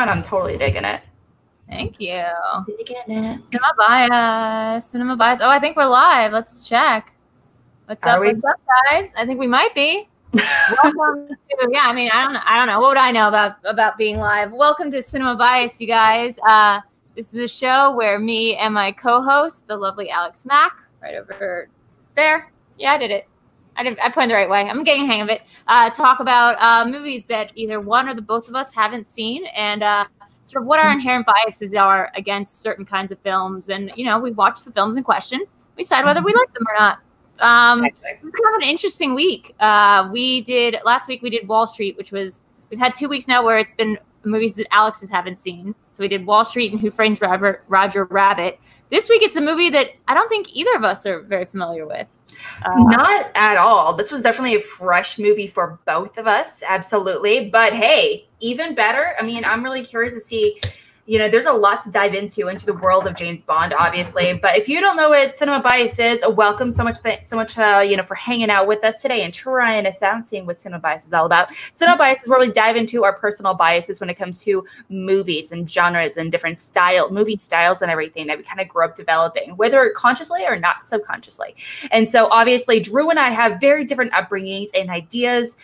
now, and I'm totally digging it. Thank you. Digging it. Cinema bias. Cinema bias. Oh, I think we're live. Let's check. What's up? What's up, guys? I think we might be. Welcome to, yeah, I mean, I don't know. What would I know about being live? Welcome to Cinema Bias, you guys. This is a show where me and my co-host, the lovely Alex Mack, right over there. Yeah, I did it. I put it the right way. I'm getting a hang of it. Talk about movies that either one or the both of us haven't seen, and sort of what our inherent biases are against certain kinds of films. And, you know, we watch the films in question. We decide whether we like them or not. It's kind of an interesting week. Last week we did Wall Street, which was, we've had 2 weeks now where it's been movies that Alex's haven't seen. So we did Wall Street and Who Framed Roger Rabbit. This week it's a movie that I don't think either of us are very familiar with. Not at all. This was definitely a fresh movie for both of us. Absolutely. But hey, even better. I mean, I'm really curious to see, you know, there's a lot to dive into the world of James Bond, obviously. But if you don't know what Cinema Bias is, welcome so much, you know, for hanging out with us today and trying us out, seeing what Cinema Bias is all about. Cinema Bias is where we dive into our personal biases when it comes to movies and genres and different movie styles and everything that we kind of grew up developing, whether consciously or not subconsciously. And so obviously Drew and I have very different upbringings and ideas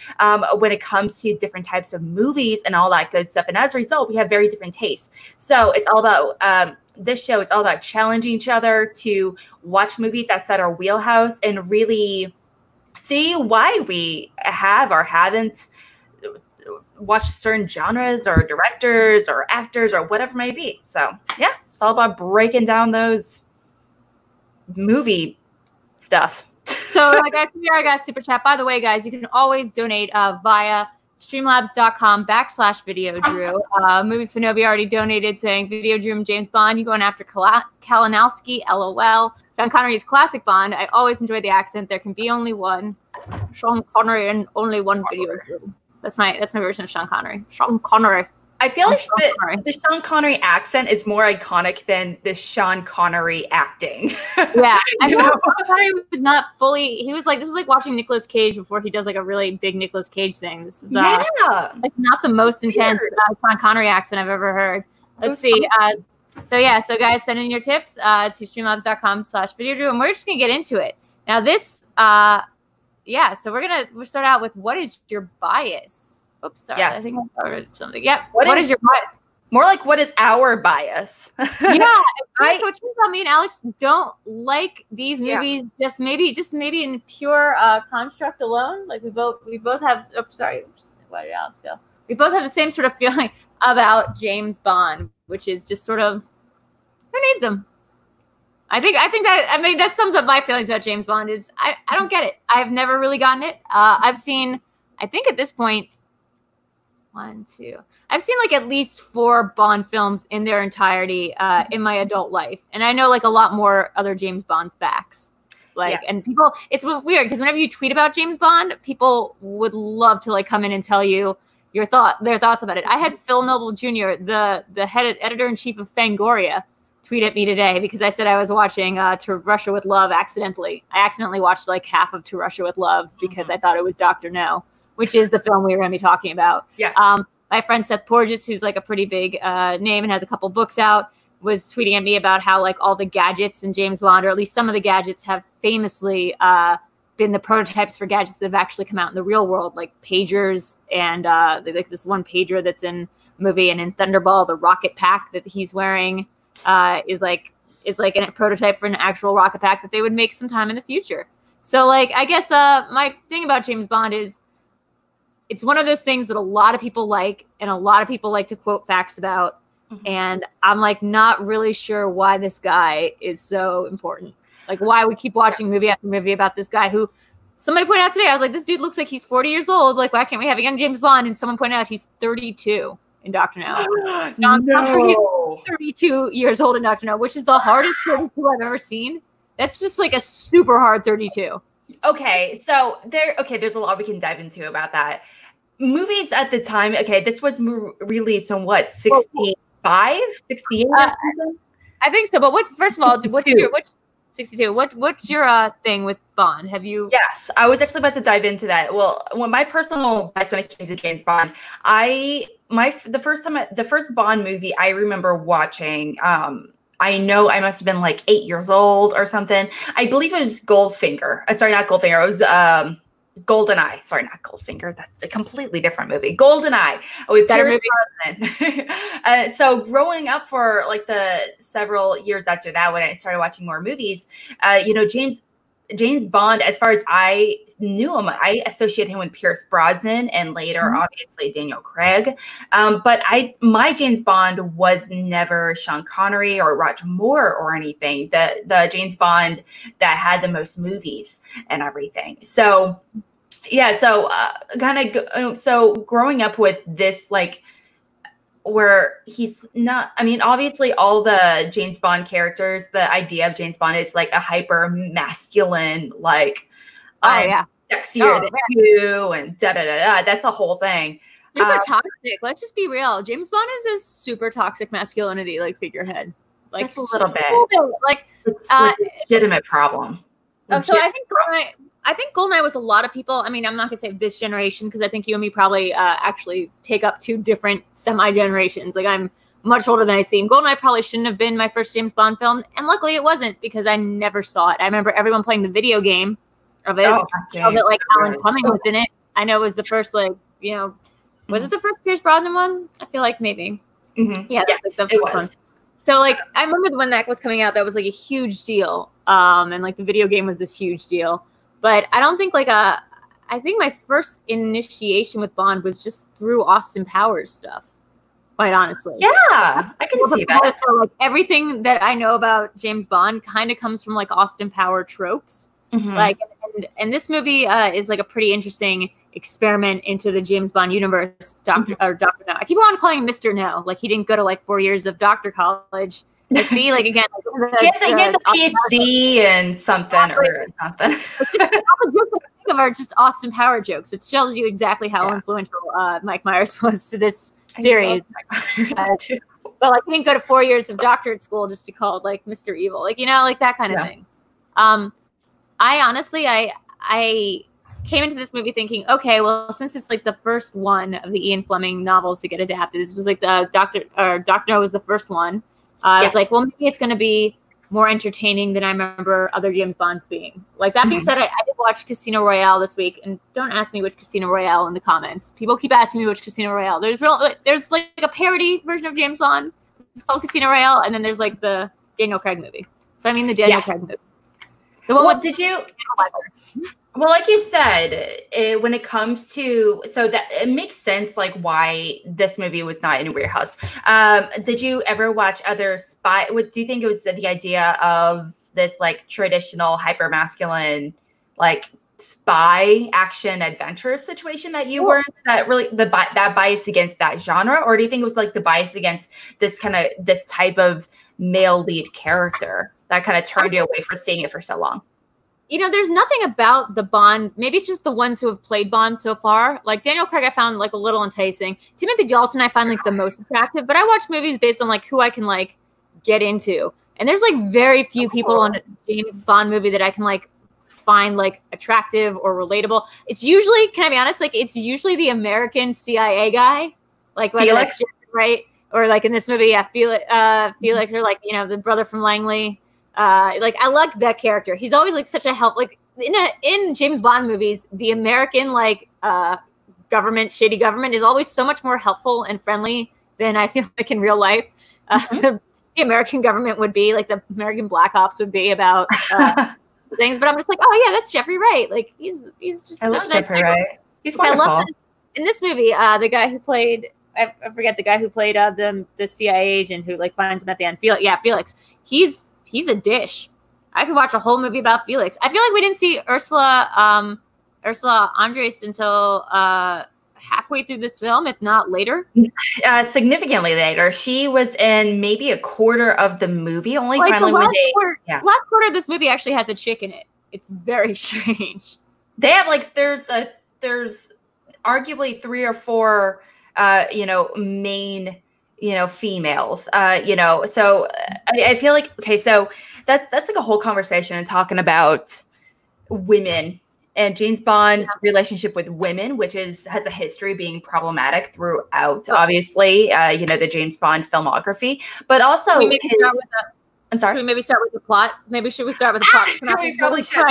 when it comes to different types of movies and all that good stuff. And as a result, we have very different tastes. So it's all about, this show is all about challenging each other to watch movies outside our wheelhouse and really see why we have or haven't watched certain genres or directors or actors or whatever it may be. So yeah, it's all about breaking down those movie stuff. So like I see I got super chat. By the way, guys, you can always donate via streamlabs.com/VideoDrew. Movie Fanobi already donated saying VideoDrew and James Bond. You going after Kalinowski, LOL. Sean Connery's classic Bond. I always enjoy the accent. There can be only one. Sean Connery and only one VideoDrew. That's my version of Sean Connery. Sean Connery. I feel like the Sean Connery accent is more iconic than the Sean Connery acting. Yeah. I feel like Sean Connery was not fully, he was like, this is like watching Nicolas Cage before he does like a really big Nicolas Cage thing. This is like not the most intense Sean Connery accent I've ever heard. Let's see. So guys, send in your tips to streamlabs.com/VideoDrew, and we're just going to get into it. Now this, so we'll start out with, what is your bias? Oops, sorry. Yes. I think I started something. Yep. What is your bias? More like, what is our bias? Yeah. So it turns out me and Alex don't like these movies. Just maybe in pure construct alone. Like we both have. Oh, sorry. Why did Alex go? We both have the same sort of feeling about James Bond, which is just sort of, who needs him? I think that sums up my feelings about James Bond. Is I don't get it. I've never really gotten it. I've seen, I think at this point, I've seen like at least 4 Bond films in their entirety in my adult life. And I know like a lot more other James Bond facts. And people, it's weird because whenever you tweet about James Bond, people would love to like come in and tell you their thoughts about it. I had Phil Noble Jr., the head editor-in-chief of Fangoria, tweet at me today because I said I was watching To Russia with Love accidentally. I accidentally watched like half of To Russia with Love because I thought it was Dr. No, which is the film we were going to be talking about. Yes. My friend Seth Porges, who's like a pretty big name and has a couple books out, was tweeting at me about how like all the gadgets in James Bond, or at least some of the gadgets, have famously been the prototypes for gadgets that have actually come out in the real world, like pagers and like this one pager that's in the movie, and in Thunderball, the rocket pack that he's wearing is like a prototype for an actual rocket pack that they would make sometime in the future. So like I guess my thing about James Bond is, it's one of those things that a lot of people like, and a lot of people like to quote facts about. And I'm like not really sure why this guy is so important. Like why we keep watching movie after movie about this guy who somebody pointed out today. I was like, this dude looks like he's 40 years old. Like, why can't we have a young James Bond? And someone pointed out he's 32 in Dr. No. No. 32 years old in Dr. No, which is the hardest 32 I've ever seen. That's just like a super hard 32. Okay, so there's a lot we can dive into about that. Movies at the time, okay, this was released on what, 65, 68? I think so, but first of all, 62. What's your thing with Bond? Have you? Yes, I was actually about to dive into that. Well, when my personal advice when it came to James Bond, the first Bond movie I remember watching, I know I must have been like 8 years old or something. I believe it was Goldfinger. Sorry, not Goldfinger. It was GoldenEye. Sorry, not Goldfinger. That's a completely different movie. GoldenEye with Pierce Brosnan. So growing up for like the several years after that, when I started watching more movies, James Bond, as far as I knew him, I associate him with Pierce Brosnan and later, obviously, Daniel Craig. But my James Bond was never Sean Connery or Roger Moore or anything. The James Bond that had the most movies and everything. So, yeah. So, so growing up with this, like, where he's not, I mean, obviously all the James Bond characters, the idea of James Bond is like a hyper masculine, like, I'm sexier than you and da-da-da-da. That's a whole thing. Super toxic. Let's just be real. James Bond is a super toxic masculinity, like figurehead. Like just a little bit. Like, it's a legitimate problem. So I think Goldeneye was a lot of people. I mean, I'm not gonna say this generation because I think you and me probably actually take up two different semi-generations. Like I'm much older than I seem. Goldeneye probably shouldn't have been my first James Bond film, and luckily it wasn't because I never saw it. I remember everyone playing the video game of it. Like Alan Cumming was in it. I know it was the first, like, you know, was it the first Pierce Brosnan one? I feel like maybe. Yeah, yes, it was. One. So like I remember when that was coming out, that was like a huge deal. And like the video game was this huge deal. But I don't think I think my first initiation with Bond was just through Austin Powers stuff, quite honestly. Yeah, I can see that. So, like everything that I know about James Bond kind of comes from like Austin Power tropes. Like, and this movie is like a pretty interesting experiment into the James Bond universe. Dr. No. I keep on calling him Mr. No. Like he didn't go to like 4 years of doctor college. Like, see, like again, he has a PhD and something or something. All the jokes I think of are just Austin Power jokes, which tells you exactly how influential Mike Myers was to this series. But like, he didn't go to 4 years of doctorate school just to be called like Mr. Evil, like, you know, like that kind of thing. I honestly, I came into this movie thinking, okay, well, since it's like the first one of the Ian Fleming novels to get adapted, this was like the Dr. No was the first one. I was like, well, maybe it's going to be more entertaining than I remember other James Bonds being. Like, that being said, I did watch Casino Royale this week, and don't ask me which Casino Royale in the comments. People keep asking me which Casino Royale. There's like a parody version of James Bond. It's called Casino Royale, and then there's like the Daniel Craig movie. So I mean the Daniel Craig movie. Well, well, like you said, when it comes to, so that it makes sense, like why this movie was not in a warehouse. Did you ever watch other spy? What do you think it was the idea of this like traditional hyper masculine, like spy action adventure situation that you weren't that really that bias against that genre, or do you think it was like the bias against this type of male lead character that kind of turned you away from seeing it for so long? You know, there's nothing about the Bond. Maybe it's just the ones who have played Bond so far. Like Daniel Craig, I found like a little enticing. Timothy Dalton, I find like the most attractive. But I watch movies based on like who I can like get into. And there's like very few people on a James Bond movie that I can like find like attractive or relatable. It's usually, can I be honest? Like it's usually the American CIA guy, like Felix, right? Or like in this movie, Felix, or like, you know, the brother from Langley. Like I like that character. He's always like such a help. Like in James Bond movies, the American like shady government is always so much more helpful and friendly than I feel like in real life. The American government would be like the American Black Ops would be about things. But I'm just like, oh yeah, that's Jeffrey Wright. Like he's just. I love Jeffrey Wright. He's wonderful. I love in this movie, the guy who played. I forget the guy who played the CIA agent who like finds him at the end. Felix. He's a dish. I could watch a whole movie about Felix. I feel like we didn't see Ursula Andress until halfway through this film, if not later. Significantly later. She was in maybe a quarter of the movie. Only like finally when last quarter of this movie actually has a chick in it. It's very strange. They have like there's arguably 3 or 4 main females. So I feel like, okay, so that's like a whole conversation and talking about women and James Bond's relationship with women, which has a history of being problematic throughout, obviously, the James Bond filmography, but also I'm sorry. Should we maybe start with the plot? Should we start with the plot? We probably should.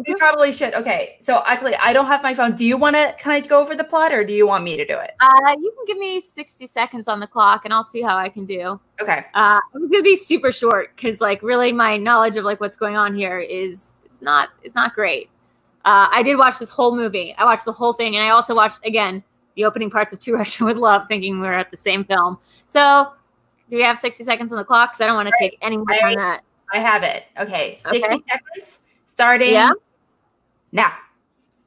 We probably should. Okay. So actually, I don't have my phone. Do you want to kind of go over the plot, or do you want me to do it? You can give me 60 seconds on the clock, and I'll see how I can do. Okay. It's gonna be super short because, like, really, my knowledge of like what's going on here is it's not great. I did watch this whole movie. I watched the whole thing, and I also watched again the opening parts of To Russian with Love, thinking we were at the same film. So. Do we have 60 seconds on the clock? Because I don't want to take any more on that. I have it. Okay. 60 seconds starting now.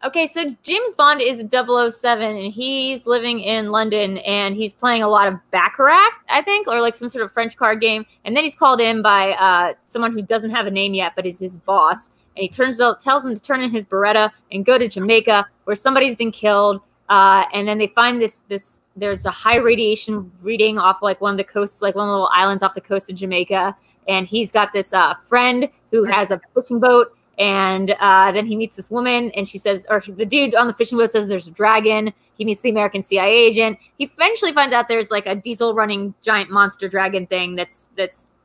Okay, so James Bond is 007, and he's living in London, and he's playing a lot of Baccarat, I think, or like some sort of French card game. And then he's called in by someone who doesn't have a name yet, but is his boss. And he tells him to turn in his Beretta and go to Jamaica, where somebody's been killed. And then they find there's a high radiation reading off like one of the coasts, like one of the little islands off the coast of Jamaica. And he's got this friend who has a fishing boat. And then he meets this woman, and she says, or the dude on the fishing boat says there's a dragon. He meets the American CIA agent. He eventually finds out there's like a diesel running giant monster dragon thing that's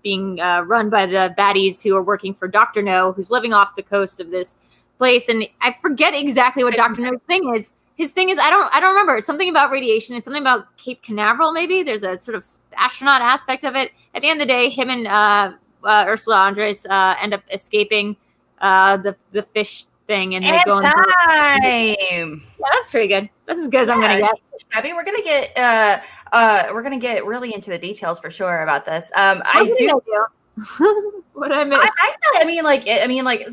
being run by the baddies who are working for Dr. No, who's living off the coast of this place. And I forget exactly what Dr. No's thing is. His thing is, I don't remember. It's something about radiation. It's something about Cape Canaveral, maybe. There's a sort of astronaut aspect of it. At the end of the day, him and Ursula Andress end up escaping the fish thing, and they go into time. Yeah, that's pretty good. That's as good as I'm gonna get. Abby, we're gonna get really into the details for sure about this. I do. What I missed?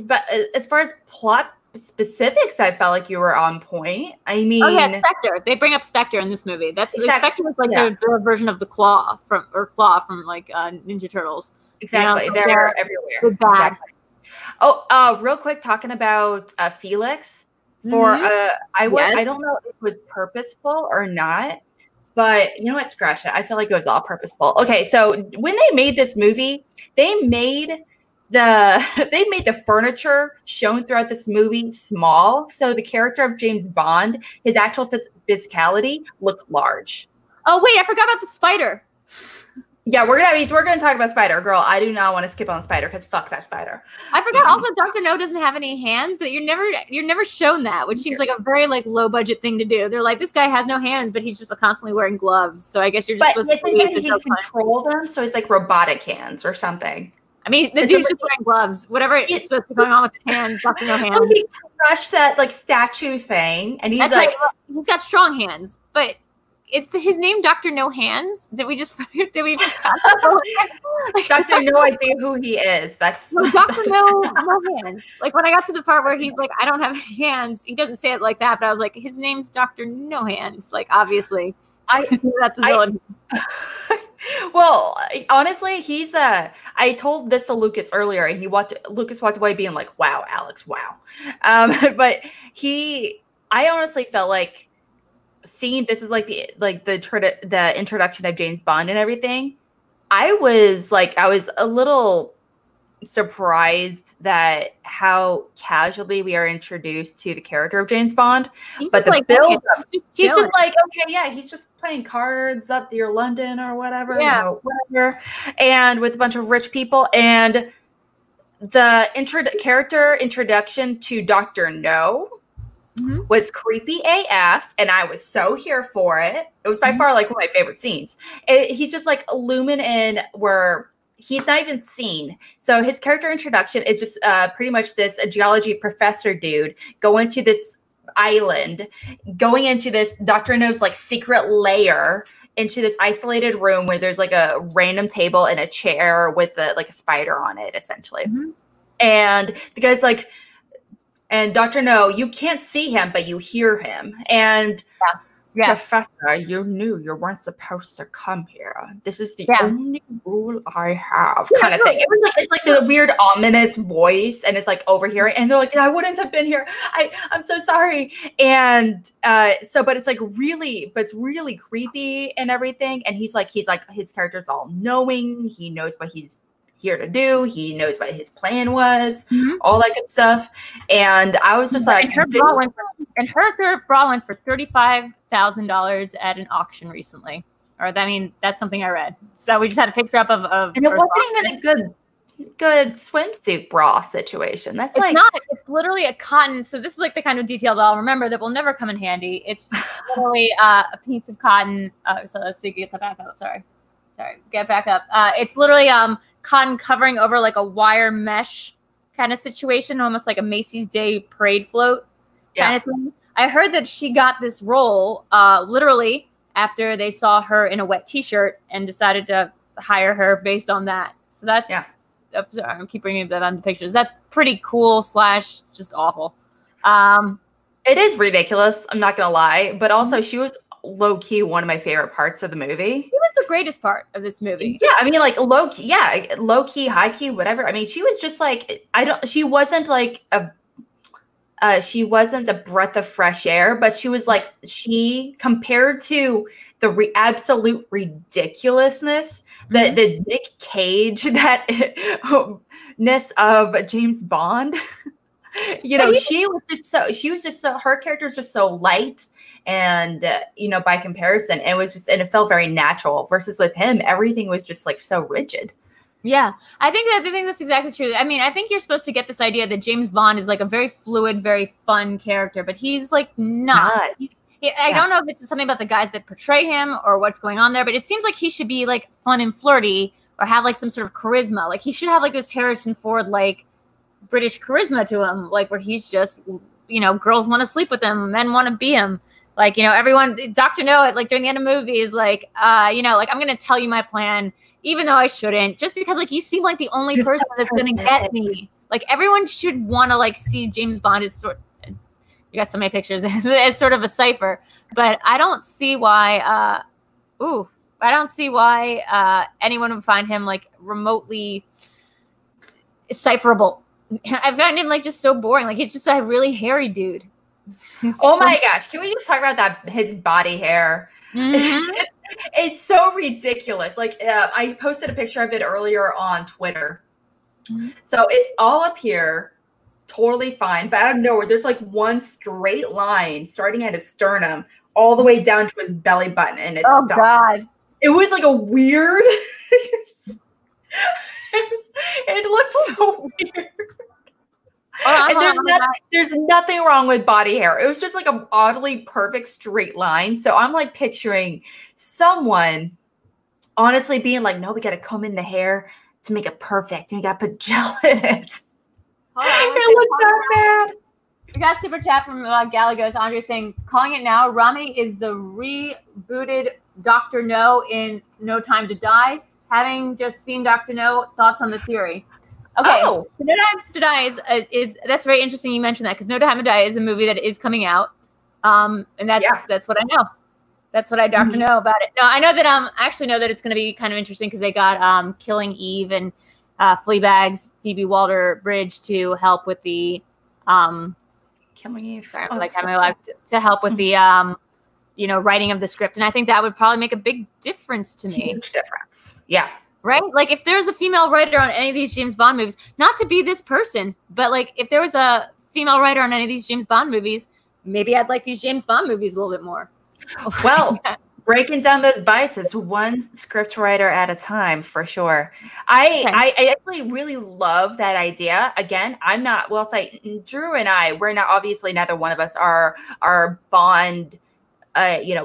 But as far as plot specifics, I felt like you were on point. I mean, oh yeah, Spectre. They bring up Spectre in this movie. That's Spectre is like their version of the Claw from like Ninja Turtles. Exactly, they're everywhere. Exactly. Oh, real quick, talking about Felix. For I don't know if it was purposeful or not, but you know what? Scratch it. I feel like it was all purposeful. Okay, so when they made this movie, they made the furniture shown throughout this movie small, so the character of James Bond, his actual physicality, looked large. Oh wait, I forgot about the spider. Yeah, we're gonna talk about Spider. Girl, I do not want to skip on Spider because fuck that Spider. I forgot also Dr. No doesn't have any hands, but you're never shown that, which seems like a very like low budget thing to do. They're like, this guy has no hands, but he's just constantly wearing gloves. So I guess you're just supposed to he can control them, so it's like robotic hands or something. I mean, the dude's just wearing gloves. Whatever is supposed to be going on with his hands, Dr. No hands. He crushed that like statue thing, and he's he's got strong hands, but is his name Dr. No Hands? Did we just Dr. No idea who he is. That's Dr. No Hands. Like when I got to the part where he's like, I don't have any hands. He doesn't say it like that, but I was like, his name's Dr. No Hands. Like obviously, that's the villain. Well, honestly, he's I told this to Lucas earlier, and Lucas walked away being like, "Wow, Alex, wow." But I honestly felt like seeing this is like the introduction of James Bond and everything. I was a little surprised that how casually we are introduced to the character of James Bond. But the build up, he's just like, okay, yeah, he's just playing cards up near London or whatever, whatever, and with a bunch of rich people. And the character introduction to Dr. No was creepy AF, and I was so here for it. It was by far like one of my favorite scenes. He's just like looming in where he's not even seen. So his character introduction is just pretty much this geology professor dude going to this island, going into this Dr. No's like secret lair, into this isolated room where there's like a random table and a chair with like a spider on it, essentially. And the guy's like, and Dr. No, you can't see him, but you hear him. And Yeah. Professor, you knew you weren't supposed to come here. This is the Yeah. only rule I have, kind of thing. It was like, it's like the weird ominous voice, and it's like overhearing, and they're like, I wouldn't have been here. I'm so sorry. And but it's like really, but it's really creepy and everything. And he's like his character's all knowing. He knows what he's here to do. He knows what his plan was, all that good stuff. And I was just like, and her bra went for $35,000 at an auction recently. Or I mean, that's something I read. So we just had a picture up of and it wasn't even a good swimsuit bra situation. That's it's not. It's literally a cotton. So this is like the kind of detail that I'll remember that will never come in handy. It's just literally a piece of cotton. So let's see, get that back up. Sorry, get back up. It's literally cotton covering over like a wire mesh kind of situation, almost like a Macy's Day Parade float kind of thing. I heard that she got this role literally after they saw her in a wet T-shirt and decided to hire her based on that. So that's I keep bringing that on the pictures. That's pretty cool / just awful. It is ridiculous. I'm not gonna lie, but also she was low key one of my favorite parts of the movie. She was the greatest part of this movie. Yeah, I mean, like low key, high key, whatever. I mean, she was just like she wasn't like she wasn't a breath of fresh air, but she was like compared to the absolute ridiculously the Nick Cage ness of James Bond. She was just so her character is just so light. And by comparison, it it felt very natural. Versus with him, everything was just like so rigid. Yeah, I think that's exactly true. I mean, I think you're supposed to get this idea that James Bond is like a very fluid, very fun character, but he's like not. I don't know if it's something about the guys that portray him or what's going on there, but it seems like he should be like fun and flirty or have like some sort of charisma. Like he should have like this Harrison Ford like British charisma to him, like where he's just girls want to sleep with him, men want to be him. Like, everyone, Dr. No, like during the end of the movie is like, like, I'm going to tell you my plan, even though I shouldn't, just because like you seem like the only person that's going to get me. Like everyone should want to like see James Bond as you got so many pictures as sort of a cipher, but I don't see why, anyone would find him like remotely decipherable. I find him like just so boring. Like he's just a really hairy dude. My gosh, can we just talk about his body hair? It's so ridiculous. Like I posted a picture of it earlier on Twitter. So it's all up here, totally fine, but out of nowhere there's like one straight line starting at his sternum all the way down to his belly button, and it stops. God, it was like a weird it looked so weird. And there's nothing wrong with body hair. It was just like an oddly perfect straight line. So I'm like picturing someone honestly being like, no, we got to comb in the hair to make it perfect. And we got to put gel in it. It looks that bad. We got a super chat from Galagos. Andre saying, calling it now, Rami is the rebooted Dr. No in No Time to Die. Having just seen Dr. No, thoughts on the theory? Okay, so No Time to Die is that's very interesting you mentioned that, because No Time to Die is a movie that is coming out, and that's what I know. That's what I Dr. know about it. No, I know that I actually know that it's going to be kind of interesting because they got Killing Eve and Fleabag's Phoebe Waller-Bridge to help with the Killing Eve. Sorry, I'm like having my life to help with the writing of the script, and I think that would probably make a big difference to me. Huge difference. Yeah. Right? Like if there's a female writer on any of these James Bond movies, not to be this person, but like if there was a female writer on any of these James Bond movies, maybe I'd like these James Bond movies a little bit more. Well, breaking down those biases one script writer at a time, for sure. I actually really love that idea. Again, I'm not, well, say Drew and we're not, obviously neither one of us are Bond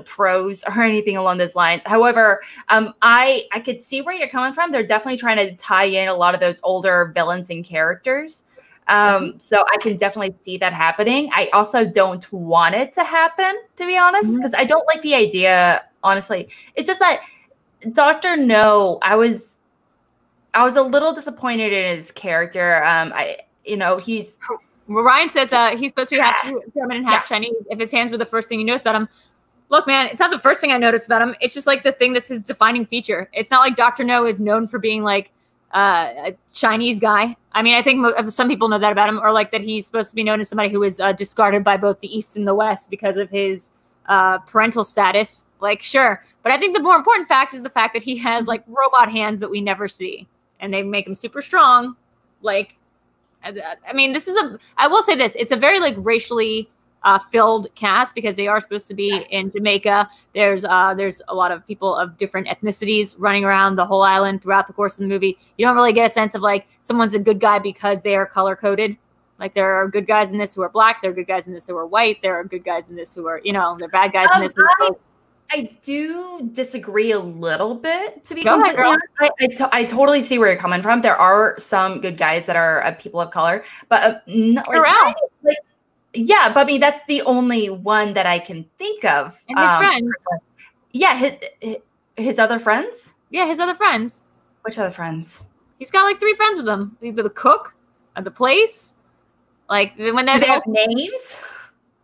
pros or anything along those lines. However, I could see where you're coming from. They're definitely trying to tie in a lot of those older villains and characters. So I can definitely see that happening. I also don't want it to happen, to be honest, because I don't like the idea, honestly. It's just that Dr. No, I was a little disappointed in his character. He's Ryan says he's supposed to be half German and half Chinese. If his hands were the first thing you noticed about him, Look, man, it's not the first thing I noticed about him. It's just like the thing that's his defining feature. It's not like Dr. No is known for being like a Chinese guy. I mean, I think some people know that about him, or like that he's supposed to be known as somebody who was discarded by both the East and the West because of his parental status. Like, sure. But I think the more important fact is the fact that he has like robot hands that we never see, and they make him super strong. Like, I mean, I will say this, it's a very like racially filled cast because they are supposed to be in Jamaica. There's a lot of people of different ethnicities running around the whole island throughout the course of the movie. You don't really get a sense of like someone's a good guy because they are color coded. Like there are good guys in this who are black. There are good guys in this who are white. There are good guys in this who are, they're bad guys in this. I do disagree a little bit, to be completely honest. I totally see where you're coming from. There are some good guys that are people of color, but yeah, but I mean, that's the only one that I can think of. And his friends. Yeah, his other friends? Yeah, his other friends. Which other friends? He's got like 3 friends with him. Either the cook at the place. Like when they have names?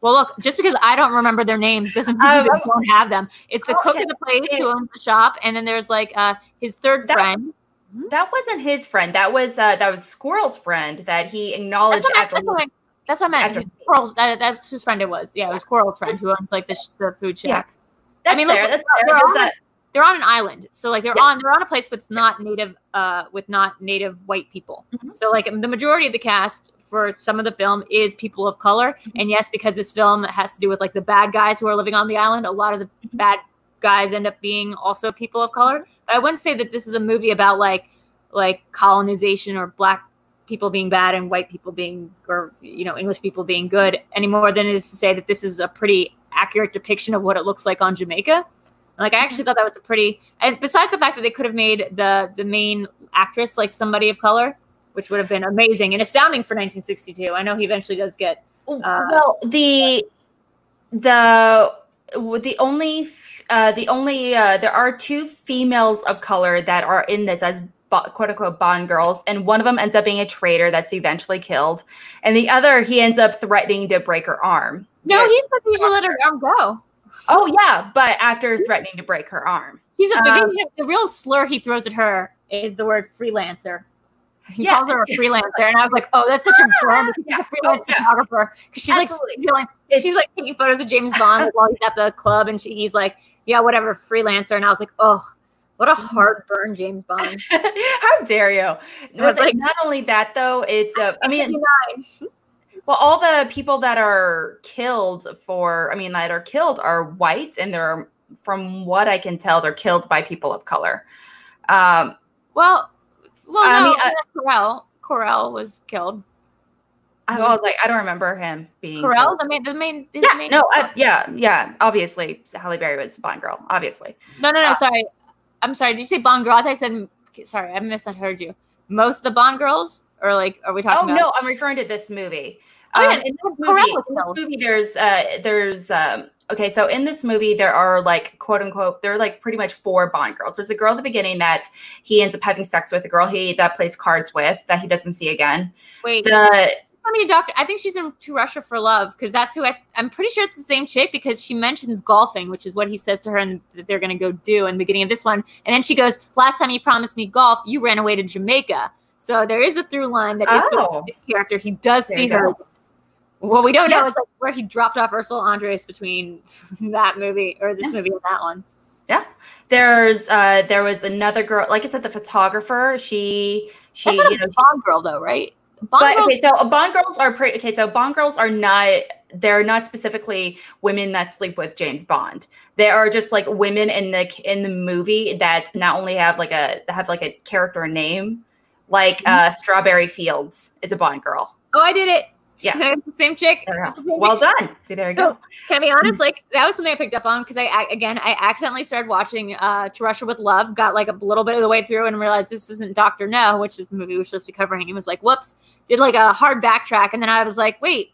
Well, look, just because I don't remember their names doesn't mean they don't have them. It's the cook at the place who owns the shop, and then there's like his third friend. That wasn't his friend. That was Squirrel's friend that he acknowledged after. That's what I meant. That's whose friend it was. Yeah, it was Squirrel's friend who owns like the food shack. Yeah. They're on an island, so like they're on a place with not native white people. So like the majority of the cast for some of the film is people of color. And yes, because this film has to do with like the bad guys who are living on the island, a lot of the bad guys end up being also people of color. But I wouldn't say that this is a movie about like colonization or black people being bad and white people being, or English people being good, any more than it is to say that this is a pretty accurate depiction of what it looks like on Jamaica. Like I actually thought that was and besides the fact that they could have made the main actress like somebody of color, which would have been amazing and astounding for 1962. I know he eventually does get. There are 2 females of color that are in this as quote unquote Bond girls, and one of them ends up being a traitor that's eventually killed, and the other he ends up threatening to break her arm. No, he said he should let her arm go. Oh yeah, but after threatening to break her arm, the real slur he throws at her is the word freelancer. He calls her a freelancer, and I was like, "Oh, that's such a burn because she's a freelance photographer." Because she's she's like taking photos of James Bond while he's at the club, and he's like, "Yeah, whatever, freelancer." And I was like, "Oh, what a hard burn, James Bond." How dare you? It's like not only that though. It's well, all the people that are killed are white, and they're, from what I can tell, they're killed by people of color. Corell was killed. I was like, I don't remember him being Corell. Yeah. Obviously, Halle Berry was a Bond girl. Obviously. No. Sorry, I'm sorry. Did you say Bond girl? I thought I said. Sorry, I misheard you. Most of the Bond girls, or like, are we talking? Oh no, I'm referring to this movie. In this movie, there's okay, so in this movie, there are like, quote unquote, there are like pretty much 4 Bond girls. There's a girl at the beginning that he ends up having sex with, a girl that plays cards with, that he doesn't see again. Wait, doctor, I think she's in To Russia for Love, because that's who I'm pretty sure it's the same chick, because she mentions golfing, which is what he says to her and that they're going to go do in the beginning of this one. And then she goes, "Last time you promised me golf, you ran away to Jamaica." So there is a through line that is the character. He does see her. What we don't know is like where he dropped off Ursula Andress between that movie or this movie and that one. Yeah, there was another girl, like I said, the photographer. That's not a Bond girl though, right? So Bond girls are So Bond girls are not. They're not specifically women that sleep with James Bond. They are just like women in the movie that not only have like a character name, like Strawberry Fields is a Bond girl. Oh, I did it. Yeah, it's the same chick. Well done. See, there you go. Can I be honest? Like that was something I picked up on because I accidentally started watching To Russia with Love. Got like a little bit of the way through and realized this isn't Dr. No, which is the movie we're supposed to cover. And he was like, "Whoops!" Did like a hard backtrack, and then I was like, "Wait,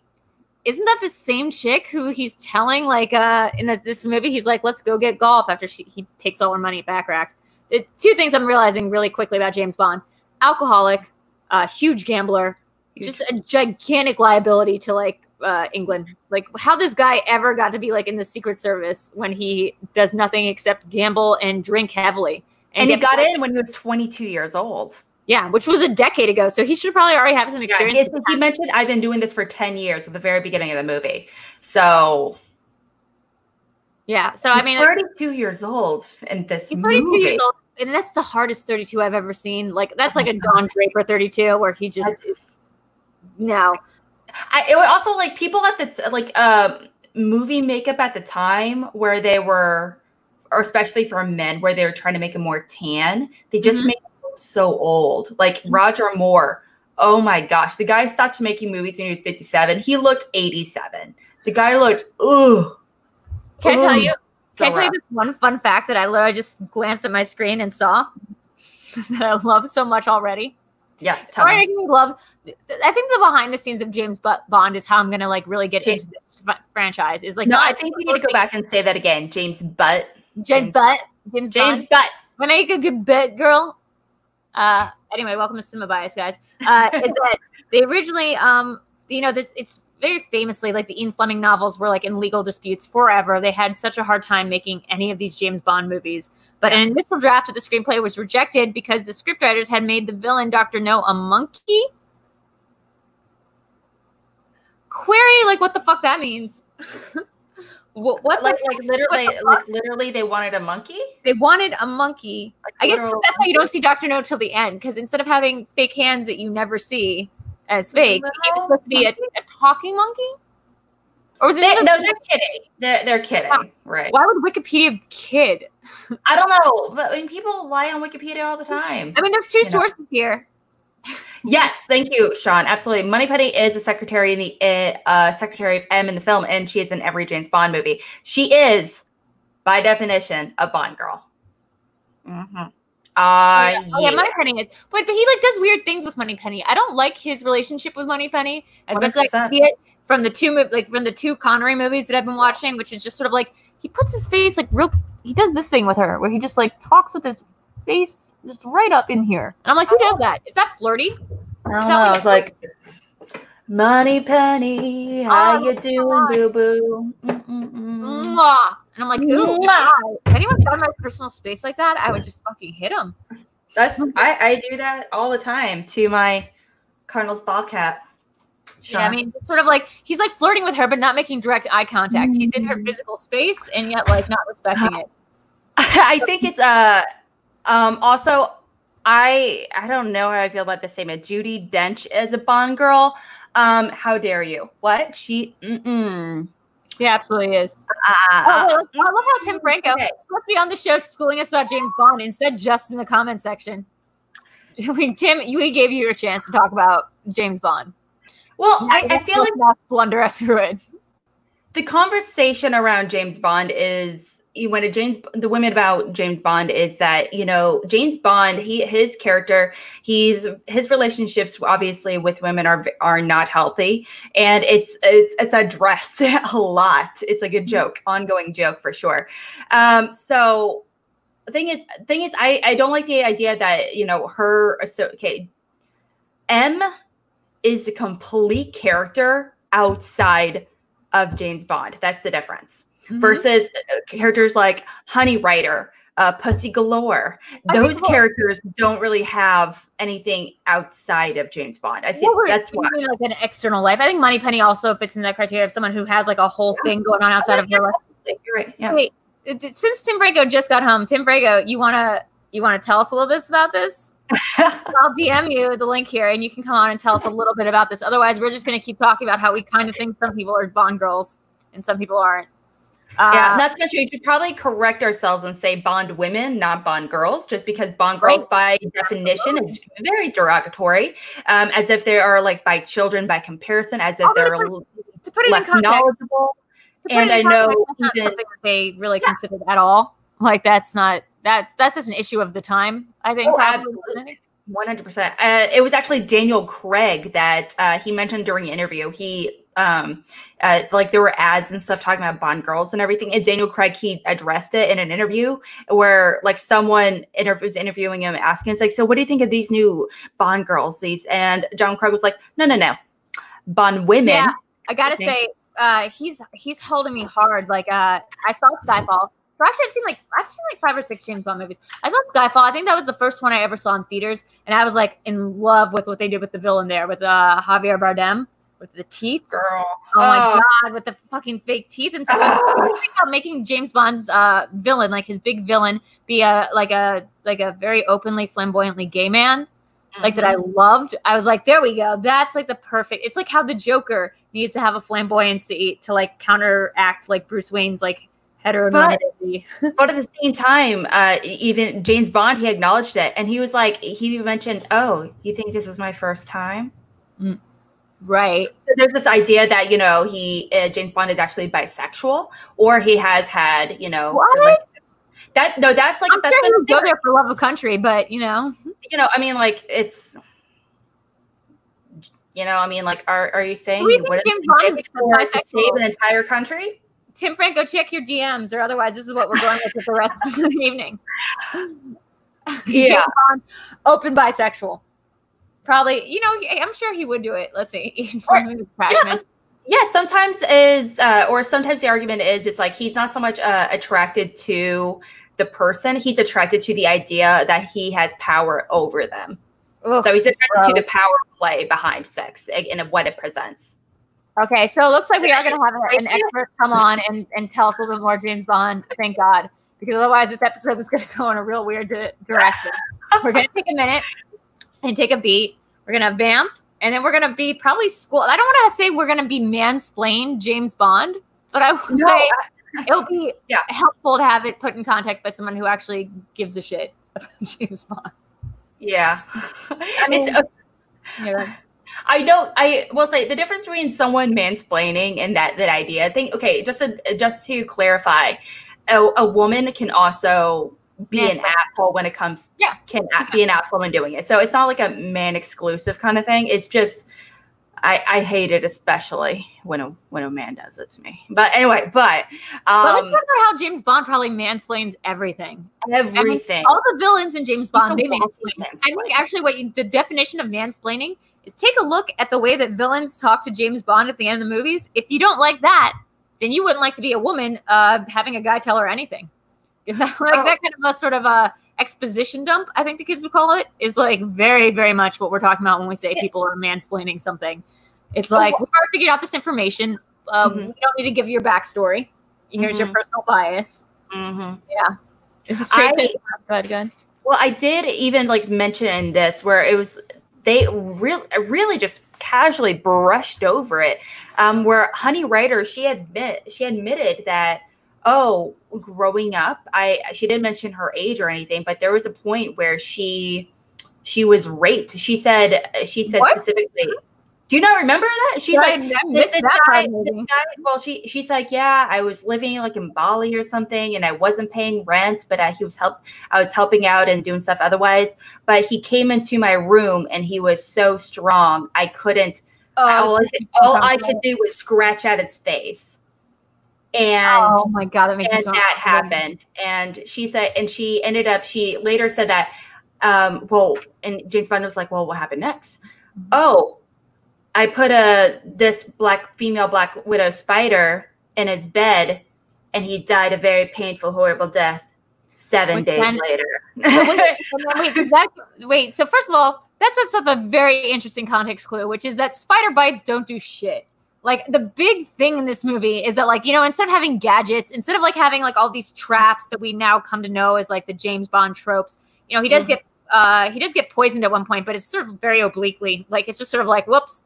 isn't that the same chick who he's telling like in this movie? He's like, let's go get golf after he takes all her money back." The 2 things I'm realizing really quickly about James Bond: alcoholic, huge gambler. Just a gigantic liability to like England. Like, how this guy ever got to be like in the Secret Service when he does nothing except gamble and drink heavily. And he got in when he was 22 years old. Yeah, which was a decade ago. So he should probably already have some experience. Yeah, he mentioned, I've been doing this for 10 years at the very beginning of the movie. So, yeah. So, I mean, 32 years old in this he's movie. 32 years old. And that's the hardest 32 I've ever seen. Like, that's like a Don Draper 32 where he just, no. It was also like people at the, movie makeup at the time where they were, or especially for men, where they were trying to make him more tan. They just make him look so old. Like Roger Moore. Oh my gosh. The guy stopped making movies when he was 57. He looked 87. The guy looked, ugh. Can I tell you this one fun fact that I literally just glanced at my screen and saw that I love so much already? Yes, tell me. I think the behind the scenes of James Bond is how I'm gonna like really get into this franchise. Is like, no, I think you need to go back and say that again. James Butt. James Butt. Butt. When I make a good bet, girl. Anyway, welcome to Cinema Bias, guys. Is that they originally, it's very famously like the Ian Fleming novels were like in legal disputes forever. They had such a hard time making any of these James Bond movies. But an initial draft of the screenplay was rejected because the scriptwriters had made the villain, Dr. No, a monkey. Query, like, what the fuck that means. what literally they wanted a monkey? They wanted a monkey. Like, I guess that's why you don't see Dr. No till the end, because instead of having fake hands that you never see as fake, he was supposed to be a talking monkey? Or was it they're kidding. They're kidding, right? Why would Wikipedia kid? I don't know, but I mean, people lie on Wikipedia all the time. I mean, there's two sources here. Yes, thank you, Sean. Absolutely. Moneypenny is a secretary in the Secretary of M in the film, and she is in every James Bond movie. She is, by definition, a Bond girl. Yeah, Moneypenny is. But he like does weird things with Moneypenny. I don't like his relationship with Moneypenny as best as I can see it from the two Connery movies that I've been watching, which is just sort of like he puts his face like he does this thing with her where he just like talks with his face just right up in here. And I'm like, who does that? Is that flirty? I don't know. I was like, Moneypenny, how you doing, boo-boo? And I'm like, ooh, if anyone got in my personal space like that, I would just fucking hit him. I do that all the time to my Cardinals ball cat. Sean. Yeah, I mean, sort of like he's like flirting with her, but not making direct eye contact. He's in her physical space and yet like not respecting it. I think it's also I don't know how I feel about this statement. Judi Dench is a Bond girl. How dare you? What? She She absolutely is. I love how Tim Franco is supposed to be on the show schooling us about James Bond, instead just in the comment section. Tim, we gave you your chance to talk about James Bond. Well, I feel like blunder through it. The conversation around James Bond is the women about James Bond is that, James Bond, his character, his relationships obviously with women are not healthy, and it's addressed a lot. It's like a joke, ongoing joke for sure. So the thing is, I don't like the idea that M is a complete character outside of James Bond. That's the difference. Versus characters like Honey Rider, Pussy Galore. Those characters don't really have anything outside of James Bond. I think that's why. Like an external life. I think Moneypenny also fits in that criteria of someone who has like a whole thing going on outside of their life. You're right. Yeah. Wait, since Tim Franco just got home, Tim Franco, you wanna tell us a little bit about this? I'll DM you the link here, and you can come on and tell us a little bit about this. Otherwise, we're just going to keep talking about how we kind of think some people are Bond girls and some people aren't. Yeah, that's not true. We should probably correct ourselves and say Bond women, not Bond girls, just because Bond girls, by definition, is very derogatory, as if they are like by children by comparison, as if they're less knowledgeable. And I know that's not something that they really considered at all. Like that's just an issue of the time, I think. Oh, absolutely. 100%. It was actually Daniel Craig that he mentioned during the interview. He like there were ads and stuff talking about Bond girls and everything. And Daniel Craig, he addressed it in an interview where like someone was interviewing him, asking, it's like, so what do you think of these new Bond girls? And John Craig was like, no. Bond women, I gotta say, he's holding me hard. Like, I saw Skyfall. So actually, I've seen like 5 or 6 James Bond movies. I saw Skyfall. I think that was the first one I ever saw in theaters, and I was like in love with what they did with the villain there, with Javier Bardem with the teeth. Girl, oh my god, with the fucking fake teeth and stuff. Think about making James Bond's villain, like his big villain, be a very openly, flamboyantly gay man. Like that I loved. I was like, there we go. That's like the perfect. It's like how the Joker needs to have a flamboyancy to like counteract like Bruce Wayne's like heteronormativity. But at the same time, even James Bond, he acknowledged it, and he was like, he mentioned, "Oh, you think this is my first time?" Right. So there's this idea that James Bond is actually bisexual, or he has had what? That no, that's like I'm that's sure go there for love of country, but I mean, like it's, I mean, like, are you saying you you wouldn't James Bond is to save an entire country? Tim Franco, check your DMs, or otherwise, this is what we're going with the rest of the evening. Yeah, James Bond, open bisexual. Probably, I'm sure he would do it. Let's see. Sometimes sometimes the argument is it's like he's not so much attracted to the person, he's attracted to the idea that he has power over them. Ugh, so he's attracted to the power play behind sex and what it presents. Okay, so it looks like we are going to have an expert come on and tell us a little bit more James Bond. Thank God, because otherwise this episode is going to go in a real weird direction. We're going to take a minute and take a beat. We're going to vamp, and then we're going to be probably school. I don't want to say we're going to be mansplain James Bond, but I will say it'll be helpful to have it put in context by someone who actually gives a shit about James Bond. Yeah. I mean, I will say the difference between someone mansplaining and that idea. I think, okay, just to clarify, a woman can also be an asshole when it comes, can be an asshole when doing it. So it's not like a man exclusive kind of thing. It's just, I hate it, especially when a man does it to me. But anyway, let's talk about how James Bond probably mansplains everything. Everything. All the villains in James Bond, they mansplain. I think actually the definition of mansplaining is take a look at the way that villains talk to James Bond at the end of the movies. If you don't like that, then you wouldn't like to be a woman having a guy tell her anything. Is that like that kind of a sort of exposition dump, I think the kids would call it, is like very, very much what we're talking about when we say people are mansplaining something. It's like, we've already figured out this information. We don't need to give your backstory. Here's your personal bias. Yeah. It's a straight Go ahead. Well, I did even like mention this where it was, they really just casually brushed over it. Where Honey Ryder, she admitted that, growing up, she didn't mention her age or anything, but there was a point where she was raped. She said specifically. Do you not remember that? She's like, I missed that guy, well, she's like, yeah, I was living like in Bali or something, and I wasn't paying rent, but I was helping out and doing stuff otherwise. But he came into my room and he was so strong, I couldn't. All I could do was scratch at his face. And oh my God, that makes me so that happened. And she said, and she later said that, and James Bond was like, well, what happened next? I put this female Black Widow spider in his bed, and he died a very painful, horrible death 7 days later. Wait, so first of all, that sets up a very interesting context clue, which is that spider bites don't do shit. Like, the big thing in this movie is that, like, instead of having gadgets, instead of like having like all these traps that we now come to know as like the James Bond tropes, he does get poisoned at one point, but it's sort of very obliquely. Like, it's just sort of like, whoops,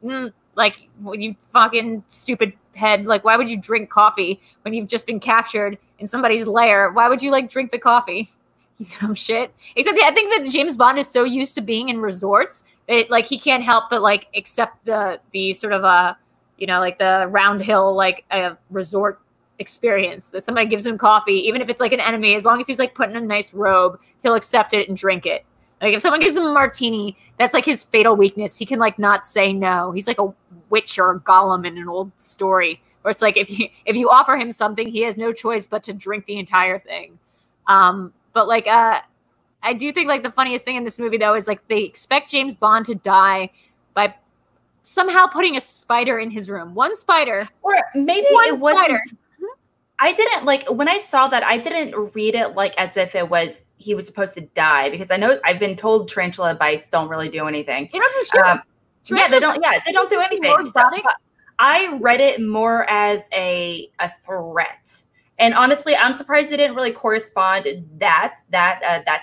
like, you fucking stupid head. Like, why would you drink coffee when you've just been captured in somebody's lair? Why would you like drink the coffee? You dumb shit. Except I think that James Bond is so used to being in resorts that like he can't help but like accept the sort of like the round hill like resort experience that somebody gives him coffee, even if it's like an enemy, as long as he's like put in a nice robe, he'll accept it and drink it. Like, if someone gives him a martini, that's like his fatal weakness. He can like not say no. He's like a witch or a golem in an old story where it's like if you offer him something, he has no choice but to drink the entire thing. But like I do think like the funniest thing in this movie though is like they expect James Bond to die by somehow putting a spider in his room. One spider. Or maybe it wasn't. I didn't like when I saw that. I didn't read it like as if it was he was supposed to die, because I know I've been told tarantula bites don't really do anything. They don't do shit. Yeah, they don't. Yeah, they don't do anything. So, I read it more as a threat, and honestly, I'm surprised they didn't really correspond that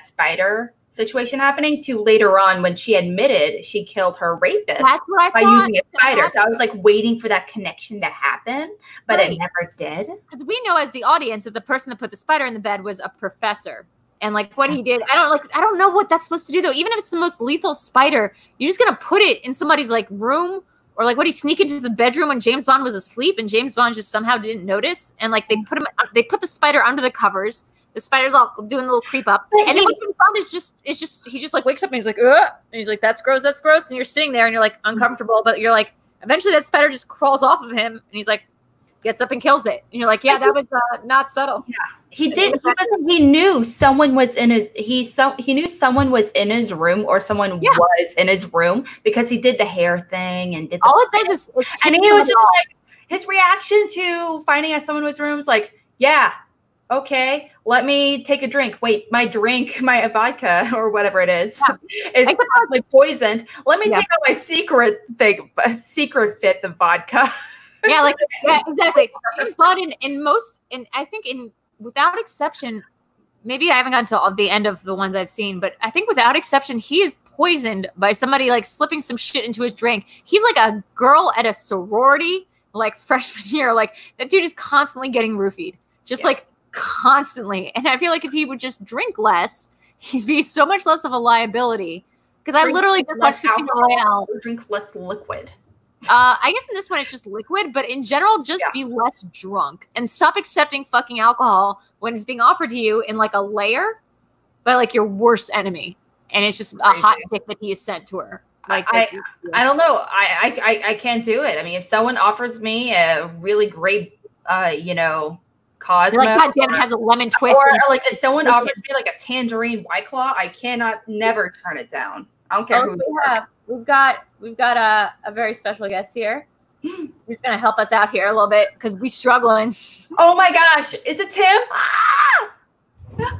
spider situation happening to later on when she admitted she killed her rapist by using a spider. So I was like waiting for that connection to happen, but it never did. Because we know as the audience that the person that put the spider in the bed was a professor. And like what he did, I don't know what that's supposed to do though. Even if it's the most lethal spider, you're just gonna put it in somebody's like room, or like what he sneak into the bedroom when James Bond was asleep and James Bond just somehow didn't notice. And like they put the spider under the covers. The spider's all doing a little creep up, and then what James Bond is he just like wakes up and he's like, ugh, and he's like, that's gross, and you're sitting there and you're like uncomfortable, but you're like, eventually that spider just crawls off of him and he's like, gets up and kills it, and you're like, yeah, that was not subtle. Yeah, he knew someone was in his he knew someone was in his room, or someone was in his room, because he did the hair thing and did all it does is, and he was just like, his reaction to finding out someone was in his room was like, yeah. Okay, let me take a drink. Wait, my vodka or whatever it is probably poisoned. Let me take out my secret fifth of vodka. Yeah, exactly. James Bond I think without exception, maybe I haven't gotten to the end of the ones I've seen, but I think without exception, he is poisoned by somebody like slipping some shit into his drink. He's like a girl at a sorority, like freshman year. Like that dude is constantly getting roofied. Just like constantly. And I feel like if he would just drink less, he'd be so much less of a liability. Because I literally just watched Casino Royale. Drink less liquid. I guess in this one it's just liquid, but in general, just be less drunk and stop accepting fucking alcohol when it's being offered to you in like a layer by like your worst enemy, and it's just a hot dick that he has sent to her. Like I don't know. I can't do it. I mean, if someone offers me a really great Cosmo, like, God damn, it has a lemon twist. Or like if someone offers me like a tangerine White Claw, I cannot never turn it down. I don't care who we have. We've got a very special guest here. He's gonna help us out here a little bit because we're struggling. Oh my gosh, is it Tim?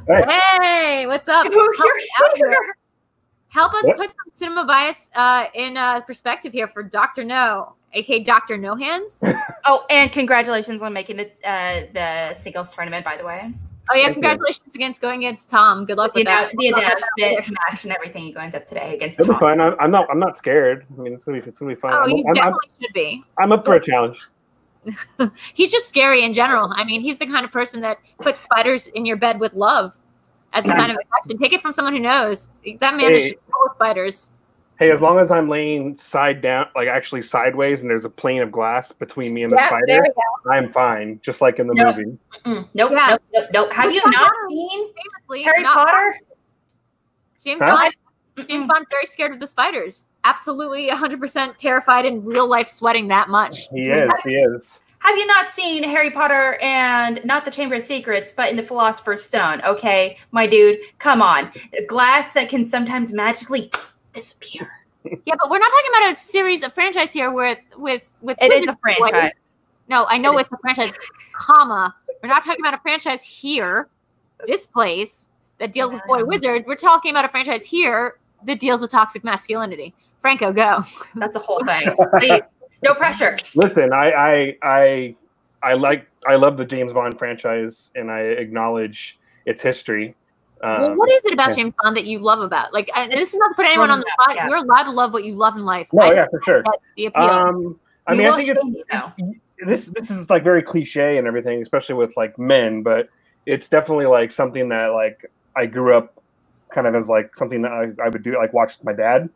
Hey, what's up? Help us put some cinema bias in perspective here for Dr. No, aka Dr. No Hands. Oh, and congratulations on making the singles tournament, by the way. Oh yeah, congratulations going against Tom. Good luck with that. The announcement match and everything you going up today against Tom. It'll be fun. I'm not scared. I mean, it's gonna be fun. Oh, you definitely should be. I'm up for a challenge. He's just scary in general. I mean, he's the kind of person that puts spiders in your bed with love as a sign of affection. Take it from someone who knows. That man is just full of spiders. Hey, as long as I'm laying side down, like actually sideways, and there's a plane of glass between me and the spider, I'm fine, just like in the movie. Nope. Have you not seen Harry Potter? James Bond. James Bond very scared of the spiders. Absolutely 100% terrified in real life, sweating that much. He is. Have you not seen Harry Potter and not the Chamber of Secrets, but in the Philosopher's Stone? Okay, my dude, come on. Glass that can sometimes magically disappear. Yeah, but we're not talking about a franchise here with it is a franchise. No, I know it's a franchise, comma. We're not talking about a franchise here, this place, that deals with boy wizards. We're talking about a franchise here that deals with toxic masculinity. Franco, go. That's a whole thing. Please, no pressure. Listen, I love the James Bond franchise, and I acknowledge its history. Well, what is it about James Bond that you love about? Like, this is not to put anyone on the spot. Yeah. You're allowed to love what you love in life. No, for sure. The appeal. I mean, I think this is like very cliche and everything, especially with like men, but it's definitely like something that like I grew up kind of as like something that I would do, like watch with my dad.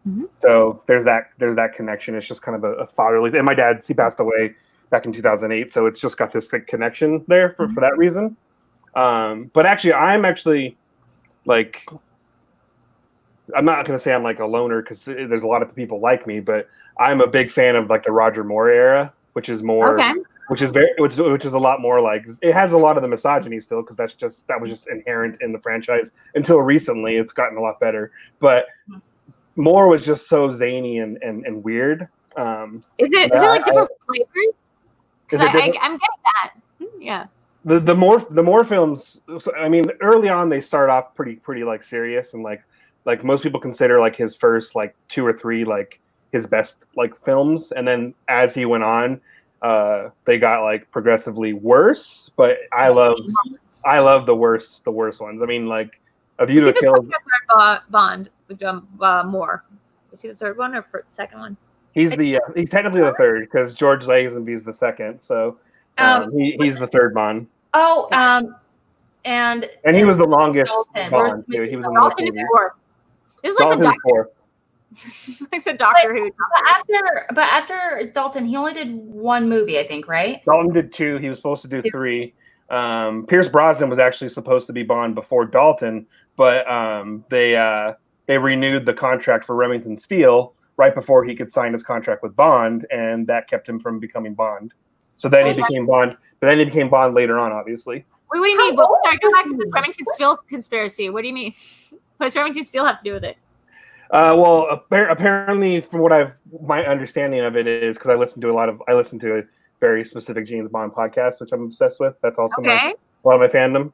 Mm-hmm. So there's that connection. It's just kind of a fatherly. And my dad, he passed away back in 2008, so it's just got this connection there for that reason. But actually, I'm like, I'm not going to say I'm like a loner because there's a lot of people like me, but I'm a big fan of like the Roger Moore era, which is more, which is a lot more like, it has a lot of the misogyny still, because that was just inherent in the franchise until recently. It's gotten a lot better, but Moore was just so zany and weird Is there like different flavors? Because I'm getting that. Yeah. The more films. I mean, early on they start off pretty like serious, and like most people consider like his first like 2 or 3 like his best like films, and then as he went on, they got like progressively worse. But I love the worst ones. I mean, like A View to a Kill. Bond with Moore. Was he the third one or second one? He's technically the third because George Lazenby's the second. So he's the third Bond. Oh, and he was the longest Bond too. He was in Dalton is fourth. This is like the Doctor. This is like the Doctor Who. But after Dalton, he only did 1 movie, I think, right? Dalton did 2. He was supposed to do 3. Pierce Brosnan was actually supposed to be Bond before Dalton, but they renewed the contract for Remington Steele right before he could sign his contract with Bond, and that kept him from becoming Bond. So then he became Bond, but then he became Bond later on, obviously. Wait, what do you mean? Sorry, go back to this Remington Steele conspiracy. What do you mean? What does Remington Steele have to do with it? Well, apparently, from my understanding of it is because I listen to a very specific James Bond podcast, which I'm obsessed with. That's also a lot of my fandom.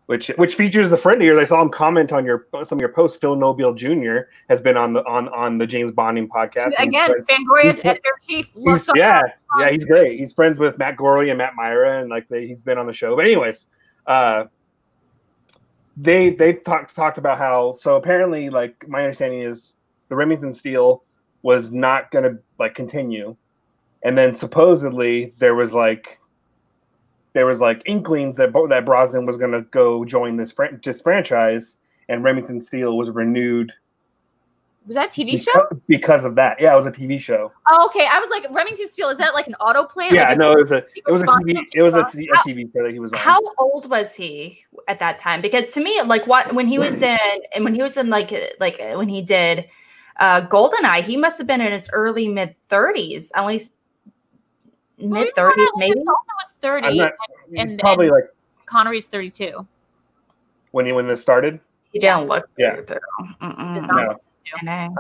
Which features a friend of yours. I saw him comment on some of your posts. Phil Nobile Jr. has been on the James Bonding podcast. Again, Fangoria's editor-in-chief. Yeah, he's great. He's friends with Matt Gorley and Matt Myra, and he's been on the show. But anyways, they talked about how, so apparently, like, my understanding is the Remington Steele was not going to like continue, and then supposedly there was inklings that Brosnan was going to go join this franchise, and Remington Steele was renewed. Was that a TV show? Because of that. Yeah, it was a TV show. Oh, okay. I was like, Remington Steele, is that like an auto plant? Yeah, like, no, it was a TV show that he was on. How old was he at that time? Because to me, like when he did GoldenEye, he must have been in his early mid-30s, at least mid-30s, maybe. Dalton was 30, and probably like Connery's 32. When this started. He didn't look. Yeah. No.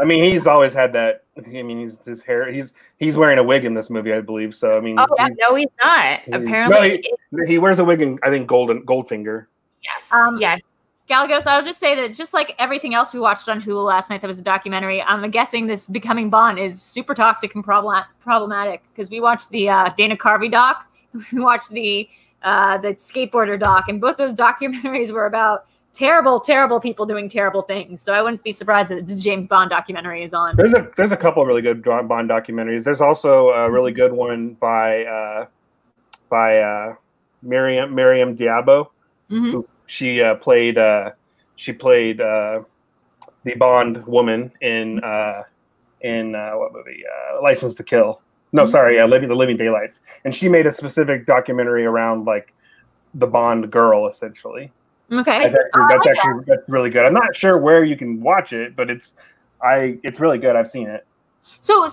I mean, he's always had that. I mean, his hair. He's wearing a wig in this movie, I believe. So I mean. Oh yeah, no, he's not. Apparently, he wears a wig in, I think, Goldfinger. Yes. Yeah. Galagos, I'll just say that just like everything else we watched on Hulu last night that was a documentary, I'm guessing this Becoming Bond is super toxic and problematic because we watched the Dana Carvey doc, we watched the skateboarder doc, and both those documentaries were about terrible people doing terrible things. So I wouldn't be surprised that the James Bond documentary is on. There's a couple of really good Bond documentaries. There's also a really good one by Miriam Diabo, who she played the Bond woman in what movie? License to Kill. No, sorry, The Living Daylights. And she made a specific documentary around like the Bond girl, essentially. Okay, that's really good. I'm not sure where you can watch it, but it's really good. I've seen it. So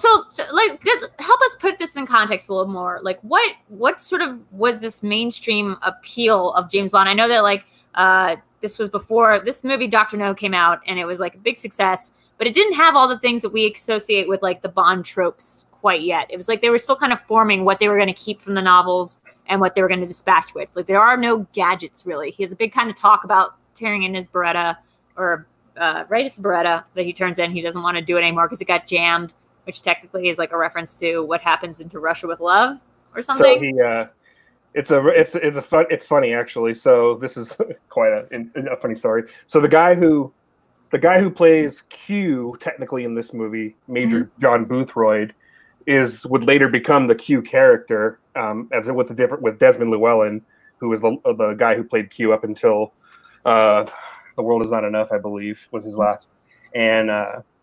like, help us put this in context a little more. Like, what sort of was this mainstream appeal of James Bond? I know that like this was before this movie Dr. No came out, and it was like a big success, but it didn't have all the things that we associate with like the Bond tropes quite yet. It was like they were still kind of forming what they were going to keep from the novels and what they were going to dispatch with. Like, there are no gadgets, really. He has a big kind of talk about tearing in his Beretta, or it's a Beretta that he turns in. He doesn't want to do it anymore because it got jammed, which technically is like a reference to what happens into Russia with Love or something. So it's funny actually. So this is quite a funny story. So the guy who plays Q technically in this movie, Major John Boothroyd, would later become the Q character, with Desmond Llewellyn, who was the guy who played Q up until The World Is Not Enough, I believe, was his last. And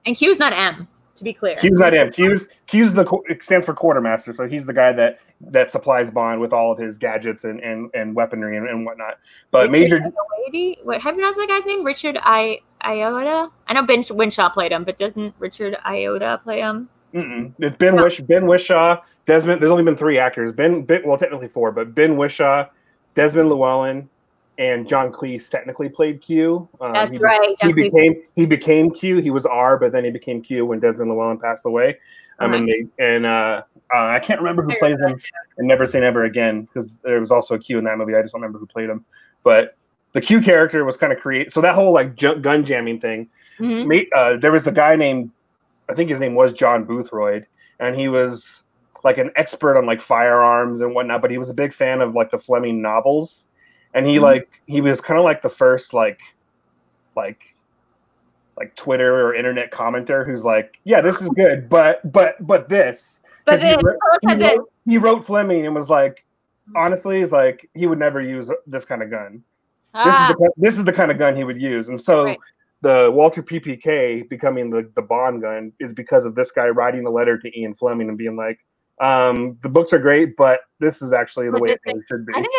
Q's not M, to be clear. Q's not M. Q's it stands for quartermaster, so he's the guy that supplies Bond with all of his gadgets and weaponry and whatnot. But Richard how do you pronounce that guy's name? Richard Iota? I know Ben Whishaw played him, but doesn't Richard Iota play him? It's Ben Whishaw, Desmond. There's only been 3 actors. Well, technically 4, but Ben Whishaw, Desmond Llewellyn, and John Cleese technically played Q. That's right. He became Q. He was R, but then he became Q when Desmond Llewellyn passed away. I can't remember who plays him in Never Say Never Again, because there was also a Q in that movie. I just don't remember who played him. But the Q character was kind of created. So that whole like gun jamming thing. There was a guy named, I think his name was John Boothroyd, and he was like an expert on like firearms and whatnot. But he was a big fan of like the Fleming novels, and he was kind of like the first like Twitter or internet commenter who's like, yeah, this is good, but this. But he wrote Fleming and was like, honestly, is like he would never use this kind of gun. This is the kind of gun he would use, and so the Walter PPK becoming the Bond gun is because of this guy writing a letter to Ian Fleming and being like, the books are great, but this is actually the way things should be. I think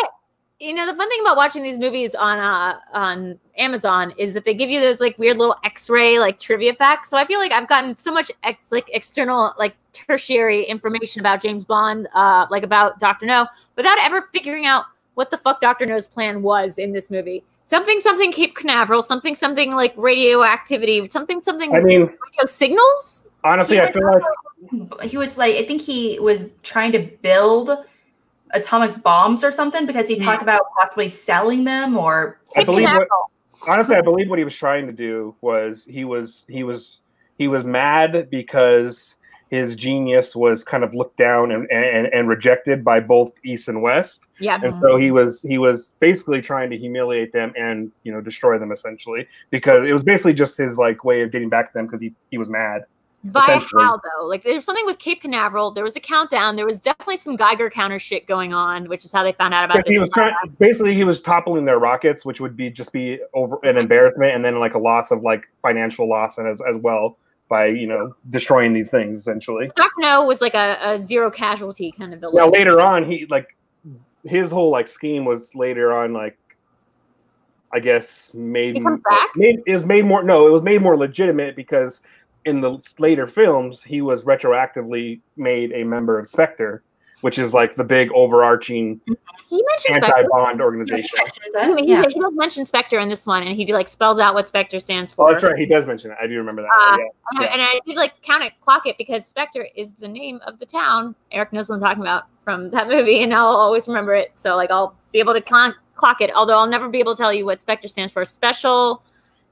the fun thing about watching these movies on Amazon is that they give you those like weird little X-ray like trivia facts. So I feel like I've gotten so much external like tertiary information about James Bond, like about Dr. No, without ever figuring out what the fuck Dr. No's plan was in this movie. Something Cape Canaveral, something like radioactivity, something. I mean, radio signals. Honestly, I feel like he was like, I think he was trying to build atomic bombs or something, because he talked about possibly selling them, or I believe what he was trying to do was he was mad because his genius was kind of looked down and rejected by both East and West. Yeah. And so he was basically trying to humiliate them and, destroy them essentially, because it was basically just his like way of getting back to them, because he was mad. Via how though? Like there's something with Cape Canaveral. There was a countdown. There was definitely some Geiger counter shit going on, which is how they found out about this. He was toppling their rockets, which would just be over an embarrassment, and then like a loss of like financial loss and as well by destroying these things essentially. Dr. No was like a zero casualty kind of villain. Now later on, his whole like scheme was later on like, I guess it was made more legitimate, because in the later films, he was retroactively made a member of Spectre, which is like the big overarching anti-Bond organization. He does mention Spectre in this one, and he like spells out what Spectre stands for. Oh, that's right. He does mention it. I do remember that. And I did like clock it, because Spectre is the name of the town. Eric knows what I'm talking about from that movie, and I'll always remember it. So like I'll be able to clock it, although I'll never be able to tell you what Spectre stands for. Special,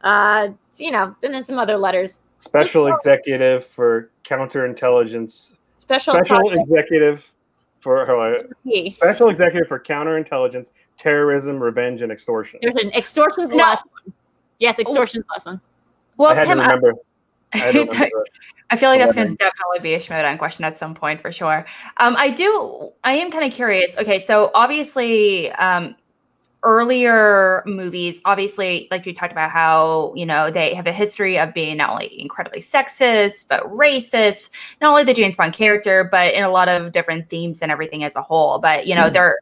and then some other letters. Special Executive for Counterintelligence. Special Executive for Special Executive for Counterintelligence, Terrorism, Revenge, and Extortion. There's an extortion's the last one. Yes, extortion's the last one. Well, I had to remember. I feel like that's going to definitely be a Schmoedown question at some point for sure. I am kind of curious. Okay, so obviously, earlier movies, obviously, like we talked about how, they have a history of being not only incredibly sexist, but racist, not only the James Bond character, but in a lot of different themes and everything as a whole. But, they're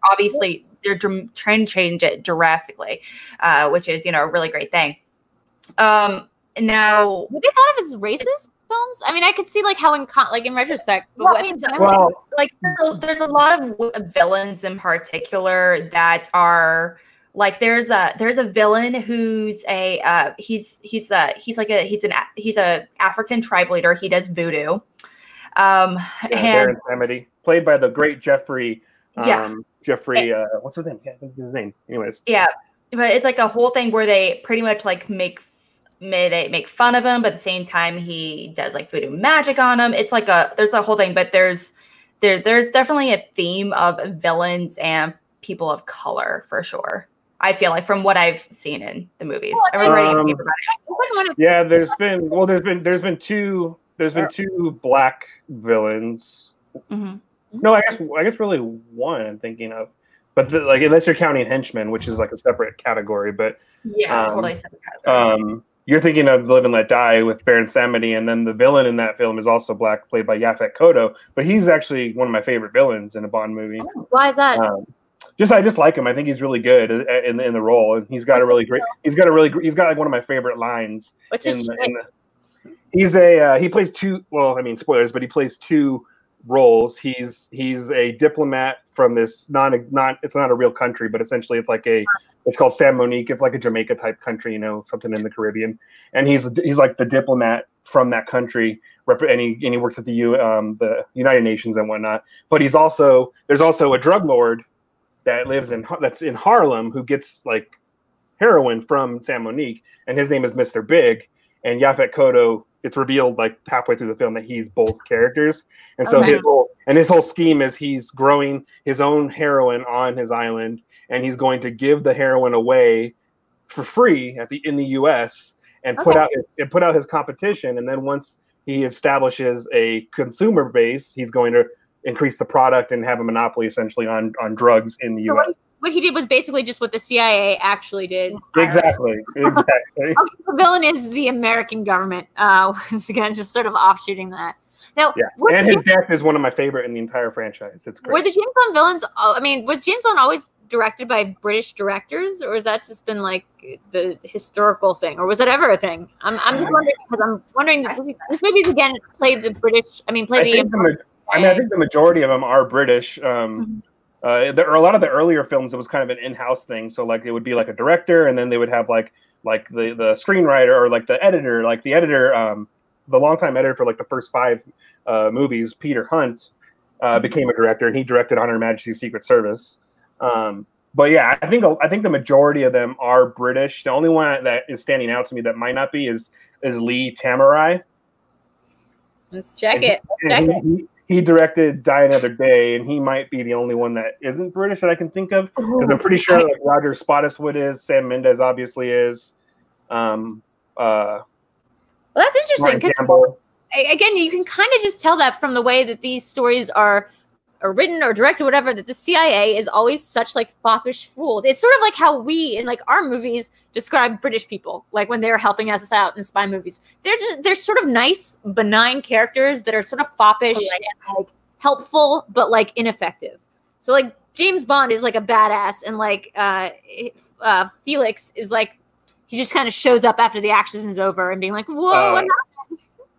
trying to change it drastically, which is, a really great thing. Now, would they thought of as racist films? I mean, I could see like how in retrospect, but there's a lot of villains in particular that are like, there's a villain who's he's a African tribe leader. He does voodoo. Baron Samedi, played by the great Jeffrey. What's his name? Yeah, I think his name. Anyways. Yeah, but it's like a whole thing where they pretty much like make fun of him, but at the same time he does like voodoo magic on him. It's like there's a whole thing, but there's definitely a theme of villains and people of color for sure. I feel like from what I've seen in the movies. I've been reading a paper about it. Yeah, there's been two black villains. Mm-hmm. No, I guess really one I'm thinking of, but unless you're counting Henchmen, which is like a separate category, but totally separate category. You're thinking of Live and Let Die with Baron Samedi, and then the villain in that film is also black, played by Yaphet Kotto, but he's actually one of my favorite villains in a Bond movie. Why is that? I just like him. I think he's really good in the role, and he's got like one of my favorite lines. What's his he plays two. Well, I mean spoilers, but he plays two roles. He's a diplomat from this it's not a real country, but essentially it's called San Monique. It's like a Jamaica type country, you know, something in the Caribbean. And he's like the diplomat from that country, and he works at the United Nations and whatnot. But there's also a drug lord that's in Harlem who gets like heroin from San Monique, and his name is Mr. Big. And Yaphet Kotto, it's revealed like halfway through the film that he's both characters. And so his whole scheme is he's growing his own heroin on his island, and he's going to give the heroin away for free in the US and put out his competition. And then once he establishes a consumer base, he's going to increase the product and have a monopoly essentially on drugs in the US. What he did was basically just what the CIA actually did. Exactly. The villain is the American government. Once again, just sort of offshooting that. Now, and his death is one of my favorite in the entire franchise. It's great. Were the James Bond villains? I mean, was James Bond always directed by British directors, or has that just been like the historical thing, or was it ever a thing? I'm just wondering, because I'm wondering these movies again play the British. I think the majority of them are British. There are a lot of the earlier films. It was kind of an in-house thing. So like it would be like a director, and then they would have like the screenwriter or like the editor, the longtime editor for like the first 5 movies. Peter Hunt became a director, and he directed On Her Majesty's Secret Service. But yeah, I think the majority of them are British. The only one that is standing out to me that might not be is Lee Tamrai. Let's check it. He directed Die Another Day, and he might be the only one that isn't British that I can think of. Because I'm pretty sure like Roger Spottiswoode is, Sam Mendes obviously is. Well, that's interesting. Again, you can kind of just tell that from the way that these stories are written or directed, or whatever, that the CIA is always such like foppish fools. It's sort of like how we in like our movies describe British people, like when they're helping us out in spy movies. They're sort of nice, benign characters that are sort of foppish and like helpful, but like ineffective. So like James Bond is like a badass, and like Felix is like, he just kind of shows up after the action is over and being like, whoa, what happened?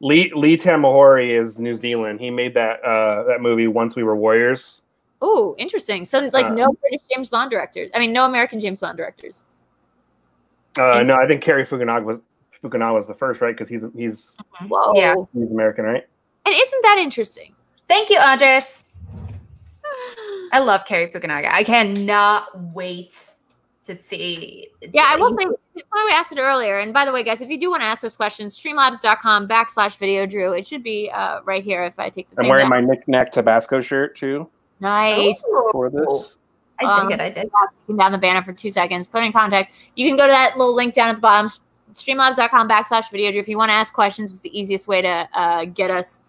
Lee Tamahori is New Zealand. He made that movie Once We Were Warriors. Oh, interesting. So like no British James Bond directors. I mean, no American James Bond directors. No, I think Cary Fukunaga was the first, right? Because he's American, right? And isn't that interesting? Thank you, Andres. I love Cary Fukunaga. I cannot wait to see. Yeah, I will say, that's why we asked it earlier. And by the way, guys, if you do want to ask us questions, streamlabs.com/VideoDrew. It should be right here if I take the I'm wearing my knick-knack Tabasco shirt, too. Nice. For this. I did. Down the banner for 2 seconds. Put in context. You can go to that little link down at the bottom, streamlabs.com/VideoDrew. If you want to ask questions, it's the easiest way to get us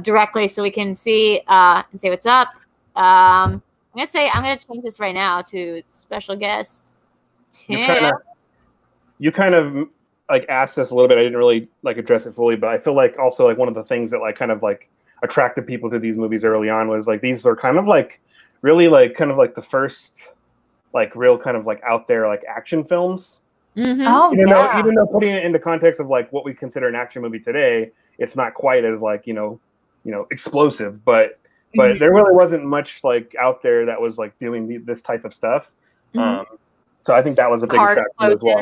directly so we can see and say what's up. I'm gonna change this right now to special guest Tim. You kind of like asked this a little bit. I didn't really like address it fully, but I feel like also like one of the things that like kind of like attracted people to these movies early on was like these are kind of like really like kind of like the first like real kind of like out there like action films. Mm-hmm. Oh, Even though putting it into context of like what we consider an action movie today, it's not quite as like you know explosive, but there really wasn't much like out there that was like doing this type of stuff. So I think that was a big attraction as well.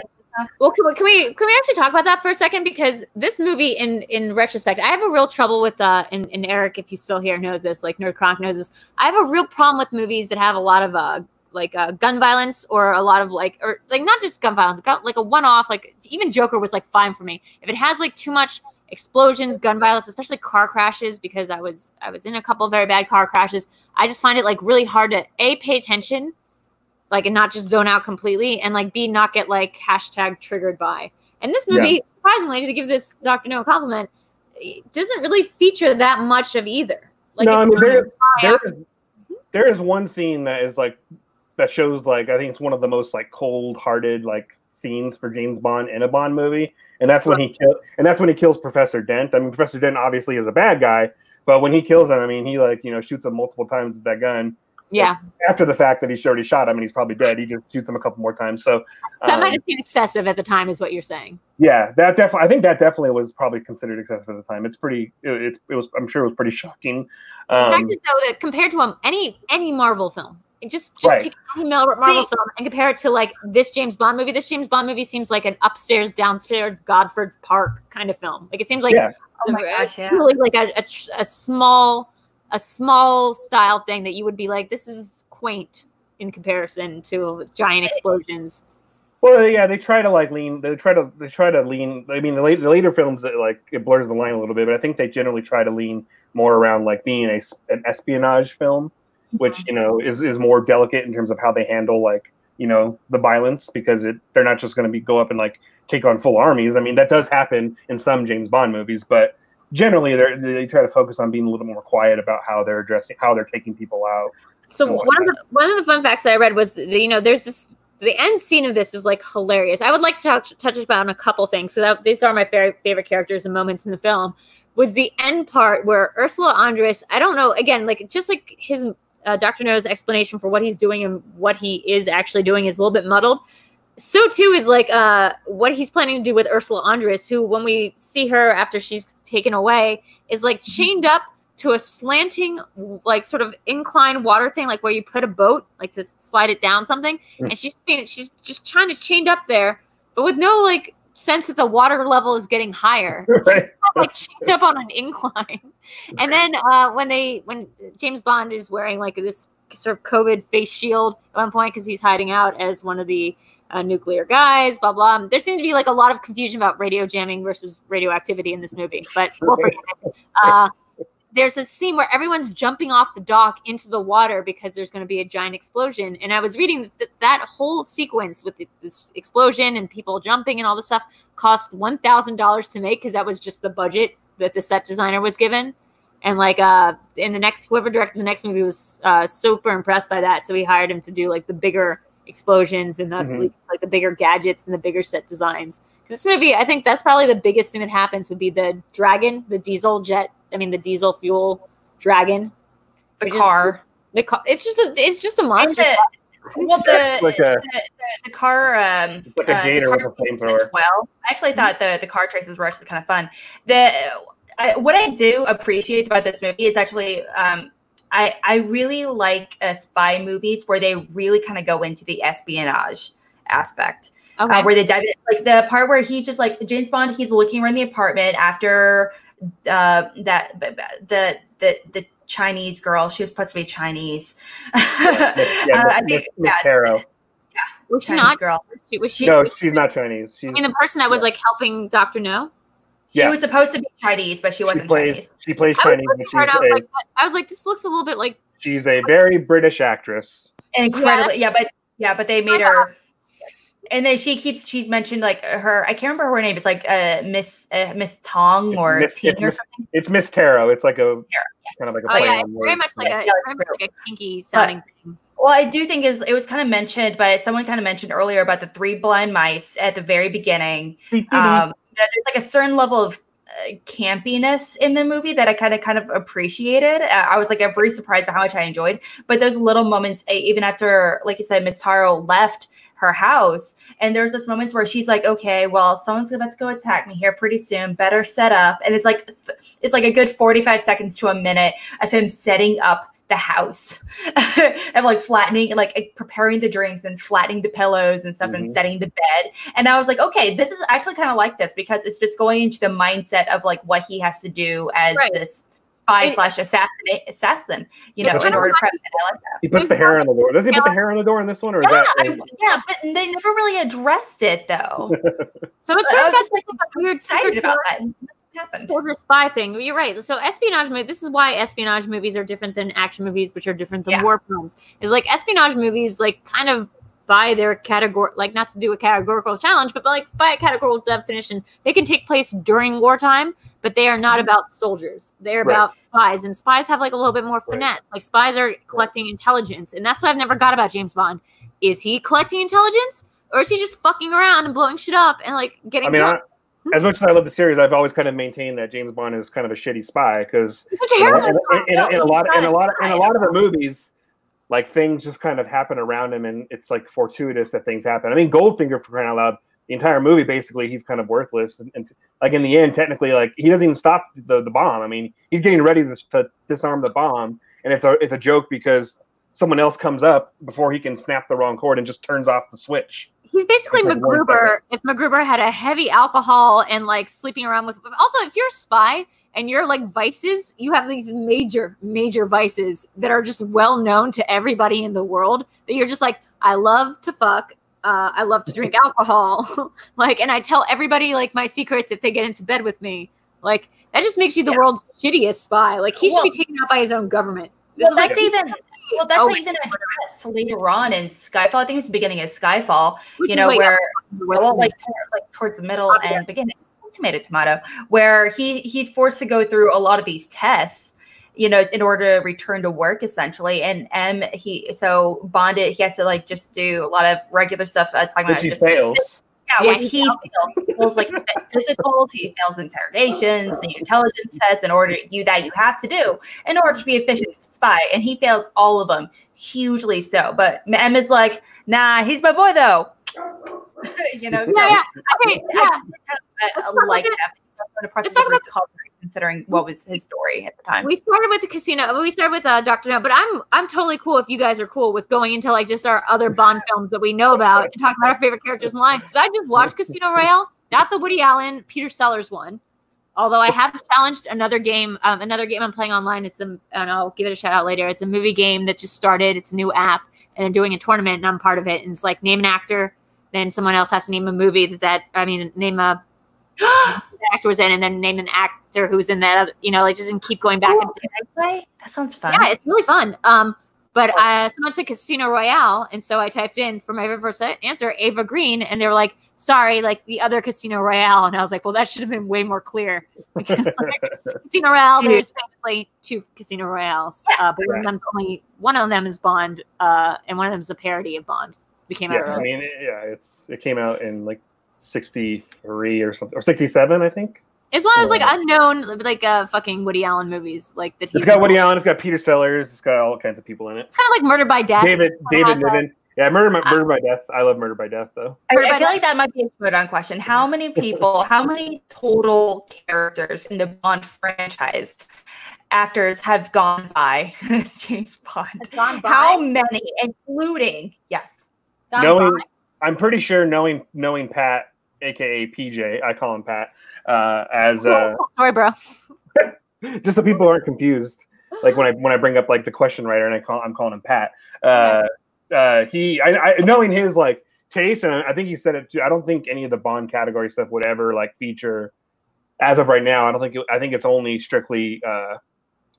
Well, can we actually talk about that for a second? Because this movie, in retrospect, I have a real trouble with and Eric, if he's still here, knows this. Like NerdChronic knows this. I have a real problem with movies that have a lot of gun violence, or a lot of or not just gun violence, like a one-off. Like even Joker was like fine for me. If it has like too much explosions, gun violence, especially car crashes, because I was in a couple of very bad car crashes. I just find it like really hard to pay attention, like, and not just zone out completely, and like B, not get like #triggered by. And this movie, surprisingly, to give this Dr. No a compliment, it doesn't really feature that much of either. Like, no, I mean there is one scene that is like that shows like I think it's one of the most like cold-hearted like scenes for James Bond in a Bond movie, and that's when he kills Professor Dent. I mean, Professor Dent obviously is a bad guy, but when he kills him, I mean, he like shoots him multiple times with that gun, Yeah. After the fact that he's already shot him and he's probably dead, he just shoots him a couple more times. So that might have seemed excessive at the time, is what you're saying. Yeah, that definitely. I think that definitely was probably considered excessive at the time. It's pretty. It was. I'm sure it was pretty shocking. The fact is, though, that compared to any Marvel film, just Right. take any Marvel film and compare it to like this James Bond movie. This James Bond movie seems like an upstairs, downstairs, Godford's Park kind of film. Like it seems like Oh my gosh, yeah. really like a small style thing that you would be like, this is quaint in comparison to giant explosions. Well, yeah, they try to like lean. They try to lean. I mean, the later films that like it blurs the line a little bit, but I think they generally try to lean more around like being an espionage film, which is more delicate in terms of how they handle like the violence, because they're not just going to go up and like take on full armies. I mean, that does happen in some James Bond movies, but generally they try to focus on being a little more quiet about how they're taking people out. So one of the fun facts that I read was that, there's the end scene of this is like hilarious. I would like to touch upon a couple things. So these are my favorite characters and moments in the film. Was the end part where Ursula Andress, I don't know, again, like just like his Dr. No's explanation for what he's doing and what he is actually doing is a little bit muddled. So too is like what he's planning to do with Ursula Andress, who when we see her after she's taken away is like chained up to a slanting, like sort of incline water thing, like where you put a boat, like to slide it down something. And she's just kind of chained up there, but with no like sense that the water level is getting higher. Right. Like chained up on an incline. And then when James Bond is wearing like this sort of COVID face shield at one point because he's hiding out as one of the nuclear guys, blah blah. There seemed to be like a lot of confusion about radio jamming versus radioactivity in this movie, but we'll forget it. There's a scene where everyone's jumping off the dock into the water because there's going to be a giant explosion. And I was reading that whole sequence with this explosion and people jumping and all this stuff cost $1,000 to make because that was just the budget that the set designer was given. And like whoever directed the next movie was super impressed by that. So he hired him to do like the bigger explosions and thus like the bigger gadgets and the bigger set designs. This movie, I think that's probably the biggest thing that happens would be the dragon, the diesel fuel dragon. The car. It's just a monster. The car. It's like a gator with a flamethrower. Well, I actually thought the car chases were actually kind of fun. What I do appreciate about this movie is actually I really like spy movies where they really kind of go into the espionage aspect. Okay. Where they dive in, like the part where he's just like James Bond, he's looking around the apartment after the Chinese girl. She was supposed to be Chinese. I think Miss Tarot. Yeah, was she Chinese not? girl. Was she? No, she's not Chinese. I mean, the person that was like helping Dr. No. She was supposed to be Chinese, but she wasn't Chinese. She plays Chinese, but I was like, this looks a little bit like. She's a very British actress. Incredibly, but they made her. And then she's mentioned like her. I can't remember her name. It's like Miss Tong or Ting or something. It's Miss Tarot. It's like a kind of like a. It's very much like a kinky sounding thing. Well, I do think it was kind of mentioned, but someone kind of mentioned earlier about the 3 blind mice at the very beginning. There's like a certain level of campiness in the movie that I kind of appreciated. I was like very surprised by how much I enjoyed. But those little moments, even after, like you said, Miss Taro left her house, and there's this moments where she's like, okay, well, someone's about to go attack me here pretty soon, better set up. And it's like a good 45 seconds to a minute of him setting up the house and like flattening, like preparing the drinks and flattening the pillows and stuff and setting the bed. And I was like, okay, this is actually kind of like this because it's just going into the mindset of like what he has to do as this spy/assassin, in order to prep it. I like that. He puts the hair on the door. Does he put the hair on the door in this one? Or is that but they never really addressed it though. So it's sort of just like weird excited about that. Soldier spy thing. You're right. So espionage movie. This is why espionage movies are different than action movies, which are different than war films. Is like espionage movies, like kind of by their category, like not to do a categorical challenge, but like by a categorical definition, they can take place during wartime, but they are not about soldiers. They're about spies, and spies have like a little bit more finesse. Like spies are collecting intelligence, and that's what I've never got about James Bond. Is he collecting intelligence, or is he just fucking around and blowing shit up and like getting? As much as I love the series, I've always kind of maintained that James Bond is kind of a shitty spy because in a lot of the movies, like things just kind of happen around him, and it's like fortuitous that things happen. I mean, Goldfinger, for crying out loud, the entire movie basically he's kind of worthless, and like in the end, technically, like he doesn't even stop the bomb. I mean, he's getting ready to disarm the bomb, and it's a joke because someone else comes up before he can snap the wrong cord and just turns off the switch. He's basically MacGruber if MacGruber had a heavy alcohol and like sleeping around with. Also, if you're a spy and you're like vices, you have these major vices that are just well known to everybody in the world. That you're just like, I love to fuck, I love to drink alcohol, like, and I tell everybody like my secrets if they get into bed with me. Like that just makes you the world's shittiest spy. Like he should be taken out by his own government. That's even addressed later on in Skyfall. I think it's the beginning of Skyfall. Which where like towards the middle and beginning. Tomato, where he's forced to go through a lot of these tests, in order to return to work essentially. And so bonded, he has to like just do a lot of regular stuff. Talking about he fails. Yeah, he fails like physicals, he fails interrogations, the intelligence tests. In order you have to do in order to be efficient spy, and he fails all of them hugely so. But M is like, nah, he's my boy though. Okay, let's talk about considering what was his story at the time. We started with the casino. We started with Dr. No, but I'm totally cool if you guys are cool with going into like just our other Bond films that we know about and talking about our favorite characters in life. Because I just watched Casino Royale, not the Woody Allen, Peter Sellers one. Although I have challenged another game I'm playing online. And I'll give it a shout out later. It's a movie game that just started. It's a new app, and they're doing a tournament, and I'm part of it. And it's like name an actor. Then someone else has to name a movie name a actor was in, and then name an actor who's in that other, like just keep going back. That sounds fun. Yeah, it's really fun. But someone said Casino Royale, and so I typed in for my very first answer Ava Green, and they were like, sorry, like the other Casino Royale. And I was like, well, that should have been way more clear because like, Casino Royale, there's famously 2 Casino Royales, but only one of them is Bond, and one of them is a parody of Bond. Came out early. I mean, it came out in like 63 or something, or 67, I think. It's one of those like unknown, like fucking Woody Allen movies, like that. It's got Woody Allen, it's got Peter Sellers, it's got all kinds of people in it. It's kind of like Murder by Death. David Niven. Yeah, Murder by Death. I love Murder by Death though. I feel like that might be a Schmoedown question. How many total characters in the Bond franchise actors have gone by James Bond? How many, including I'm pretty sure knowing Pat, aka PJ, I call him Pat, as sorry, bro. Just so people aren't confused. Like when I bring up like the question writer and I'm calling him Pat. Knowing his like taste, and I think he said it too. I don't think any of the Bond category stuff would ever like feature, as of right now. I think it's only strictly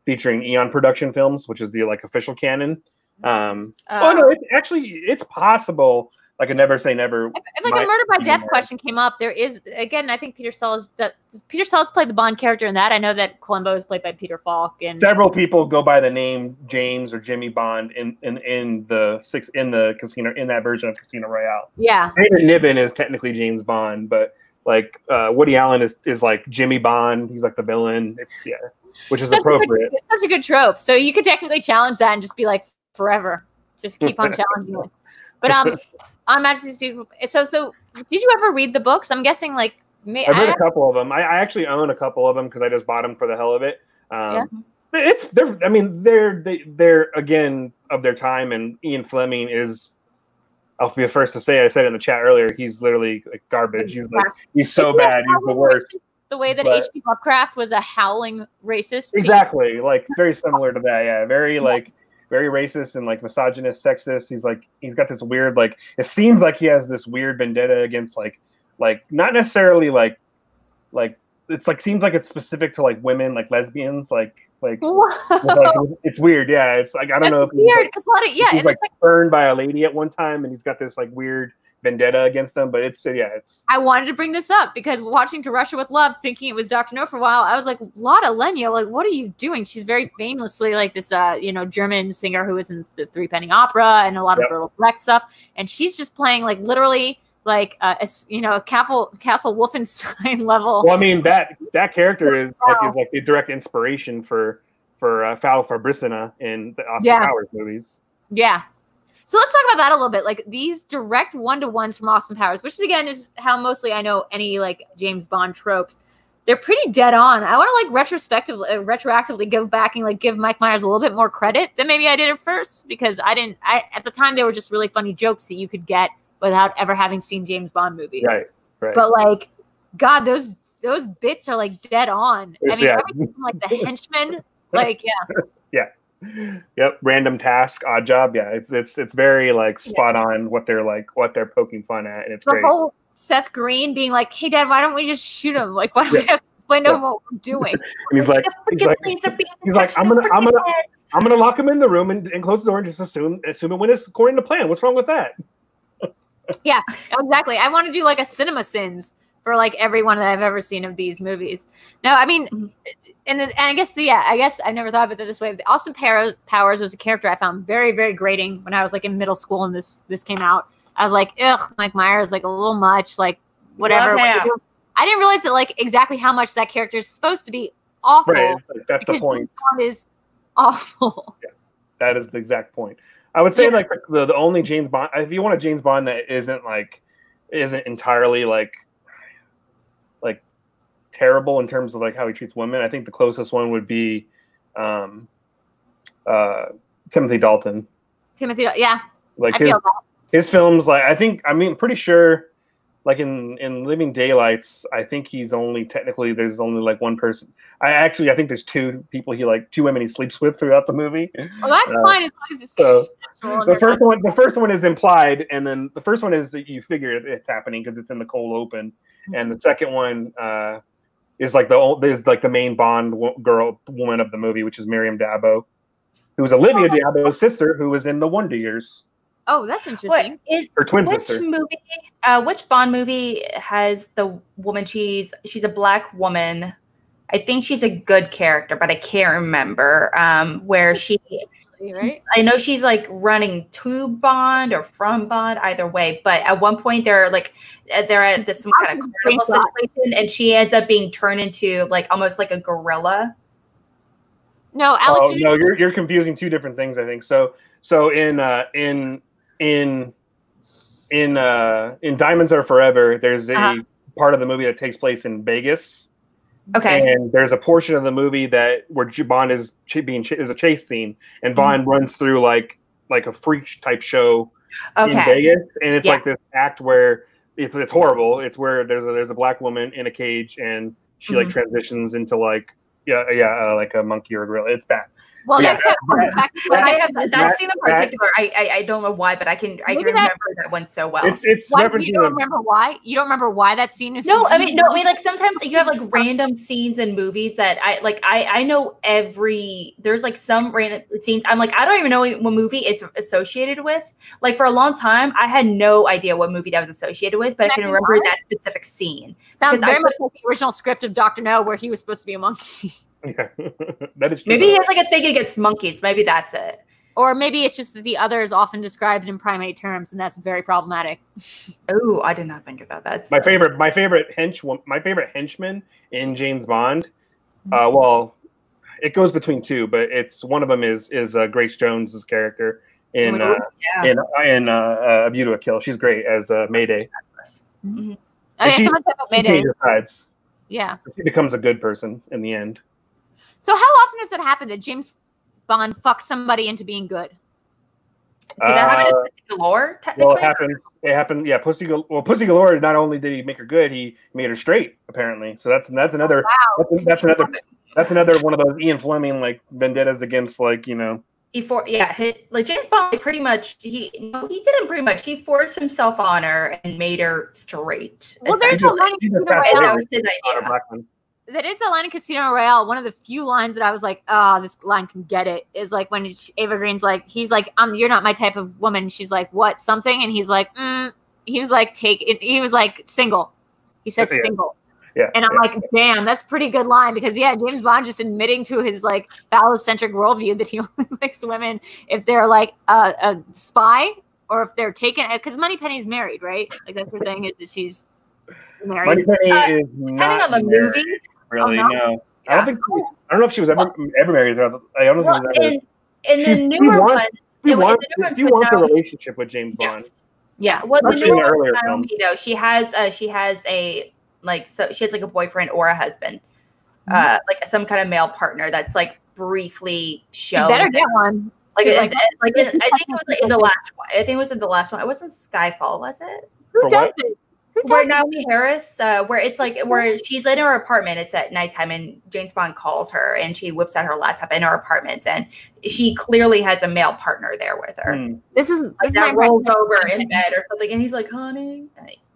featuring Eon production films, which is the like official canon. It's possible. Like a never say never. If like a Murder by Death question came up, there is again. I think Peter Sellers played the Bond character in that. I know that Columbo is played by Peter Falk, and several people go by the name James or Jimmy Bond in the casino, in that version of Casino Royale. Yeah, David Niven is technically James Bond, but like Woody Allen is like Jimmy Bond. He's like the villain. Which is appropriate. It's such a good trope. So you could technically challenge that and just be like forever. Just keep on challenging it. But on Majesty's so did you ever read the books? I'm guessing like I've read a couple of them. I actually own a couple of them because I just bought them for the hell of it. They're again of their time, and Ian Fleming is. I'll be the first to say. I said in the chat earlier, he's literally like garbage. He's so bad. He's the worst. The way that H.P. Lovecraft was a howling racist. Exactly, like very similar to that. Yeah, very racist and like misogynist, sexist. He's got this weird like. It seems like he has this weird vendetta against like not necessarily like it's like seems like it's specific to like women, like lesbians, like it's weird. Yeah, it's like I don't know if weird because he's like burned by a lady at one time, and he's got this like weird vendetta against them. But it's I wanted to bring this up because watching To Russia with Love, thinking it was Dr. No for a while, I was like, Lotte Lenya, like what are you doing? She's very famously like this German singer who was in the Three Penny Opera and a lot of Bertolt Brecht stuff, and she's just playing like literally like it's Castle Wolfenstein level. Well, I mean that character is like the direct inspiration for Foul for Brisina in the Austin Powers movies. Yeah. So let's talk about that a little bit. Like these direct one-to-ones from Austin Powers, which is again is how mostly I know any like James Bond tropes. They're pretty dead on. I want to like retroactively go back and like give Mike Myers a little bit more credit than maybe I did at first, because I at the time they were just really funny jokes that you could get without ever having seen James Bond movies. Right. But like, God, those bits are like dead on. I mean, everything from like the henchmen, like yeah. Yep, random task, odd job. Yeah, it's very like spot on what they're poking fun at, and it's the great. Whole Seth Green being like, "Hey, Dad, why don't we just shoot him? Like, why do we have to explain to him what we're doing?" And he's like, I'm gonna lock him in the room and close the door and just assume it went according to plan. What's wrong with that? Yeah, exactly. I want to do like a cinema sins for like everyone that I've ever seen of these movies. No, I mean, and I guess I never thought of it this way. Austin Powers was a character I found very, very grating when I was like in middle school and this came out. I was like, ugh, Mike Myers, like a little much, like whatever. I didn't realize that like exactly how much that character is supposed to be awful. Right, that's the point. James Bond is awful. Yeah, that is the exact point. I would say like the only James Bond, if you want a James Bond that isn't entirely like terrible in terms of like how he treats women, I think the closest one would be Timothy Dalton. Yeah. Like his films, like I'm pretty sure like in Living Daylights, I think he's only technically there's only like one person. I think there's two women he sleeps with throughout the movie. Well, that's fine as long as it's the first one is implied, and then the first one is that you figure it's happening because it's in the cold open, and the second one is like the main Bond woman of the movie, which is Miriam Dabo, who was Olivia Dabo's sister, who was in The Wonder Years. Oh, that's interesting. Her twin sister. Which Bond movie has the woman? She's a black woman. I think she's a good character, but I can't remember where she. Right? I know she's like running to Bond or from Bond, either way. But at one point, they're at some kind of carnival situation, and she ends up being turned into like almost like a gorilla. No, Alex. No, you're confusing two different things. I think so. So in Diamonds Are Forever, there's a part of the movie that takes place in Vegas. Okay. And there's a portion of the movie where Bond is a chase scene, and Bond runs through like a freak type show in Vegas, and it's like this act where it's horrible. It's where there's a black woman in a cage, and she like transitions into like a monkey or a gorilla. It's bad. Well, that scene in particular, I don't know why, but I can remember that one so well. It's you don't remember why? You don't remember why that scene is? I mean, like sometimes you have like random scenes in movies that I know there's like some random scenes. I'm like, I don't even know what movie it's associated with. Like for a long time, I had no idea what movie that was associated with, but I can remember that specific scene. Sounds very much like the original script of Dr. No, where he was supposed to be a monkey. Yeah, that is true. Maybe he has like a thing against monkeys. Maybe that's it. Or maybe it's just that the other is often described in primate terms, and that's very problematic. Oh, I did not think about that. My favorite henchman in James Bond. Well, it goes between two, but it's one of them is Grace Jones's character in A View to a Kill. She's great as Mayday. Mm-hmm. Someone said about Mayday. Yeah, she becomes a good person in the end. So how often does it happen that James Bond fucks somebody into being good? Did that happen in Pussy Galore, technically? Well, it happened, yeah. Pussy Galore, not only did he make her good, he made her straight, apparently. So that's another that's another one of those Ian Fleming like vendettas against like, you know. Like James Bond pretty much he didn't pretty much. He forced himself on her and made her straight. Well, there's a line in Casino Royale. That was his idea. That is a line in Casino Royale. One of the few lines that I was like, oh, this line can get it, is like when Ava Green's like, he's like, you're not my type of woman. She's like, what, something? And he's like, he was like, he was like, single. He says single. Yeah. And I'm like, damn, that's a pretty good line, because James Bond just admitting to his like phallocentric worldview that he only likes women if they're like a spy or if they're taken, because Moneypenny's married, right? Like that's her thing, is that she's married. Moneypenny is depending on the movie. Really, no. I don't know if she was ever married. I don't know if it was ever. In the newer ones, He wants a relationship with James Bond. Yes. Yeah. Well, the new earlier film. You know, she has a like a boyfriend or a husband, like some kind of male partner that's like briefly shown. You better get one. I think it was in the last one. I think it was in the last one. It wasn't Skyfall, was it? Who does this? Where Naomi Harris, where it's like where she's in her apartment, it's at nighttime, and James Bond calls her, and she whips out her laptop in her apartment, and she clearly has a male partner there with her. This is that rolls over in bed or something, and he's like, "Honey."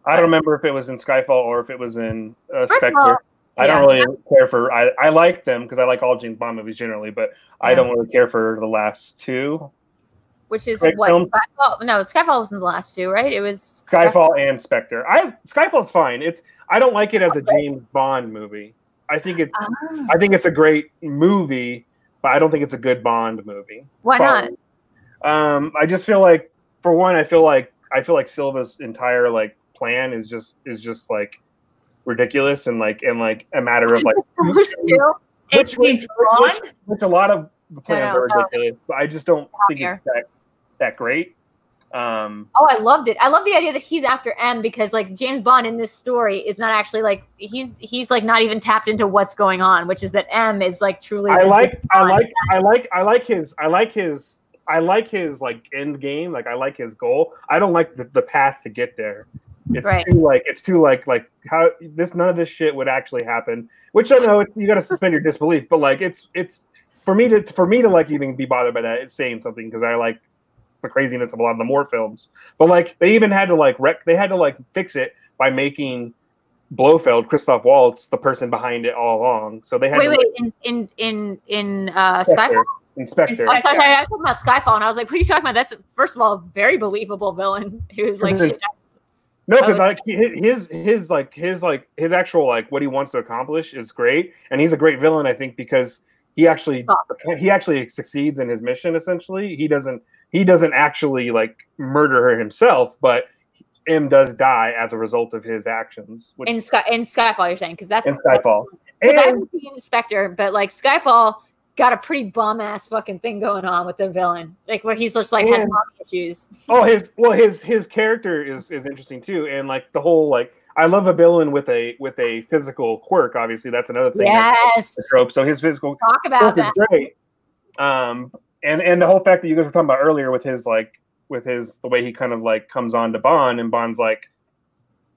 I don't remember if it was in Skyfall or if it was in Spectre. I don't really care for. I like them because I like all James Bond movies generally, but I don't really care for the last two. Which is what? Skyfall? No, Skyfall wasn't the last two, right? It was Skyfall and Spectre. Skyfall's fine. I don't like it as a James Bond movie. I think it's a great movie, but I don't think it's a good Bond movie. Why not? I just feel like, for one, I feel like Silva's entire like plan is just like ridiculous and like a matter of like which a lot of the plans are ridiculous, but I just don't think it's that great. I loved it. I love the idea that he's after M because like James Bond in this story is not actually like he's like not even tapped into what's going on, which is that M is like truly. I like his like end game. Like I like his goal. I don't like the path to get there. It's too like how none of this shit would actually happen. Which I know you got to suspend your disbelief, but like it's for me to like even be bothered by that. It's saying something because I like the craziness of a lot of the Moore films. But like they even had to fix it by making Blofeld, Christoph Waltz, the person behind it all along. So they had in Skyfall. Inspector. I was talking about Skyfall, and I was like, "What are you talking about?" That's first of all a very believable villain who's like. No, because like his actual like what he wants to accomplish is great, and he's a great villain. I think because he actually succeeds in his mission. Essentially, he doesn't actually like murder her himself, but M does die as a result of his actions. In Skyfall, you're saying because that's in Skyfall. Because I haven't seen Spectre, but like Skyfall got a pretty bum ass fucking thing going on with the villain, like where he's just like has mommy issues. His character is interesting too, and like the whole like I love a villain with a physical quirk. Obviously, that's another thing. Yes, the trope. So his physical talk about that. Is great. And the whole fact that you guys were talking about earlier with the way he kind of like comes on to Bond, and Bond's like,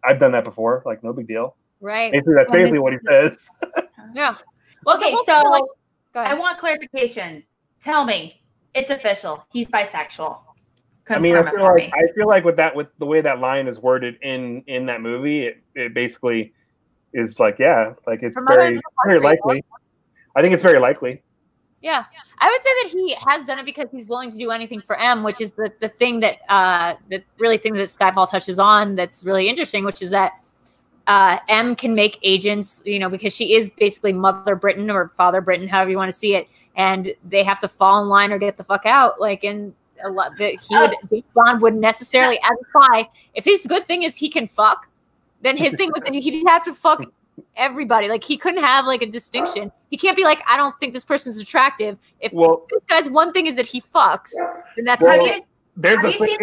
I've done that before, like no big deal. Right. Basically, that's basically what he says. Yeah. Well, okay, so I want clarification. Tell me, it's official. He's bisexual. Confirm I feel like with the way that line is worded in that movie, it basically is like, yeah, like it's very likely. I think it's very likely. Yeah, I would say that he has done it because he's willing to do anything for M, which is the thing that that Skyfall touches on that's really interesting, which is that M can make agents, because she is basically Mother Britain or Father Britain, however you want to see it, and they have to fall in line or get the fuck out. Like, and a lot that James Bond wouldn't necessarily, as a spy, if his good thing is he can fuck, then his thing was that he didn't have to fuck everybody. Like, he couldn't have like a distinction. He can't be like, I don't think this person's attractive. If this guy's one thing is that he fucks, then that's have you seen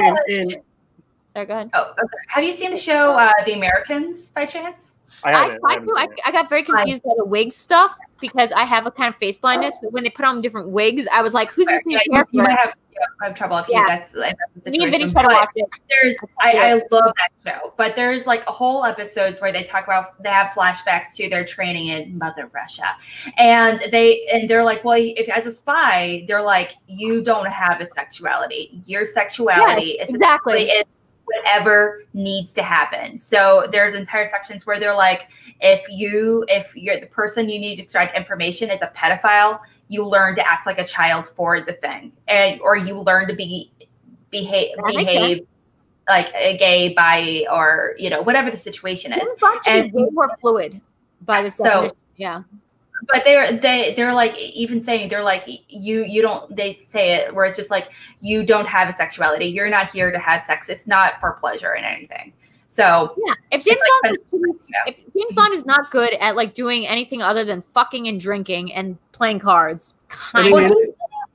Sorry, go ahead. Oh, okay. Have you seen the show The Americans by chance? I got very confused by the wig stuff because I have a kind of face blindness. So when they put on different wigs, I was like, "Who's this new character?" You might have trouble if you guys like the situation. I love that show, but there's like a whole episodes where they talk about they have flashbacks to their training in Mother Russia, and they're like, well, if as a spy, they're like, you don't have a sexuality. Your sexuality is exactly whatever needs to happen. So there's entire sections where they're like, if you're the person you need to extract information is a pedophile, you learn to act like a child for the thing, or you learn to behave like a gay, bi, or whatever the situation is. And way more fluid by the yeah. But they're like even saying they're like you don't, they say it where it's just like you don't have a sexuality, you're not here to have sex, it's not for pleasure and anything. So yeah, if James Bond is not good at like doing anything other than fucking and drinking and playing cards, he's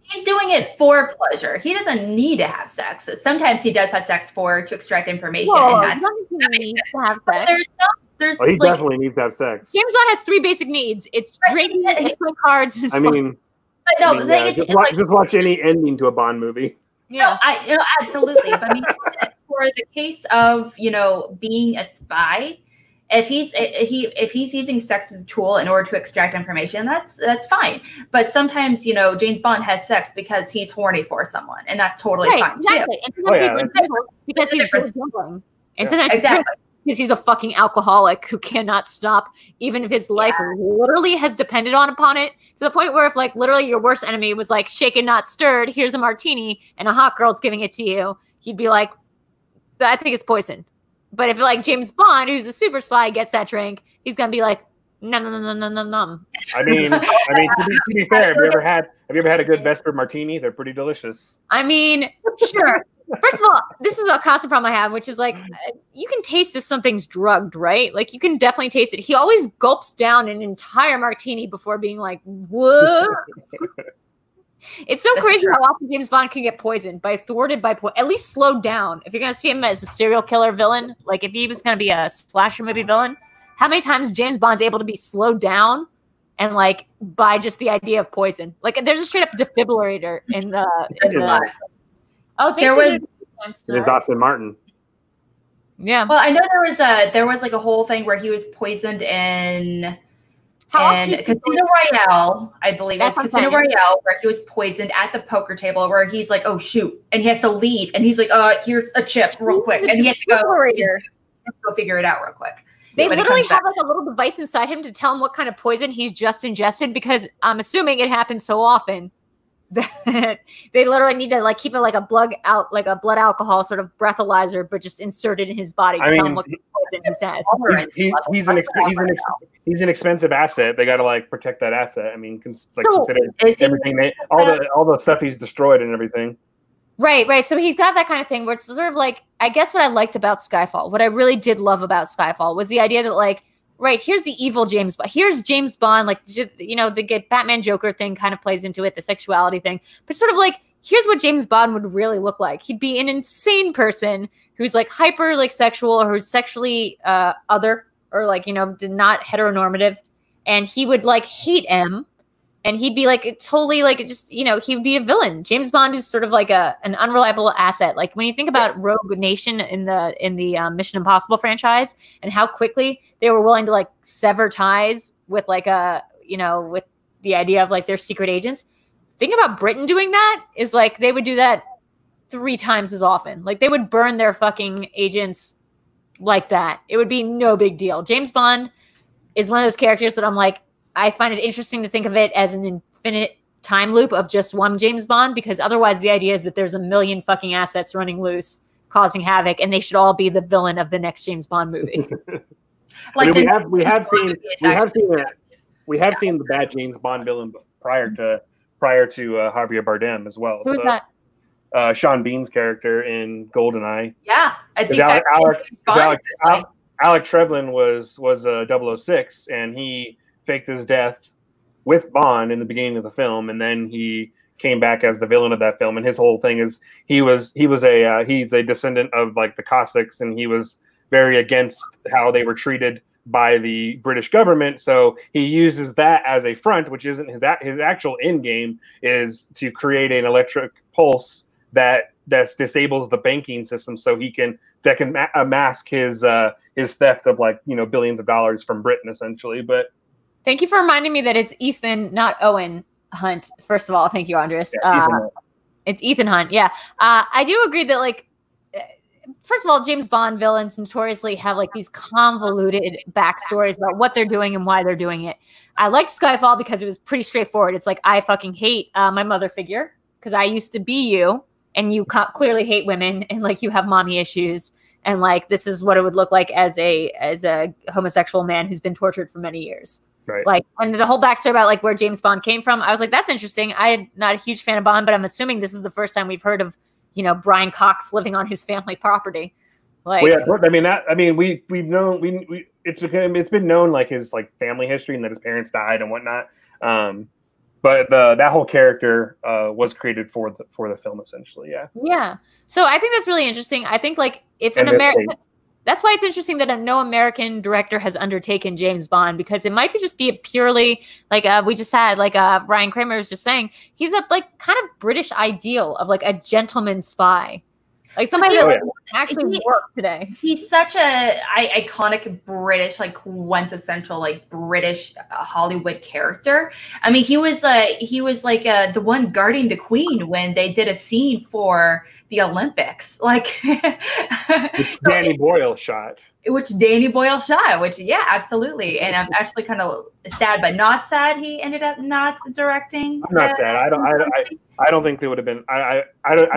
He's doing it for pleasure. He doesn't need to have sex. Sometimes he does have sex to extract information, and that's that needs to have sex. He like, definitely needs to have sex. James Bond has 3 basic needs. It's drinking, it's playing cards, and it's fun. But no, the thing is, just watch any ending to a Bond movie. Yeah, absolutely. But I mean, for the case of being a spy, if he's using sex as a tool in order to extract information, that's fine. But sometimes James Bond has sex because he's horny for someone, and that's totally fine too. And because he's gambling, and sometimes because he's a fucking alcoholic who cannot stop, even if his life literally has depended upon it, to the point where if like literally your worst enemy was like shaken not stirred, here's a martini, and a hot girl's giving it to you, he'd be like, I think it's poison. But if like James Bond, who's a super spy, gets that drink, he's gonna be like, nom nom nom nom nom nom. I mean, to be fair, have you ever had a good Vesper martini? They're pretty delicious. I mean, sure. First of all, this is a constant problem I have, which is like, you can taste if something's drugged, right? Like, you can definitely taste it. He always gulps down an entire martini before being like, what? It's so crazy how often James Bond can get poisoned, thwarted by at least slowed down. If you're going to see him as a serial killer villain, like if he was going to be a slasher movie villain, how many times James Bond's able to be slowed down and like by just the idea of poison? Like, there's a straight up defibrillator in the oh, it is Austin Martin. Yeah. Well, I know there was like a whole thing where he was poisoned in Casino Royale, I believe. It's Casino Royale, where he was poisoned at the poker table, where he's like, oh shoot, and he has to leave, and he's like, here's a chip real quick, and he has to go figure it out real quick. They literally have like a little device inside him to tell him what kind of poison he's just ingested, because I'm assuming it happens so often that they literally need to like keep it like a blood alcohol sort of breathalyzer, but just inserted in his body to tell him what poison he has. He's an expensive asset. They got to like protect that asset. I mean, consider everything, all the stuff he's destroyed and everything. Right. So he's got that kind of thing where it's sort of like, I guess what I liked about Skyfall, what I really did love about Skyfall was the idea that like, right, here's the evil James Bond. Here's James Bond, like, the Batman Joker thing kind of plays into it, the sexuality thing. But sort of like, here's what James Bond would really look like. He'd be an insane person who's like hyper like sexual or who's sexually other or like, not heteronormative. And he would like hate M. And he'd be like totally like just, he would be a villain. James Bond is sort of like an unreliable asset. Like when you think about Rogue Nation in the Mission Impossible franchise and how quickly they were willing to like sever ties with like with the idea of like their secret agents. Think about Britain doing that is like they would do that 3 times as often. Like they would burn their fucking agents like that. It would be no big deal. James Bond is one of those characters that I'm like, I find it interesting to think of it as an infinite time loop of just one James Bond, because otherwise the idea is that there's a million fucking assets running loose, causing havoc, and they should all be the villain of the next James Bond movie. Like we have seen the bad James Bond villain prior to Javier Bardem as well. Who's that? Sean Bean's character in GoldenEye. Yeah, I think Alec Trevelyan was a 006, and he faked his death with Bond in the beginning of the film, and then he came back as the villain of that film. And his whole thing is he's a descendant of like the Cossacks, and he was very against how they were treated by the British government. So he uses that as a front, which isn't his actual end game, is to create an electric pulse that disables the banking system, so that can mask his theft of like billions of dollars from Britain essentially. But thank you for reminding me that it's Ethan, not Owen Hunt. First of all, thank you, Andres. It's Ethan Hunt. Yeah. I do agree that, like, first of all, James Bond villains notoriously have, like, these convoluted backstories about what they're doing and why they're doing it. I liked Skyfall because it was pretty straightforward. It's like, I fucking hate my mother figure because I used to be you, and you clearly hate women, and, like, you have mommy issues. And, like, this is what it would look like as a homosexual man who's been tortured for many years. Right. Like, and the whole backstory about like where James Bond came from, I was like, that's interesting. I'm not a huge fan of Bond, but I'm assuming this is the first time we've heard of, Brian Cox living on his family property. Like, well, yeah, we've known it's been known like his like family history and that his parents died and whatnot. But that whole character was created for the film, essentially. Yeah. Yeah. So I think that's really interesting. I think like if an American, that's why it's interesting that no American director has undertaken James Bond, because it might be a purely like we just had like Ryan Kramer was just saying, he's a like kind of British ideal of like a gentleman spy. Like somebody that like, actually worked today. He's such a iconic British, like quintessential, like British Hollywood character. I mean, he was like the one guarding the Queen when they did a scene for the Olympics, like which Danny Boyle shot. Which, yeah, absolutely. And I'm actually kind of sad, but not sad he ended up not directing. I'm not sad. I don't think they would have been. I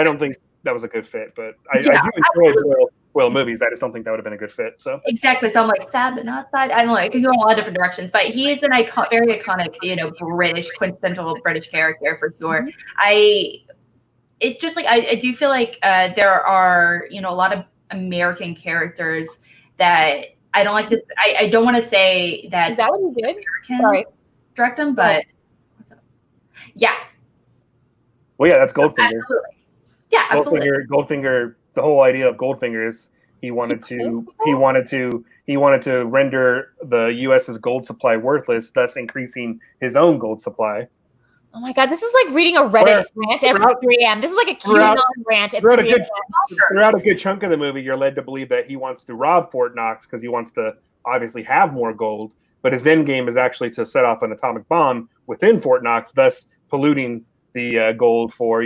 don't think that was a good fit, but I do enjoy Boyle movies. I just don't think that would have been a good fit. So exactly. So I'm like sad, but not sad. I don't know. It could go in a lot of different directions, but he is an very iconic, British, quintessential British character for sure. It's just like I do feel like there are a lot of American characters that I don't like this. I don't want to say that. Is that what he did? American direct them, but yeah. Well, yeah, that's Goldfinger. Absolutely. Yeah, absolutely. Goldfinger. The whole idea of Goldfinger is he wanted to render the U.S.'s gold supply worthless, thus increasing his own gold supply. Oh my God, this is like reading a Reddit rant every 3 a.m. This is like a QAnon rant at 3 a.m. Throughout a good chunk of the movie, you're led to believe that he wants to rob Fort Knox because he wants to obviously have more gold, but his end game is actually to set off an atomic bomb within Fort Knox, thus polluting the gold for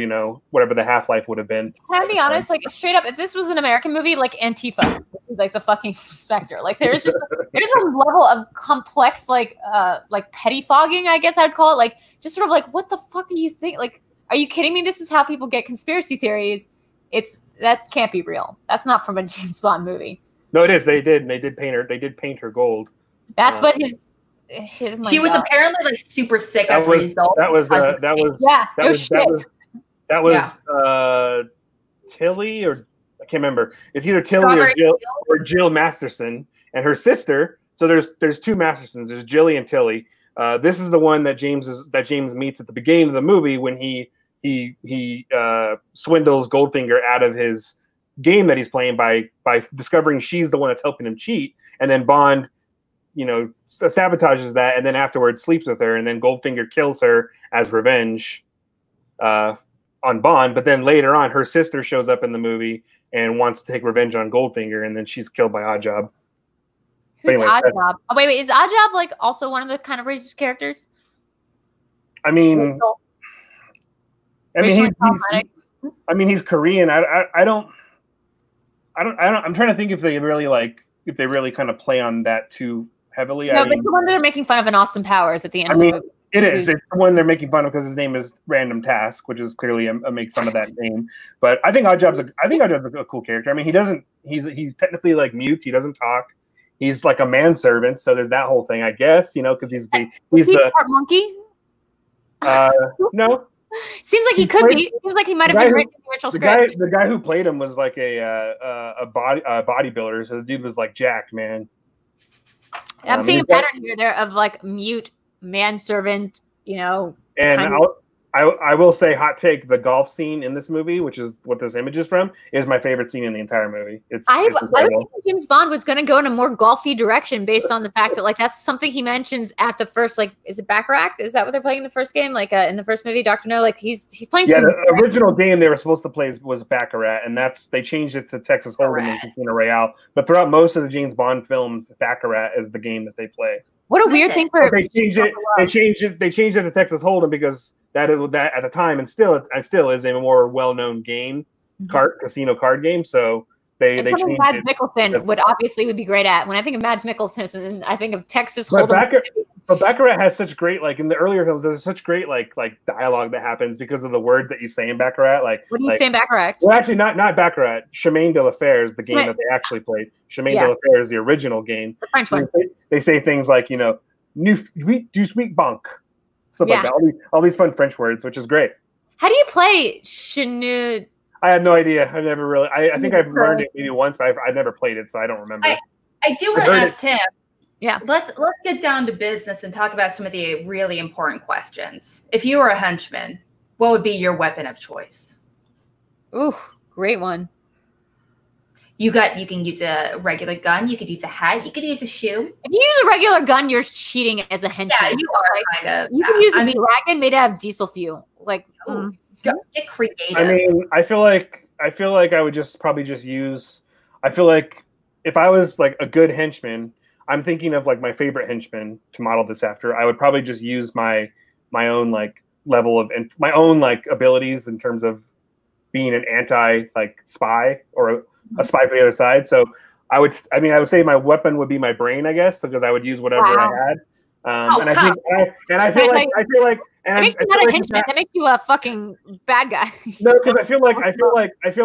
whatever the half-life would have been. Can I be honest? Like straight up, if this was an American movie, like Antifa, like the fucking Spectre, like there's a level of complex like pettifogging, I guess I'd call it, like just sort of like what the fuck are you think? Like, are you kidding me? This is how people get conspiracy theories. That can't be real. That's not from a James Bond movie. No, it is. They did paint her gold. That's what his. She was apparently like super sick as a result. That was Tilly, or I can't remember. It's either Tilly or Jill Masterson and her sister. So there's two Mastersons. There's Jilly and Tilly. This is the one that James meets at the beginning of the movie when he swindles Goldfinger out of his game that he's playing by discovering she's the one that's helping him cheat, and then Bond sabotages that, and then afterwards sleeps with her, and then Goldfinger kills her as revenge on Bond. But then later on, her sister shows up in the movie and wants to take revenge on Goldfinger, and then she's killed by Oddjob. Who's Oddjob? Oh, wait, is Oddjob like also one of the kind of racist characters? I mean, he's Korean. I'm trying to think if they really kind of play on that too heavily. No, but it's the one they're making fun of in Austin Powers at the end of the movie. It is. It's the one they're making fun of because his name is Random Task, which is clearly a make fun of that name. But I think Oddjob's a cool character. I mean, he's technically like mute. He doesn't talk. He's like a manservant, so there's that whole thing, I guess, because he's the part monkey. No. Seems like he could be. Seems like he might have been written in the original script. The guy who played him was like a bodybuilder, so the dude was like jacked, man. I'm seeing a pattern here there of like mute manservant, And I will say, hot take: the golf scene in this movie, which is what this image is from, is my favorite scene in the entire movie. I was thinking James Bond was going to go in a more golfy direction based on the fact that like that's something he mentions at the first, like, is it Baccarat? Is that what they're playing in the first game? Like in the first movie, Dr. No, like he's playing. Yeah, the original game they were supposed to play was Baccarat, and they changed it to Texas Hold'em and Casino Royale. But throughout most of the James Bond films, Baccarat is the game that they play. What a weird thing for they changed it. They changed it to Texas Hold'em because that at the time and still is a more well-known game, casino card game. So they changed Mads Mikkelsen would be great at. When I think of Mads Mikkelsen, I think of Texas Hold'em. But Baccarat has such great, like in the earlier films, there's such great like dialogue that happens because of the words that you say in Baccarat. Like, what do you say in Baccarat? Well, actually, not Baccarat. Chemin de la Fer is the game that they actually played. Chemin de la Fer is the original game. The French one. They say things like, du sweet banc, stuff like that. All these fun French words, which is great. How do you play Chenu? I have no idea. I've never really. I think I've learned it maybe once, but I've never played it, so I don't remember. I do want to ask Tim. Yeah. Let's get down to business and talk about some of the really important questions. If you were a henchman, what would be your weapon of choice? Ooh, great one. You can use a regular gun, you could use a hat, you could use a shoe. If you use a regular gun, you're cheating as a henchman. Yeah, you are kind of. You can use a dragon made out of diesel fuel. Like, get creative. I mean, I feel like I would probably just use. I feel like if I was like a good henchman, I'm thinking of like my favorite henchman to model this after. I would probably just use my own like level of and my own like abilities in terms of being an anti like spy or a spy for the other side. So I would say my weapon would be my brain, I guess, because I would use whatever I had. I feel like that makes you not a henchman. That makes you a fucking bad guy. No, because I feel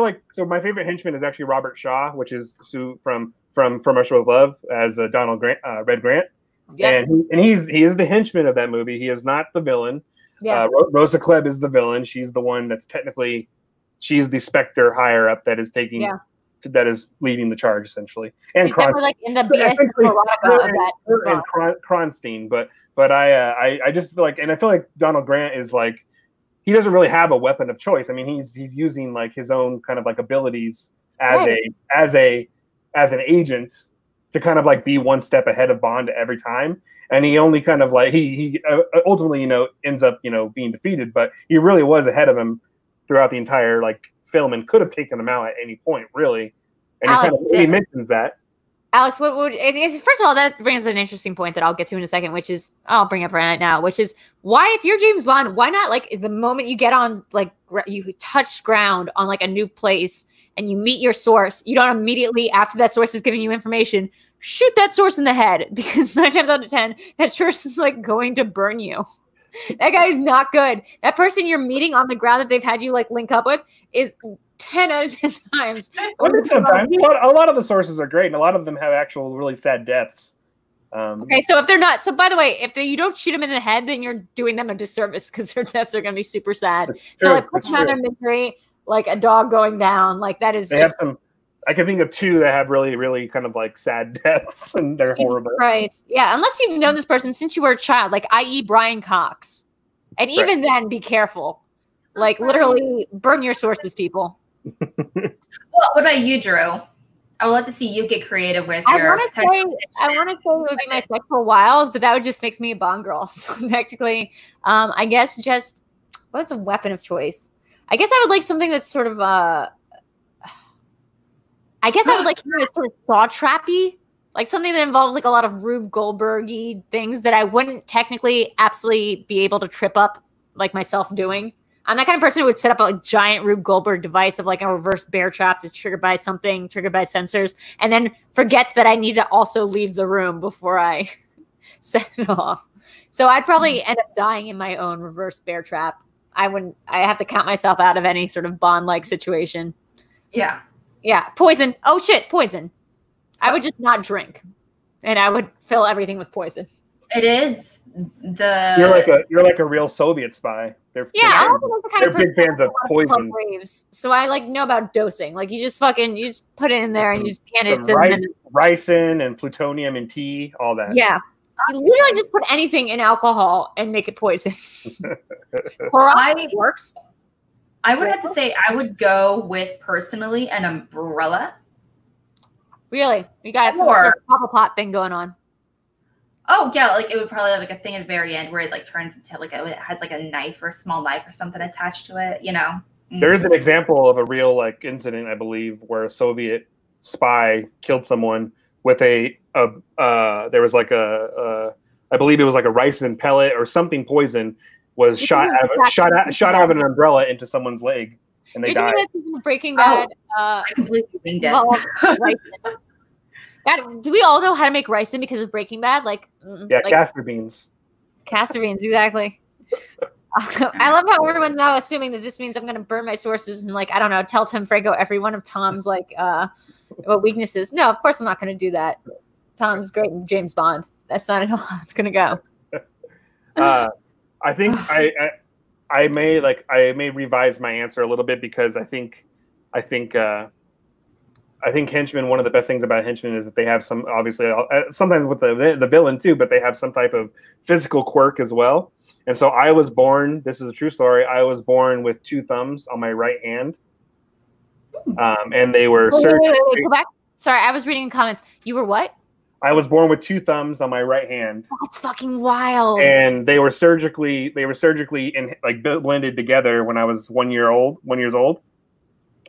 like so my favorite henchman is actually Robert Shaw, which is from Russia with Love as Donald Grant, Red Grant. Yeah. And he is the henchman of that movie. He is not the villain. Yeah. Rosa Klebb is the villain. She's the one that's technically she's the Spectre higher up that is taking that is leading the charge essentially. And she's definitely like in the BS and Kronstein, but I just feel like, and I feel like Donald Grant is like, he doesn't really have a weapon of choice. I mean, he's using like his own kind of like abilities as an agent to kind of like be one step ahead of Bond every time. And he only kind of like, he ultimately, ends up, being defeated, but he really was ahead of him throughout the entire like film and could have taken him out at any point, really. And Alex, he mentions that. Alex, what would first of all, that brings up an interesting point that I'll get to in a second, which is I'll bring up right now, which is why, if you're James Bond, why not like the moment you get on like you touch ground on like a new place and you meet your source, you don't immediately after that source is giving you information shoot that source in the head, because 9 times out of 10 that source is like going to burn you. That guy is not good. That person you're meeting on the ground that they've had you like link up with is 10 out of 10 times. Sometimes a lot of the sources are great, and a lot of them have actual really sad deaths. Okay, so if they're not, so by the way, if you don't shoot them in the head, then you're doing them a disservice because their deaths are going to be super sad. So like put them out of their misery, like a dog going down, like that is. They have some. I can think of 2 that have really, really kind of like sad deaths, and they're horrible. Right? Yeah, unless you've known this person since you were a child, like i.e. Brian Cox, and even then, be careful. Like literally, burn your sources, people. Well, what about you, Drew? I would love to see you get creative with your. I want to say it would be my sexual wiles, but that would just makes me a Bond girl. So technically, I guess just what's a weapon of choice? I guess I would like something that's sort of I guess I would like something that's sort of saw trappy, like something that involves like a lot of Rube Goldberg-y things that I wouldn't technically absolutely be able to trip up like myself doing. I'm that kind of person who would set up a like, giant Rube Goldberg device of like a reverse bear trap that's triggered by something, triggered by sensors, and then forget that I need to also leave the room before I set it off. So I'd probably end up dying in my own reverse bear trap. I have to count myself out of any sort of Bond-like situation. Yeah. Yeah. Poison. Oh shit. Poison. I would just not drink, and I would fill everything with poison. It is the. You're like a real Soviet spy. They're big fans of poison. So I like know about dosing. Like you just put it in there and you just can it. Ricin and plutonium and tea, all that. Yeah. You literally just put anything in alcohol and make it poison. Clorox works. I would have to say I would go with personally an umbrella. Really? You got some sort of pop pot thing going on. Oh yeah, like it would probably have like a thing at the very end where it like turns into like it has like a knife or a small knife or something attached to it, There is an example of a real like incident, I believe, where a Soviet spy killed someone with there was like I believe it was like a ricin pellet or something poison was shot out of an umbrella into someone's leg, and they died. Breaking Bad. I completely winged it. Do we all know how to make ricin because of Breaking Bad? Castor beans. Castor beans, exactly. I love how everyone's now assuming that this means I'm going to burn my sources and like I don't know, tell Tim Franco every one of Tom's like weaknesses. No, of course I'm not going to do that. Tom's great in James Bond. That's not at all how it's going to go. I think I may revise my answer a little bit because I think I think henchmen. One of the best things about henchmen is that they have some, obviously, sometimes with the villain too, but they have some type of physical quirk as well. And so I was born. This is a true story. I was born with 2 thumbs on my right hand, and they were. Wait, go back. Sorry, I was reading in comments. You were what? I was born with 2 thumbs on my right hand. That's fucking wild. And they were surgically blended together when I was 1 years old,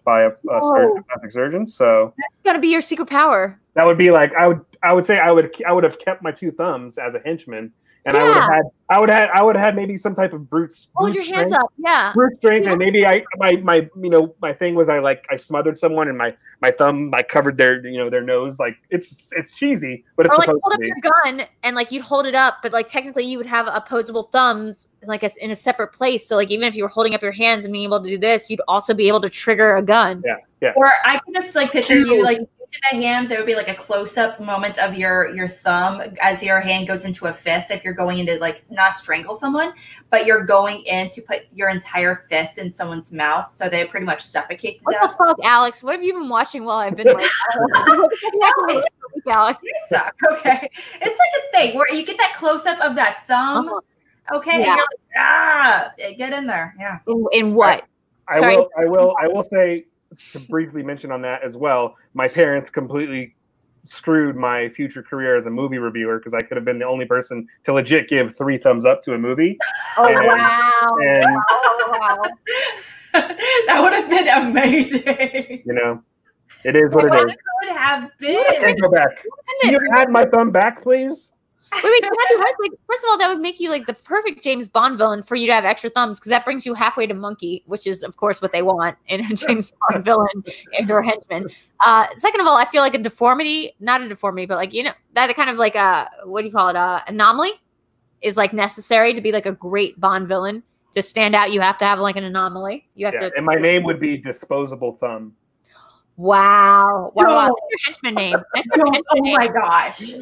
by a plastic surgeon. So that's gonna be your secret power. That would be like I would say I would have kept my 2 thumbs as a henchman. And I would have had maybe some type of brute hold your hands up, brute strength, and maybe my thing was I smothered someone and my thumb covered their nose. Like it's cheesy, but it's or supposed hold to up be. your gun and you'd hold it up, but technically you would have opposable thumbs in a separate place. So even if you were holding up your hands and being able to do this, you'd also be able to trigger a gun. Yeah. Or I can just picture you to the hand, there would be a close-up moment of your thumb as your hand goes into a fist. If you're going into not strangle someone, but you're going in to put your entire fist in someone's mouth, so they pretty much suffocate to death. What the fuck, Alex? What have you been watching while I've been Alex? You suck. Okay, it's a thing where you get that close-up of that thumb. Okay, and you're get in there. Yeah. In what? I will say, to briefly mention on that as well, my parents completely screwed my future career as a movie reviewer, because I could have been the only person to legit give 3 thumbs up to a movie. Wow. That would have been amazing. It is what it is. It would have been. I can't go back. Can you add my thumb back, please? Wait, can I do this? First of all, that would make you the perfect James Bond villain for you to have extra thumbs, because that brings you halfway to monkey, which is of course what they want in a James Bond villain and/or henchman. Second of all, I feel like a deformity, not a deformity, but that kind of what do you call it? Anomaly is necessary to be a great Bond villain. To stand out, you have to have an anomaly. You have to. And my name would be Disposable Thumb. Wow. That's your henchman name. My gosh.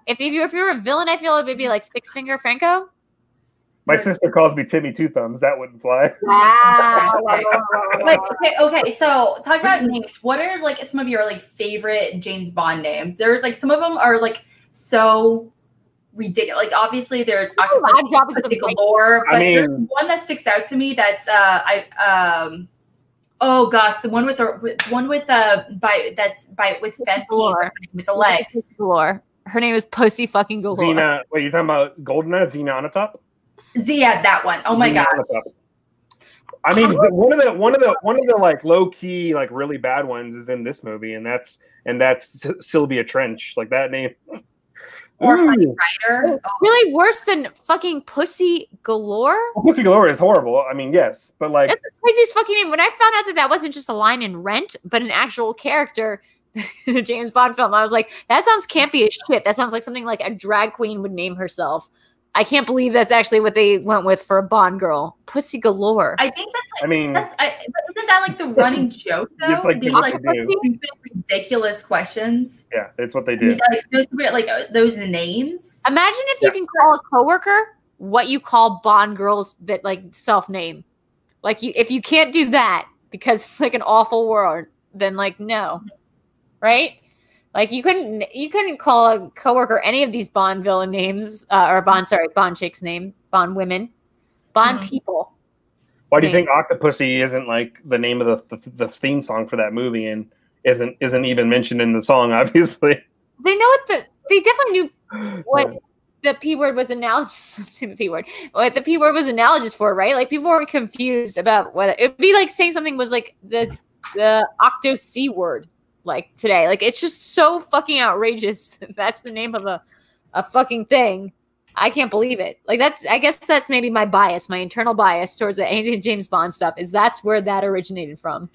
If you're a villain, I feel it would be Six Finger Franco. My sister calls me Timmy Two Thumbs. That wouldn't fly. Wow. Okay. So talk about names. What are some of your favorite James Bond names? There's some of them are so ridiculous. Obviously there's Octopus Galore, but there's one that sticks out to me that's oh gosh, the one with Femke with the legs. Galore. Her name is Pussy fucking Galore. Xena. Wait, you're talking about Goldeneye? Xena on the top? Zia, that one. Oh my god. I mean, one of the low key really bad ones is in this movie, and that's Sylvia Trench. That name. Or Honey Rider. Oh. Really worse than fucking Pussy Galore? Well, Pussy Galore is horrible. I mean, yes, but that's the craziest fucking name. When I found out that wasn't just a line in Rent, but an actual character in a James Bond film, I was like, that sounds campy as shit. That sounds like something a drag queen would name herself. I can't believe that's actually what they went with for a Bond girl. Pussy Galore. I think that's isn't that the running joke though? It's these stupid, ridiculous questions. Yeah, it's what they do. Those names. Imagine if you can call a coworker what you call Bond girls that self-name. If you can't do that because it's an awful word, then no. Right? You couldn't call a coworker any of these Bond villain names, Bond chicks name, Bond women, Bond people. Why do you think Octopussy isn't the name of the theme song for that movie, and isn't even mentioned in the song? Obviously, they know they definitely knew what the P word was analogous. I'm saying the P word. What the P word was analogous for, right? People were confused about what it'd be saying something was the Octo C word. Today, it's just so fucking outrageous. That's the name of a fucking thing. I can't believe it. I guess that's maybe my bias, my internal bias towards any James Bond stuff. That's where that originated from.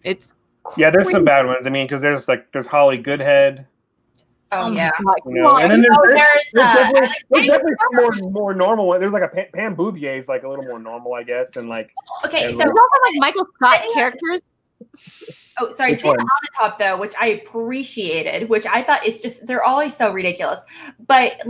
It's crazy. There's some bad ones. I mean, because there's Holly Goodhead. Oh yeah. And then there's definitely more normal one. There's a Pam Bouvier is a little more normal, I guess, and okay. So there's also Michael Scott characters. Oh, sorry. Same on the top though, which I appreciated, which I thought it's just they're always so ridiculous. But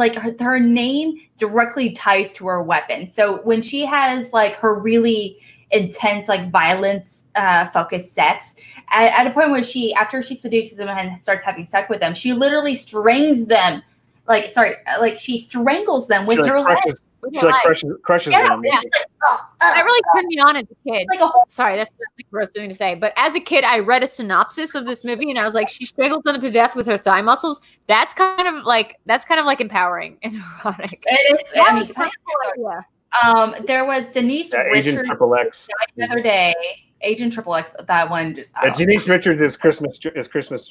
her name directly ties to her weapon. So when she has her really intense violence focused sex, at a point where after she seduces them and starts having sex with them, she literally strings them, like she strangles them with her legs. She like crushes them. Yeah. Like, that really turned me on as a kid. Like a whole Sorry, that's a gross thing to say. But as a kid, I read a synopsis of this movie, and I was like, she strangles them to death with her thigh muscles. That's kind of like empowering and erotic. It is. I mean, there was Denise Richards Agent Triple X the other day. Agent Triple X, that one just. Denise Richards is Christmas Jones. Christmas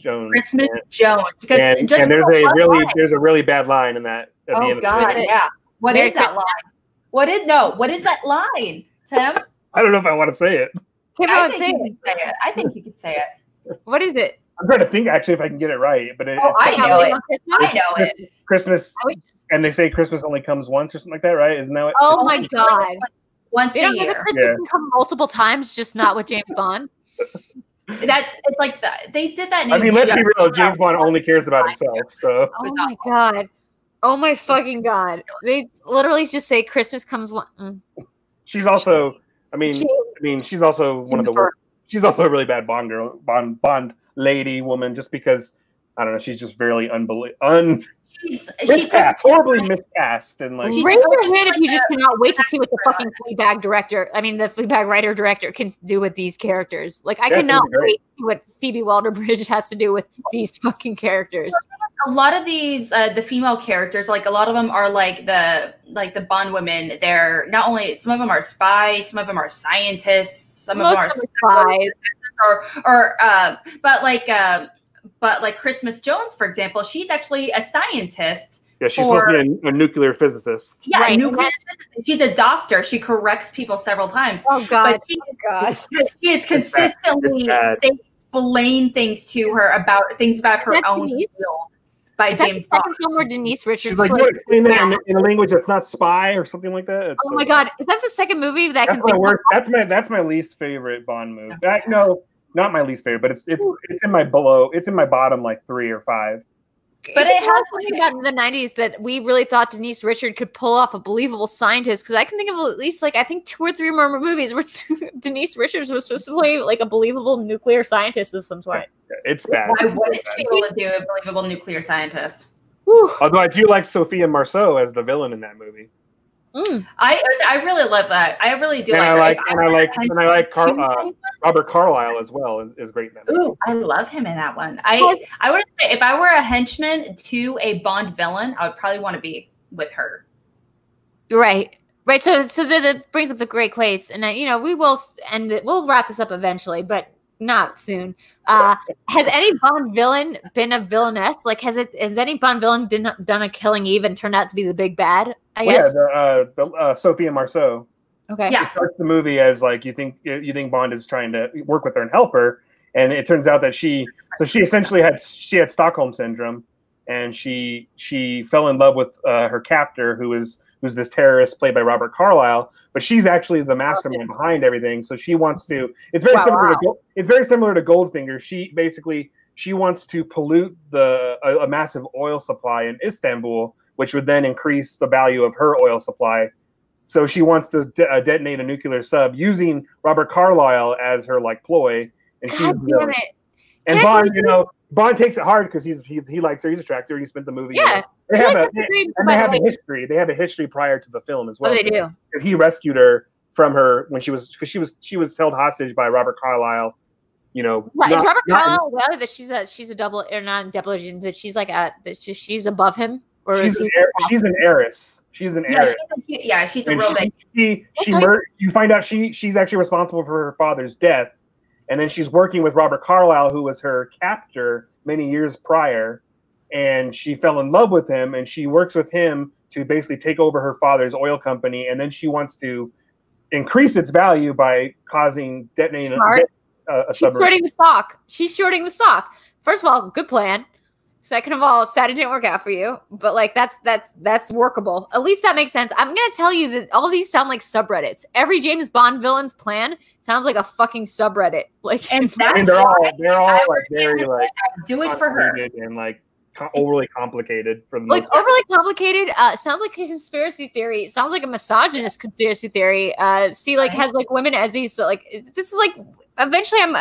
Jones, because and there's a really bad line in that. At the end God, of yeah. What is that line? What is that line, Tim? I don't know if I want to say it. I think you could say it. What is it? I'm trying to think actually if I can get it right, but I know it. I know it. Christmas, and they say Christmas only comes once or something like that, right? Isn't that what? Oh my God! Once a year. Christmas can come multiple times, just not with James Bond. It's like that. They did that. I mean, let's be real. James Bond only cares about himself. So. Oh my God. Oh my fucking God! They literally just say Christmas comes one. She's also, she's also one of the worst. She's also a really bad Bond girl, Bond lady woman. Just because I don't know, she's just very horribly miscast, and like. Raise your hand if you just cannot wait to see what the fucking the Fleabag writer director can do with these characters. Like I cannot wait to see what Phoebe Waller-Bridge has to do with these fucking characters. A lot of these, the female characters, like a lot of them are like the Bond women. They're not only, some of them are spies, some of them are scientists, some of them are spies, but like Christmas Jones, for example, she's actually a scientist. Yeah, she's supposed to be a nuclear physicist. Yeah, right. Nuclear physicist. She's a doctor. She corrects people several times. Oh God! But she is consistently they explain things to her about her own field. By James Bond. Second film where Denise Richards. She's like, you explain that in a language that's not spy or something like that. Oh my God, is that the second movie that that's my worst? That's my least favorite Bond movie. No, not my least favorite, but it's in my bottom like 3 or 5. But it has something about the 90s that we really thought Denise Richards could pull off a believable scientist, because I can think of at least like I think 2 or 3 more movies where Denise Richards was supposed to play like a believable nuclear scientist of some sort. It's bad. Why wouldn't she be able to do a believable nuclear scientist? Whew. Although I do like Sophia Marceau as the villain in that movie. I really love that. I really do. And I like Robert Carlyle as well. Is great in that movie. Ooh, I love him in that one. I would say if I were a henchman to a Bond villain, I would probably want to be with her. Right. So that brings up the great place, and we will we'll wrap this up eventually, but not soon. Has any Bond villain been a villainess? Like, has any Bond villain done a Killing Eve and turned out to be the big bad? I guess. Yeah, Sophia Marceau. Okay. Yeah. She starts the movie as like you think Bond is trying to work with her and help her, and it turns out that she essentially had Stockholm syndrome, and she fell in love with her captor who's this terrorist played by Robert Carlyle, but she's actually the mastermind behind everything. So she wants to. It's very similar to Goldfinger. She wants to pollute a massive oil supply in Istanbul, which would then increase the value of her oil supply. So she wants to detonate a nuclear sub using Robert Carlyle as her like ploy. And God damn it! And Bond takes it hard because he likes her. He's a tractor. He spent the movie. Yeah. They have a history. They have a history prior to the film as well. Oh, they do. Because he rescued her from her when she was held hostage by Robert Carlyle. Right. Is Robert Carlyle aware that she's a double or not double agent, that she's like she's above him, or she's an heiress. She's an heiress. She's a real big. You find out she's actually responsible for her father's death, and then she's working with Robert Carlyle, who was her captor many years prior, and she fell in love with him, and she works with him to basically take over her father's oil company, and then she wants to increase its value by detonating a submarine. She's shorting the stock. First of all, good plan. Second of all, sad it didn't work out for you, but like that's workable. At least that makes sense. I'm gonna tell you that all these sound like subreddits. Every James Bond villain's plan sounds like a fucking subreddit. Like, and they're all like very like do it for her. And like overly complicated for the most part. Overly complicated. Sounds like a conspiracy theory. Sounds like a misogynist conspiracy theory. Has like women as these. So like this is like eventually I'm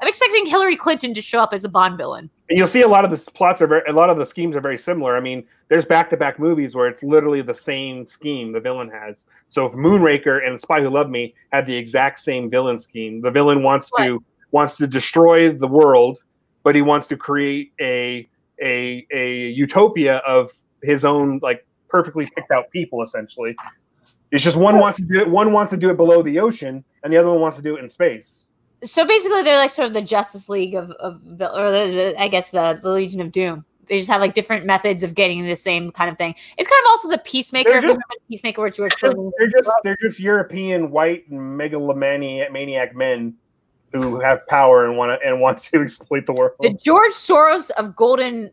expecting Hillary Clinton to show up as a Bond villain. And you'll see a lot of the schemes are very similar. I mean, there's back-to-back movies where it's literally the same scheme the villain has. So if Moonraker and The Spy Who Loved Me had the exact same villain scheme, the villain wants to destroy the world, but he wants to create a utopia of his own, like, perfectly picked out people. Essentially, it's just one wants to do it. One wants to do it below the ocean, and the other one wants to do it in space. So basically, they're like sort of the Justice League I guess the Legion of Doom. They just have like different methods of getting the same kind of thing. It's kind of also the Peacemaker. Peacemaker, where George Clooney. They're just European white megalomaniac men who have power and want to exploit the world. The George Soros of golden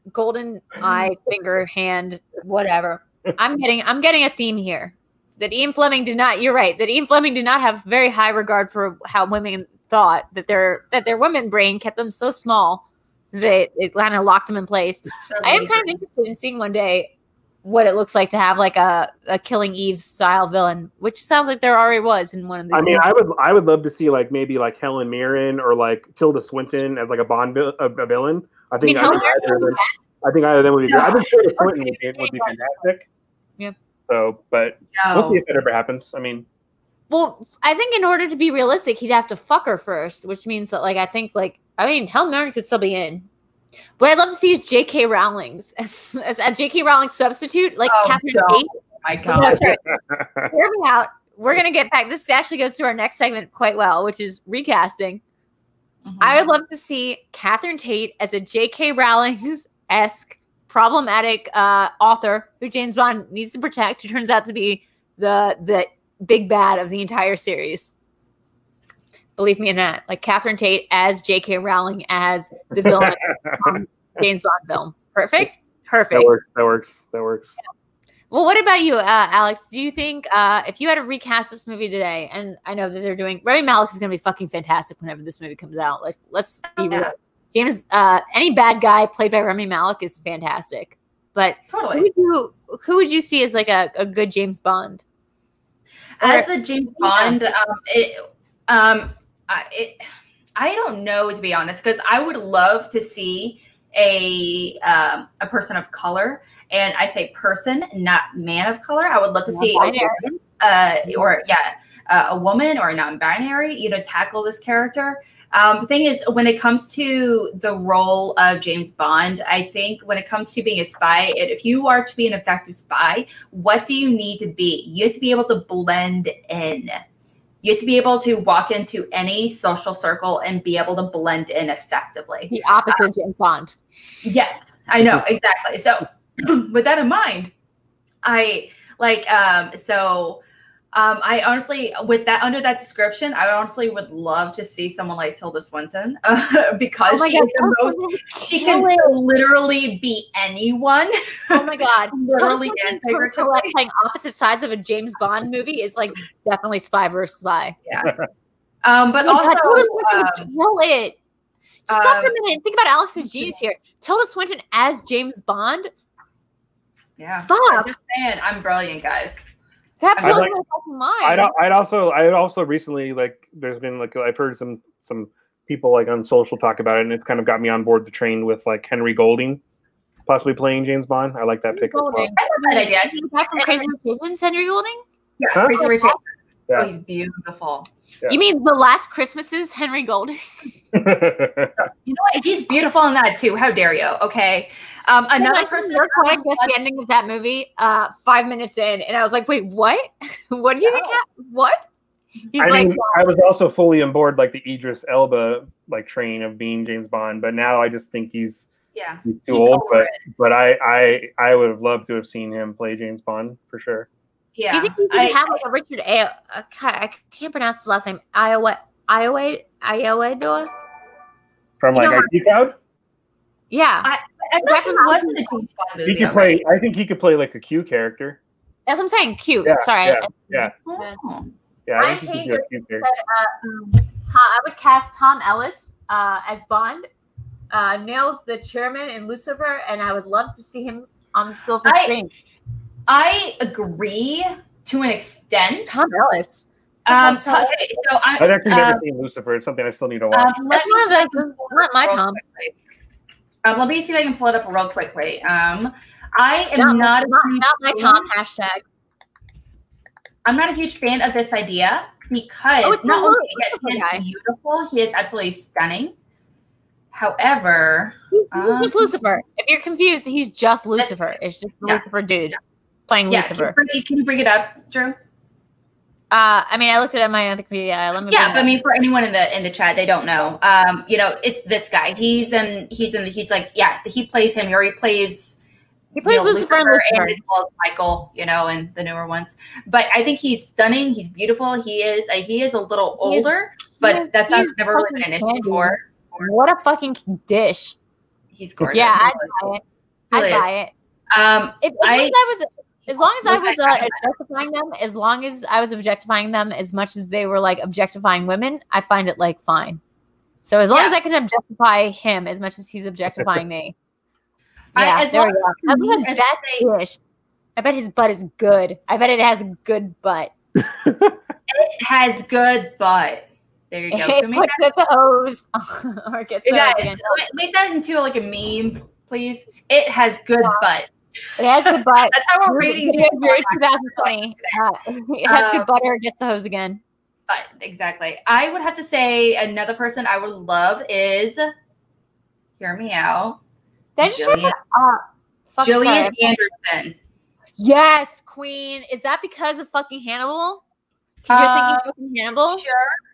eye, finger, hand, whatever. I'm getting a theme here. That Ian Fleming did not. You're right. That Ian Fleming did not have very high regard for how women thought, that their women brain kept them so small that it kind of locked them in place. I am kind of interested in seeing one day what it looks like to have like a Killing Eve style villain, which sounds like there already was in one of these. I mean, I would love to see like maybe like Helen Mirren or like Tilda Swinton as like a Bond a villain. I think either of them would be good. I think Tilda Swinton would be fantastic. Yeah. So, but we'll see if that ever happens. I mean. Well, I think in order to be realistic, he'd have to fuck her first, which means that, like, Helen Mirren could still be in. What I'd love to see is J.K. Rowling's as a J.K. Rowling substitute, like Catherine Tate. Oh my God. Hear me out. We're going to get back. This actually goes to our next segment quite well, which is recasting. Mm-hmm. I would love to see Catherine Tate as a J.K. Rowling's-esque problematic author who James Bond needs to protect, who turns out to be the big bad of the entire series. Believe me in that. Like Catherine Tate as J.K. Rowling as the villain of James Bond film. Perfect? Perfect. That works. Yeah. Well, what about you, Alex? Do you think if you had to recast this movie today, and I know that they're doing, Rami Malek is going to be fucking fantastic whenever this movie comes out. Like, let's be real. James, any bad guy played by Rami Malek is fantastic. But totally. Who would you see as like a good James Bond? As a James Bond, I don't know, to be honest, because I would love to see a person of color, and I say person, not man of color. I would love to see a woman or a non-binary, tackle this character. The thing is, when it comes to the role of James Bond, I think when it comes to being a spy, if you are to be an effective spy, what do you need to be? You have to be able to blend in. You have to be able to walk into any social circle and be able to blend in effectively. The opposite of James Bond. Yes, I know, exactly. So with that in mind, I honestly, with that under that description, I honestly would love to see someone like Tilda Swinton because she can literally be anyone. Oh my God. Literally playing opposite sides of a James Bond movie is like definitely spy versus spy. Yeah. But also kill it. Stop for a minute and think about Alex's genius here. Tilda Swinton as James Bond. Yeah. Fuck. I'm just saying, I'm brilliant, guys. That blows my fucking mind. I'd also recently, like, there's been like, I've heard some people like on social talk about it, and it's kind of got me on board the train with like Henry Golding possibly playing James Bond. I like that pick. I love that idea. Back from Crazy Rich Asians, Henry Golding? Yeah, Crazy Rich Asians. Yeah. Oh, he's beautiful. Yeah. You mean The Last Christmas's Henry Golding? You know what? He's beautiful in that too. How dare you? Okay. Another person. NerdChronic guessed the ending of that movie 5 minutes in, and I was like, "Wait, what? What do you think? What?" I was also fully on board like the Idris Elba like train of being James Bond, but now I just think he's too old. But I would have loved to have seen him play James Bond for sure. Yeah. Do you think he could have like a Richard I can't pronounce his last name. Iowa from like IT Crowd? Yeah. I thought he wasn't a James Bond movie. He could play. I think he could play like a Q character. That's what I'm saying. Q. Yeah, Sorry. Yeah. I think he could do a Q character. I would cast Tom Ellis as Bond. nails the chairman in Lucifer, and I would love to see him on the silver screen. I agree to an extent. Tom Ellis. Okay, so I've actually never seen Lucifer. It's something I still need to watch. That's one of the not my Tom. Let me see if I can pull it up real quickly. I am not my Tom hashtag. I'm not a huge fan of this idea because not only he is beautiful, he is absolutely stunning. However, he's just Lucifer. If you're confused, he's just Lucifer. It's just Lucifer dude playing Lucifer. Can you bring it up, Drew? I mean, I looked at my other computer. Let me. Yeah, but I mean, for anyone in the chat, they don't know. You know, it's this guy. He's like, yeah, he plays him, or he plays Lucifer and Lucifer, as well as Michael, you know, and the newer ones. But I think he's stunning. He's beautiful. He is a little older, but that's never really been an issue for. What a fucking dish! He's gorgeous. Yeah, I'd buy it. I'd buy it. As long as I was objectifying them, as long as I was objectifying them as much as they were like objectifying women, I find it like fine. So as long as I can objectify him as much as he's objectifying me, there we go. I bet his butt is good. I bet it has a good butt. It has good butt. There you go. Can we put the hose or get guys, make that into like a meme, please. It has good butt. It has good butt. That's how we're rating 2020. It has good butter. Gets the hose again. Exactly. I would have to say another person I would love is, hear me out, Gillian Anderson. Yes, Queen. Is that because of fucking Hannibal? Because you're thinking fucking Hannibal?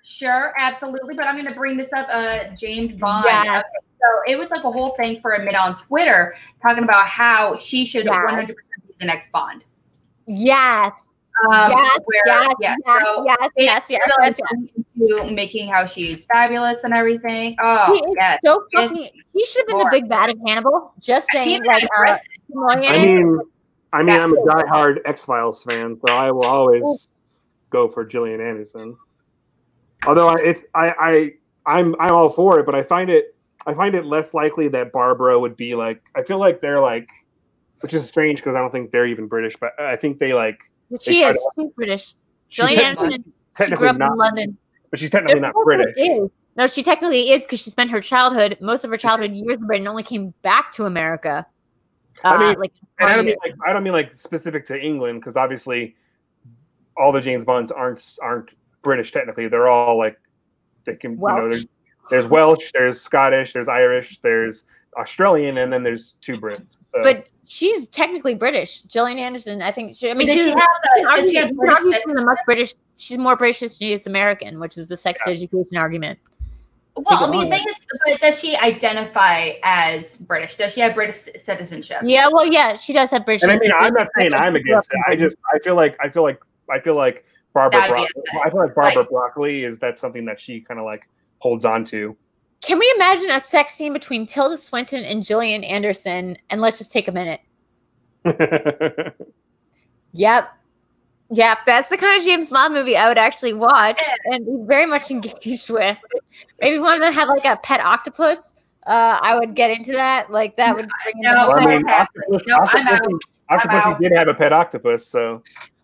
Sure, absolutely. But I'm going to bring this up, James Bond. Yes. So it was like a whole thing for a minute on Twitter talking about how she should 100% be the next Bond. Yes. Yes. Into making how she's fabulous and everything. Oh, yes. So fucking. He should have been the big bad of Hannibal. Just saying, like, I'm a diehard X-Files fan, so I will always go for Gillian Anderson. Although I'm all for it, but I find it less likely that Barbara would be like. I feel like they're like, which is strange because I don't think they're even British, but I think they like. She's British. Gillian Anderson. She grew up in London, but she's technically not British. No, she technically is because she spent most of her childhood years in Britain, and only came back to America. I don't mean like specific to England, because obviously all the James Bonds aren't British technically. They're all like they can there's Welsh, there's Scottish, there's Irish, there's Australian, and then there's two Brits. So. But she's technically British. Gillian Anderson, I think. She's more British than she is American, which is the sex education argument. Well, I mean, the thing is, but does she identify as British? Does she have British citizenship? Yeah, well, yeah, she does have British. And I mean, I'm not saying I'm against it. I feel like Barbara Broccoli is that something that she kind of like holds on to. Can we imagine a sex scene between Tilda Swinton and Gillian Anderson? And let's just take a minute. Yep, that's the kind of James Bond movie I would actually watch and be very much engaged with. Maybe one of them had like a pet octopus. I would get into that. Like that would bring in. Octopus did have a pet octopus, so.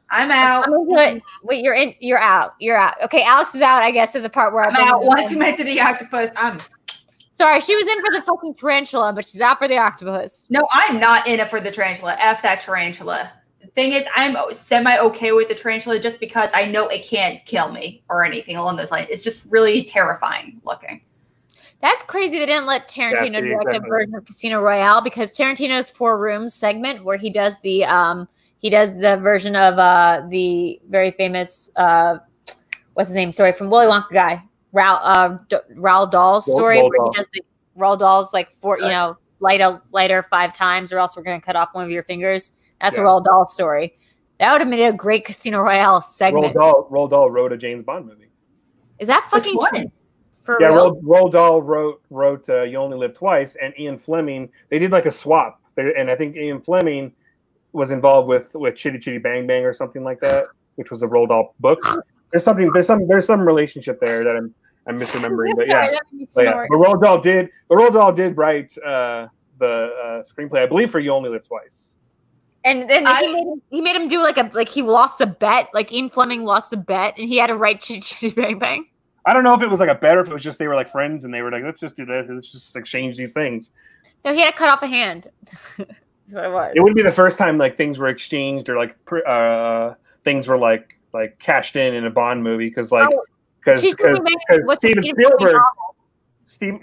I'm out. I'm into it. Wait, you're in. You're out. You're out. Okay, Alex is out. I guess at the part where I'm out. Once you mentioned the octopus, I'm. Sorry, she was in for the fucking tarantula, but she's out for the octopus. No, I'm not in it for the tarantula. F that tarantula. The thing is, I'm semi-okay with the tarantula just because I know it can't kill me or anything along those lines. It's just really terrifying looking. That's crazy they didn't let Tarantino direct a version of Casino Royale, because Tarantino's 4 Rooms segment where he does the version of the very famous what's his name story from Willy Wonka guy, Roald Dahl's story, where he does the Roald Dahl's like lighter 5 times or else we're going to cut off one of your fingers. That's a Roald Dahl story. That would have made a great Casino Royale segment. Roald Dahl wrote a James Bond movie. Is that fucking true? For real? Roald Dahl wrote You Only Live Twice, and Ian Fleming, they did like a swap. And I think Ian Fleming was involved with Chitty Chitty Bang Bang or something like that, which was a Roald Dahl book. There's some relationship there that I'm misremembering, but yeah. Sorry, But Roald Dahl did write the screenplay, I believe, for You Only Live Twice. And then he made him do like he lost a bet. Like Ian Fleming lost a bet, and he had to write Chitty Chitty Bang Bang. I don't know if it was like a bet or if it was just they were like friends and they were like, let's just do this. Let's just exchange these things. No, he had to cut off a hand. That's what it was. It wouldn't be the first time like things were exchanged or like things were like cashed in a Bond movie because Steven Spielberg. Steven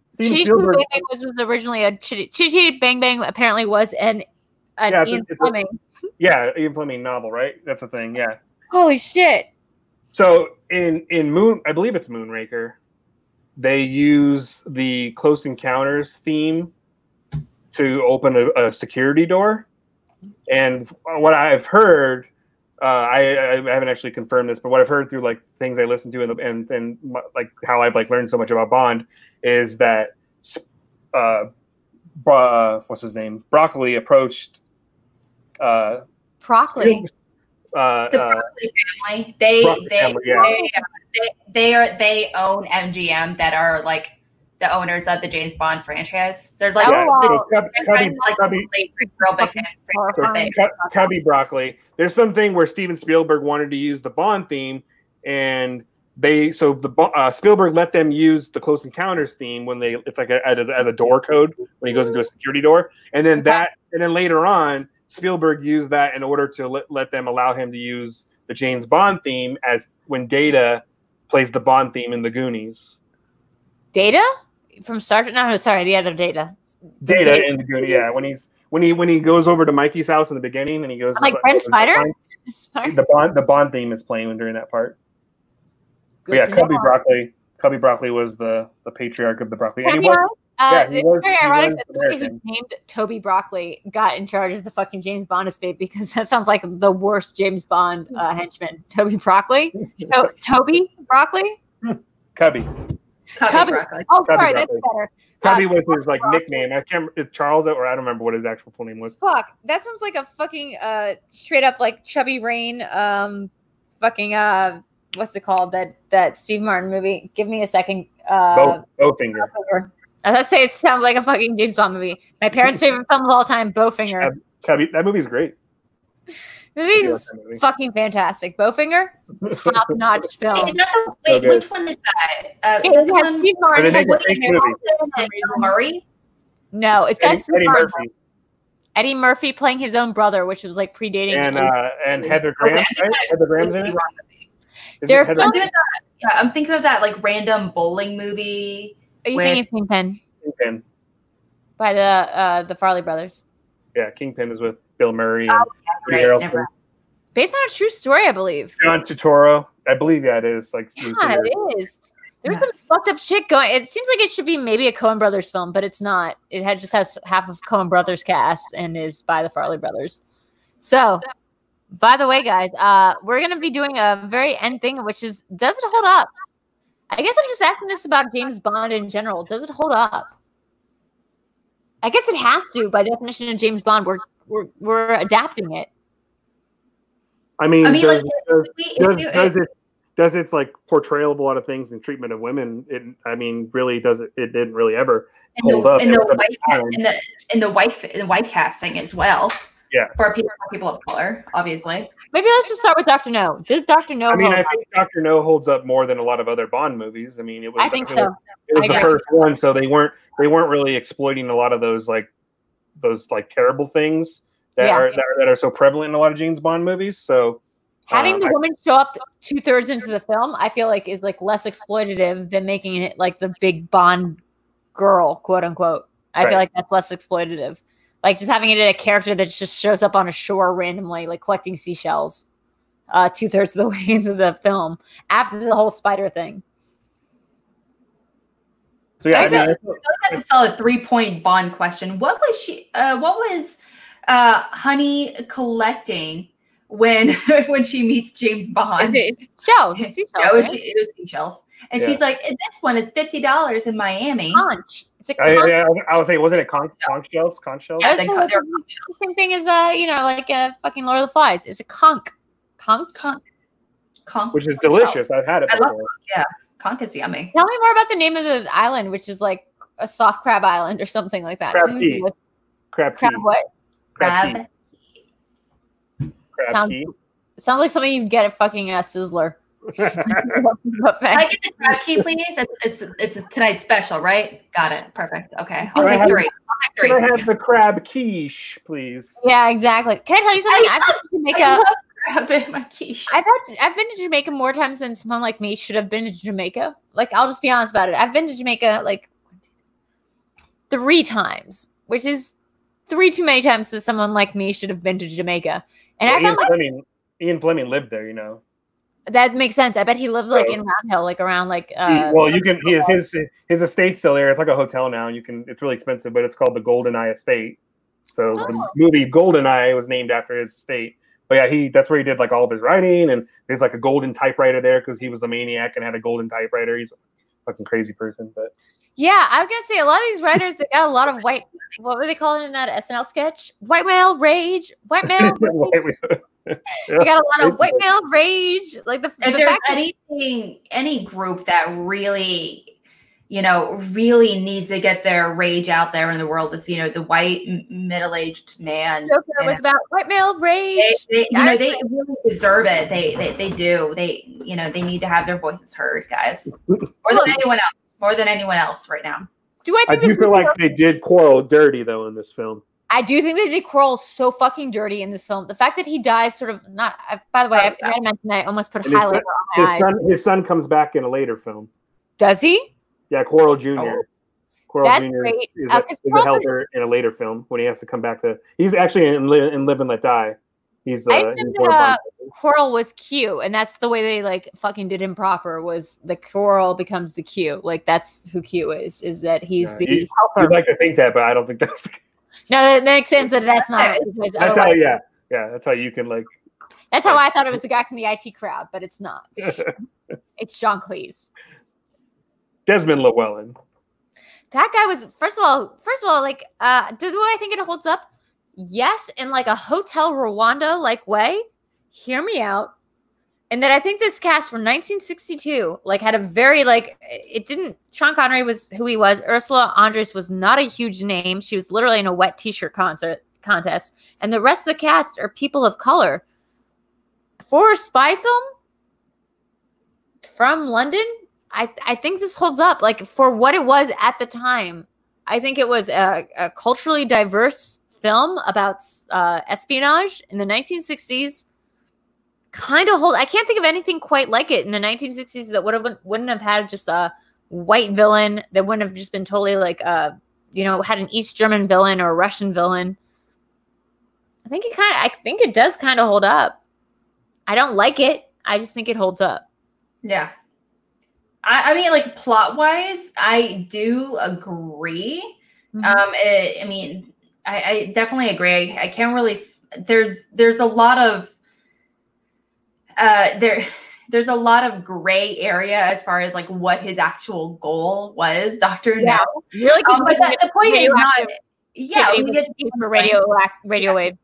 Spielberg was originally a Chitty Chitty Bang Bang. Apparently, was an Ian Fleming. Ian Fleming novel, right? That's the thing. Yeah. Holy shit! So in Moon, I believe it's Moonraker, they use the Close Encounters theme to open a security door. And what I've heard, I haven't actually confirmed this, but what I've heard through like things I listen to and like how I've like learned so much about Bond is that what's his name? Broccoli approached Broccoli. The Broccoli family. They own MGM that are like the owners of the James Bond franchise. There's like Cubby Broccoli. There's something where Steven Spielberg wanted to use the Bond theme, and Spielberg let them use the Close Encounters theme when it's like as a door code when he goes into a security door, and then later on Spielberg used that in order to let them allow him to use the James Bond theme as when Data plays the Bond theme in The Goonies. Data from Star Trek? No, sorry, the other Data. Data in The Goonies. Yeah, when he goes over to Mikey's house in the beginning and he goes like Brent Spider. The Bond theme is playing during that part. But yeah, Cubby Broccoli was the patriarch of the Broccoli. It's very ironic that somebody who's named Toby Broccoli got in charge of the fucking James Bond estate because that sounds like the worst James Bond henchman. Toby Broccoli? Toby Broccoli? Cubby. Broccoli. Oh, sorry, that's better. Cubby was his like nickname. I can't remember Charles or I don't remember what his actual full name was. Fuck, that sounds like a fucking straight up like Chubby Rain what's it called? That Steve Martin movie. Give me a second. Bowfinger. Let's say it sounds like a fucking James Bond movie. My parents' favorite film of all time, Bowfinger. That movie's great. Movie's fucking fantastic. Bowfinger, top-notch film. Which one is that? Is the one Steve Martin has Bill Murray? No, it's got Eddie Murphy. Eddie Murphy playing his own brother, which was like predating. And Heather Graham, right? Heather Graham's in it. I'm thinking of that like random bowling movie. Are you thinking of Kingpin? Kingpin. By the Farley brothers. Yeah, Kingpin is with Bill Murray and Woody Harrelson. Based on a true story, I believe. John Turturro. I believe it is. Like, yeah, it is. There's some fucked up shit going. It seems like it should be maybe a Coen Brothers film, but it's not. It just has half of Coen Brothers cast and is by the Farley brothers. So by the way, guys, we're going to be doing a very end thing, which is, does it hold up? I guess I'm just asking this about James Bond in general. Does it hold up? I guess it has to. By definition of James Bond, we're adapting it. I mean does its like portrayal of a lot of things and treatment of women? Really does it? It didn't really ever hold up. In the white casting as well. Yeah, for people of color, obviously. Maybe let's just start with Dr. No. Does Dr. No? I think Dr. No holds up more than a lot of other Bond movies. I think so. It was the first one, so they weren't really exploiting a lot of those terrible things that are so prevalent in a lot of James Bond movies. So having the woman show up 2/3 into the film, I feel like is like less exploitative than making it like the big Bond girl, quote unquote. I feel like that's less exploitative. Like just having it in a character that just shows up on a shore randomly, like collecting seashells, 2/3 of the way into the film after the whole spider thing. So yeah, that's a solid 3-point Bond question. What was Honey collecting when she meets James Bond? Seashells. It was seashells. And she's like, this one is $50 in Miami. Conch. It's a conch. I would say, wasn't it conch shells? Conch shells? Yeah, they're conch shells. Same thing as like a fucking Lord of the Flies. It's a conch. Conch. Which is delicious. I've had it before. Yeah. Conch is yummy. Tell me more about the name of the island, which is like a soft crab island or something like that. Crab key. Crab key. Crab what? Crab. Sounds like something you get at fucking Sizzler. Can I get the crab key, please? It's tonight's special, right? Got it. Perfect. Okay. I'll take 3. Can I have the crab quiche, please? Yeah, exactly. Can I tell you something? I've been to Jamaica. I love crab in my quiche. I've been to Jamaica more times than someone like me should have been to Jamaica. Like, I'll just be honest about it. I've been to Jamaica like 3 times, which is 3 too many times that someone like me should have been to Jamaica. And I found Ian Fleming lived there, you know. That makes sense. I bet he lived like in Round Hill, like around like. His estate's still there. It's like a hotel now. And it's really expensive, but it's called the Golden Eye Estate. So the movie Golden Eye was named after his estate. But yeah, that's where he did like all of his writing, and there's like a golden typewriter there because he was a maniac and had a golden typewriter. He's a fucking crazy person, but. Yeah, I was gonna say a lot of these writers, they got a lot of white. What were they calling in that SNL sketch? White male rage. White male. They got a lot of white male rage. Like if there's any group that really, really needs to get their rage out there in the world, is the white middle-aged man. Joker was about white male rage. They really deserve it. They do. They need to have their voices heard, guys, more than anyone else right now. I do feel like they did Quarrel dirty though in this film. I do think they did Quarrel so fucking dirty in this film. The fact that he dies sort of not. By the way, I forgot to mention that I almost put a highlighter on my eye. His son comes back in a later film. Does he? Yeah, Quarrel Jr. Oh. Quarrel That's Jr. great. is a helper in a later film when he has to come back to. He's actually in Live and Let Die. He's. I assumed that Quarrel was Q, and that's the way they like fucking did him proper. Was the Quarrel becomes the Q? Like that's who Q is. Is that he's the helper? You'd like to think that, but I don't think that's the case. No, that makes sense that that's not. That's how, yeah, that's how you can like. That's how I thought it was the guy from the IT crowd, but it's not. It's John Cleese. Desmond Llewellyn. That guy was first of all, like, do I think it holds up? Yes, in like a Hotel Rwanda like way. Hear me out. And that I think this cast from 1962 like had a very like it didn't. Sean Connery was who he was. Ursula Andress was not a huge name. She was literally in a wet T-shirt contest, and the rest of the cast are people of color. For a spy film from London, I think this holds up. Like for what it was at the time, I think it was a culturally diverse film about espionage in the 1960s. Kind of hold. I can't think of anything quite like it in the 1960s that wouldn't have had just a white villain, that wouldn't have just been totally like had an East German villain or a Russian villain. I think it does kind of hold up. I don't like it. I just think it holds up. Yeah. I mean, like plot wise, I do agree. Mm-hmm. I definitely agree. I can't really. There's a lot of. There's a lot of gray area as far as like what his actual goal was, Dr. No. Really, but the point is not. Yeah, we get radio wave.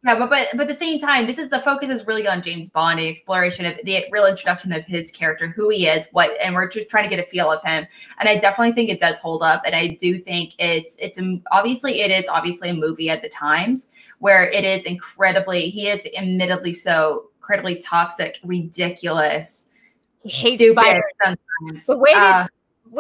Yeah, but at the same time, the focus is really on James Bond, the exploration of the real introduction of his character, who he is, and we're just trying to get a feel of him. And I definitely think it does hold up, and I do think it is obviously a movie at the times where it is he is admittedly so incredibly toxic, ridiculous, he hates spiders sometimes. The way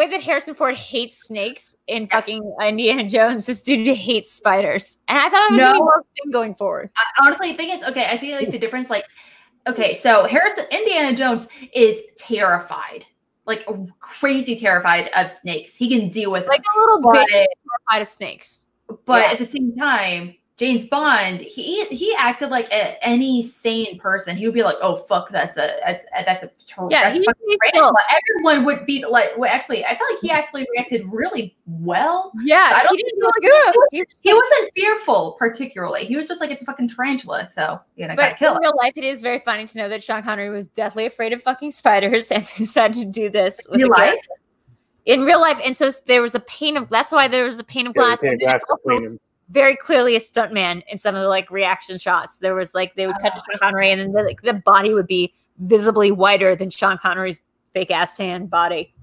that Harrison Ford hates snakes in fucking Indiana Jones, this dude hates spiders. And I thought it was going to be more thing going forward. Honestly, the thing is, I feel like the difference, so Indiana Jones is terrified, like crazy terrified of snakes. He can deal with like a little bit terrified of snakes. But at the same time, James Bond, he acted like any sane person. He would be like, "Oh fuck, that's a everyone would be like." Well, actually, I feel like he actually reacted really well. Yeah, so he didn't good. He wasn't fearful particularly. He was just like, "It's a fucking tarantula," so gotta kill it. In real life, it is very funny to know that Sean Connery was deathly afraid of fucking spiders and decided to do this with in real life. And so there was a pane of. That's why there was a pane of glass. Very clearly a stuntman in some of the like reaction shots. There was like they would cut to Sean Connery and then the body would be visibly whiter than Sean Connery's fake ass tan body.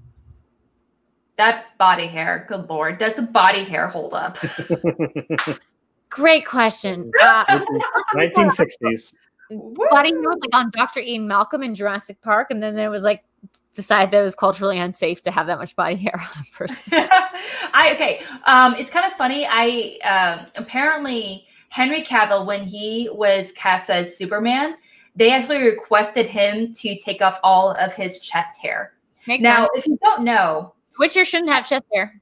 That body hair, good lord, does the body hair hold up? Great question. 1960s. Body hair was like on Dr. Ian Malcolm in Jurassic Park, and then it was like decided that it was culturally unsafe to have that much body hair on a person. It's kind of funny. Apparently Henry Cavill, when he was cast as Superman, they actually requested him to take off all of his chest hair. Makes sense. If you don't know, Witcher shouldn't have chest hair.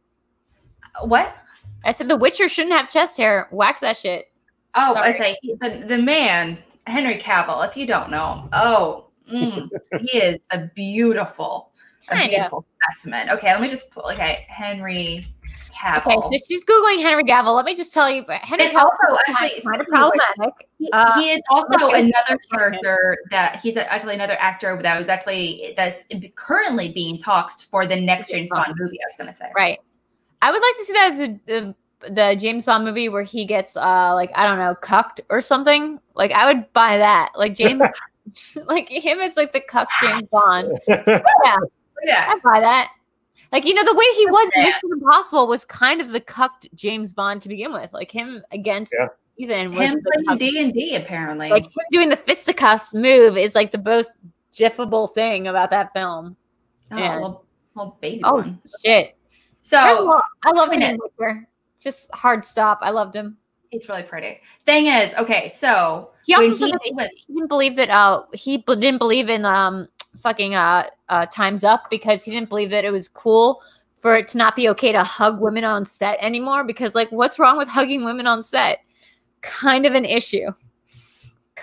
What? I said The Witcher shouldn't have chest hair. Wax that shit. Oh, sorry. I say the man, Henry Cavill, if you don't know him, he is a beautiful specimen. Okay, let me just put Henry Cavill. Okay, so she's Googling Henry Cavill. Let me just tell you, Henry Cavill is kind of problematic. He is also another character he's actually another actor that's currently being talked for the next James Bond movie, I was going to say. Right. I would like to see that as the James Bond movie where he gets I don't know, cucked or something. Like I would buy that. Like James like him as like the cucked James Bond. Yeah. I'd buy that. Like, the way he was in Mission Impossible was kind of the cucked James Bond to begin with. Like him against Ethan was him playing D&D apparently. Like him doing the fisticuffs move is like the most jiffable thing about that film. Oh, little baby one. Shit. So I love him. Just hard stop. I loved him. It's really pretty. Thing is, okay, so he also said that he didn't believe that he didn't believe in fucking Time's Up because he didn't believe that it was cool for it to not be okay to hug women on set anymore because like what's wrong with hugging women on set? Kind of an issue.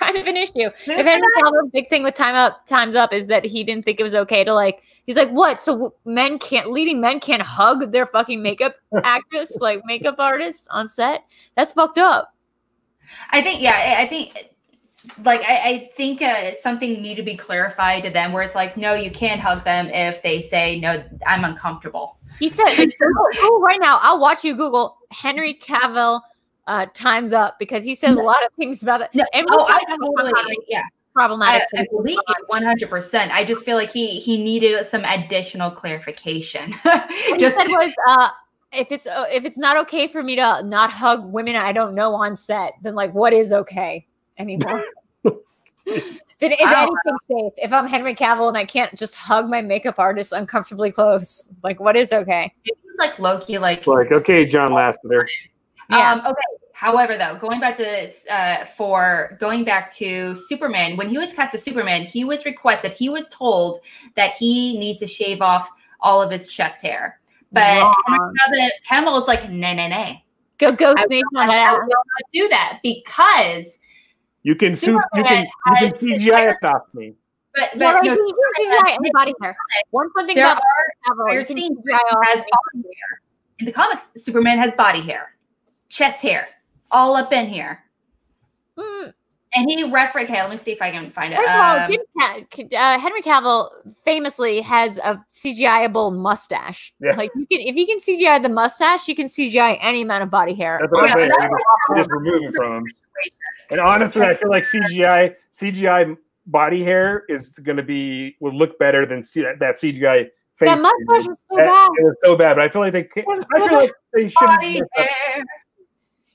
If Henry big thing with Time's Up is that he didn't think it was okay to he's like, what? So leading men can't hug their fucking makeup actress, like makeup artist on set? That's fucked up. I think something need to be clarified to them where it's like, no, you can't hug them if they say, no, I'm uncomfortable. He said, Google right now, I'll watch you Google Henry Cavill Time's Up because he says a lot of things about it. No, problematic. I believe 100%. I just feel like he needed some additional clarification. If it's not okay for me to not hug women I don't know on set, then like what is okay anymore? Then is anything safe? If I'm Henry Cavill and I can't just hug my makeup artist uncomfortably close, like what is okay? It was like Loki, like okay, John Lasseter. Yeah. Okay. However, though, going back to Superman, when he was cast as Superman, he was told that he needs to shave off all of his chest hair. But Cavill is like, nah. Go I will not do that because you can CGI off me. But you can CGI any body hair. One fun thing about Cavill, has body hair. In the comics, Superman has body hair, chest hair, all up in here. And he referenced. Okay, let me see if I can find it. First of all, Henry Cavill famously has a CGI-able mustache. Yeah. Like if you can CGI the mustache, you can CGI any amount of body hair. That's what I'm saying. You just remove it from him. And honestly, I feel like CGI body hair would look better than that CGI face. That mustache was so bad. It was so bad, but I feel like they should.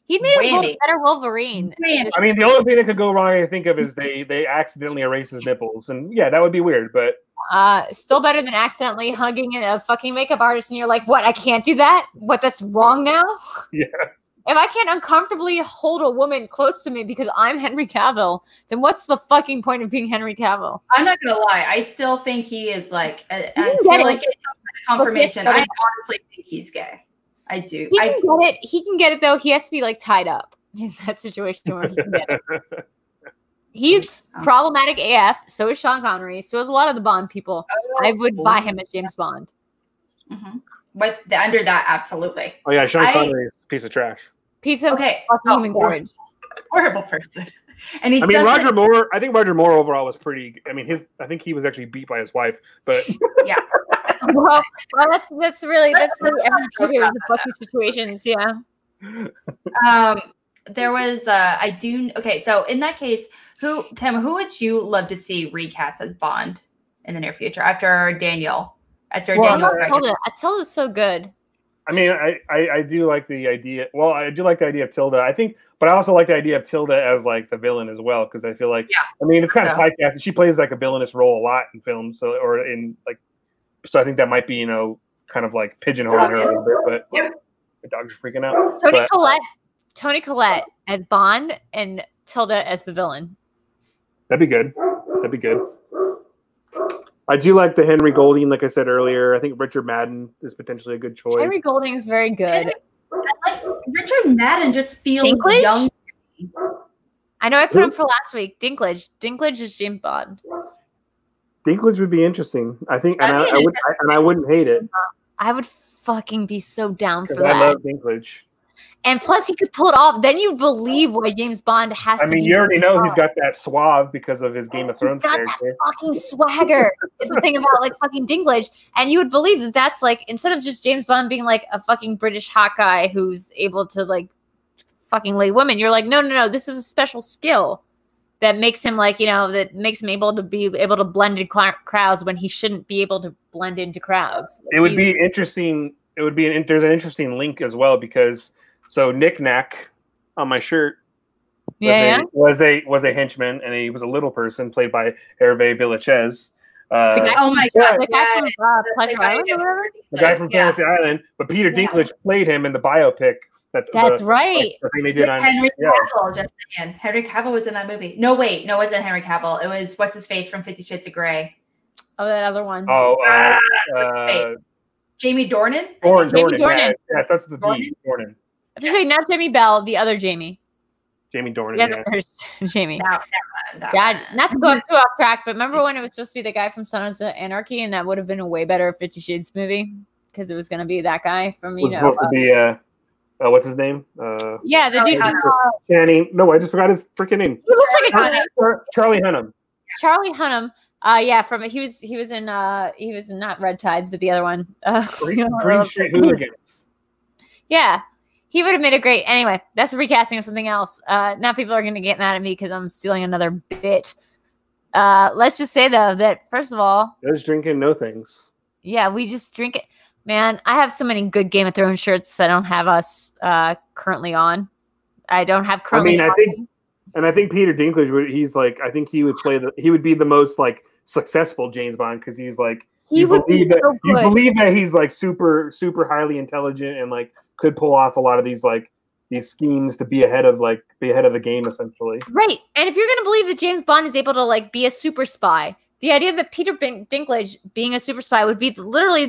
He made a better Wolverine. I mean, the only thing that could go wrong, I think of, is they accidentally erase his nipples, and yeah, that would be weird. But still better than accidentally hugging a fucking makeup artist, and you're like, "What? I can't do that? What? That's wrong now?" Yeah. If I can't uncomfortably hold a woman close to me because I'm Henry Cavill, then what's the fucking point of being Henry Cavill? I'm not gonna lie. I still think he is like until I get some confirmation. I honestly think he's gay. I do. He can get it though. He has to be like tied up in that situation where he can get it. He's problematic AF. So is Sean Connery. So is a lot of the Bond people. I would buy him as James Bond. Mm-hmm. But under that, absolutely. Oh yeah, Sean Connery is a piece of trash. Piece of human garbage. Horrible person. And Roger Moore. I think Roger Moore overall was pretty. I mean, I think he was actually beat by his wife. But yeah. well, that's really every movie was the fucking situations. Yeah. There was So in that case, Tim, who would you love to see recast as Bond? in the near future after Daniel. Tilda's so good. I mean, I do like the idea. Well, I do like the idea of Tilda. I think, but I also like the idea of Tilda as like the villain as well, because I feel like, I mean, it's kind of typecast. She plays like a villainous role a lot in films, so or in like, so I think that might be, you know, kind of like pigeonholing her a little bit. But the dog's freaking out. Toni Collette as Bond and Tilda as the villain. That'd be good. That'd be good. I do like the Henry Golding, like I said earlier. I think Richard Madden is potentially a good choice. Henry Golding is very good. Richard Madden just feels young. I know I put him for last week. Dinklage. Dinklage is James Bond. Dinklage would be interesting. I think, and I wouldn't hate it. I would fucking be so down for that. I love Dinklage. And plus, he could pull it off. Then you believe why James Bond has to be. I mean, you already know he's got that suave because of his Game of Thrones character. That fucking swagger is the thing about like fucking Dinklage. And you would believe that that's like, instead of just James Bond being like a fucking British hot guy who's able to like fucking lay women, you're like, no. This is a special skill that makes him like, you know, that makes him able to blend in crowds when he shouldn't be able to blend into crowds. Like, it would be interesting. There's an interesting link as well, because so Nick Nack on my shirt was a henchman, and he was a little person played by Hervé Villachez. Oh my god! The guy from Pleasure Island, or whatever. The guy from Fantasy Island, but Peter Dinklage played him in the biopic. That's right. The thing they did on Henry Cavill. Just saying, Henry Cavill was in that movie. No, wait, no, it wasn't Henry Cavill. It was what's his face from 50 Shades of Grey. Oh, that other one. Jamie Dornan. Jamie Dornan. Yeah, that's the D. Dornan. I have to say, not Jamie Bell, the other Jamie. Jamie Dornan. Yeah. Jamie. Yeah, not to go too off track, but remember when it was supposed to be the guy from Sons of Anarchy, and that would have been a way better 50 Shades movie because it was going to be that guy from supposed to be what's his name? Yeah, the dude from Channing. No, I just forgot his freaking name. He looks like a Charlie Hunnam. Charlie Hunnam. Yeah, he was in not Red Tides, but the other one. Green Street Hooligans. Yeah. He would have made a great. Anyway, that's a recasting of something else. Now people are going to get mad at me because I'm stealing another bit. Let's just say, though, that first of all, there's drinking no things. Yeah, we just drink it. Man, I have so many good Game of Thrones shirts I don't have us currently on. I don't have currently. I think Peter Dinklage he's like, I think he would be the most like successful James Bond, because he's like, you believe that he's like super, super highly intelligent and like could pull off a lot of these schemes to be ahead of the game, essentially. Right. And if you're going to believe that James Bond is able to like be a super spy, the idea that Peter Dinklage being a super spy would be literally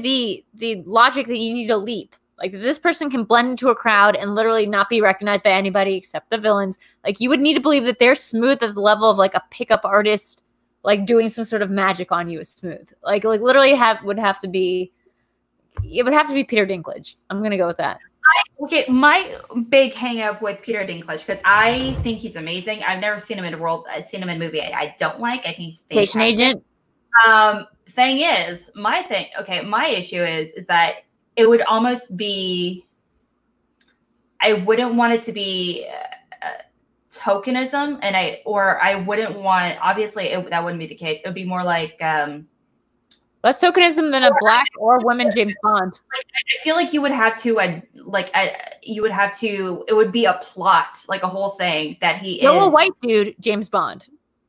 the logic that you need to leap. Like, this person can blend into a crowd and literally not be recognized by anybody except the villains. Like, you would need to believe that they're smooth at the level of like a pickup artist, like doing some sort of magic on you is smooth. Like literally would have to be Peter Dinklage. I'm going to go with that. Okay, my big hang up with Peter Dinklage, because I think he's amazing. I've never seen him in a world. I've seen him in a movie I don't like. I think he's fantastic. Agent. Thing is, my issue is that it would almost be. I wouldn't want it to be tokenism, and I wouldn't want. Obviously, that wouldn't be the case. It would be more like. Less tokenism than a black or woman James Bond. Like, I feel like you would have to, it would be a plot, like a whole thing that he is. Still a white dude, James Bond.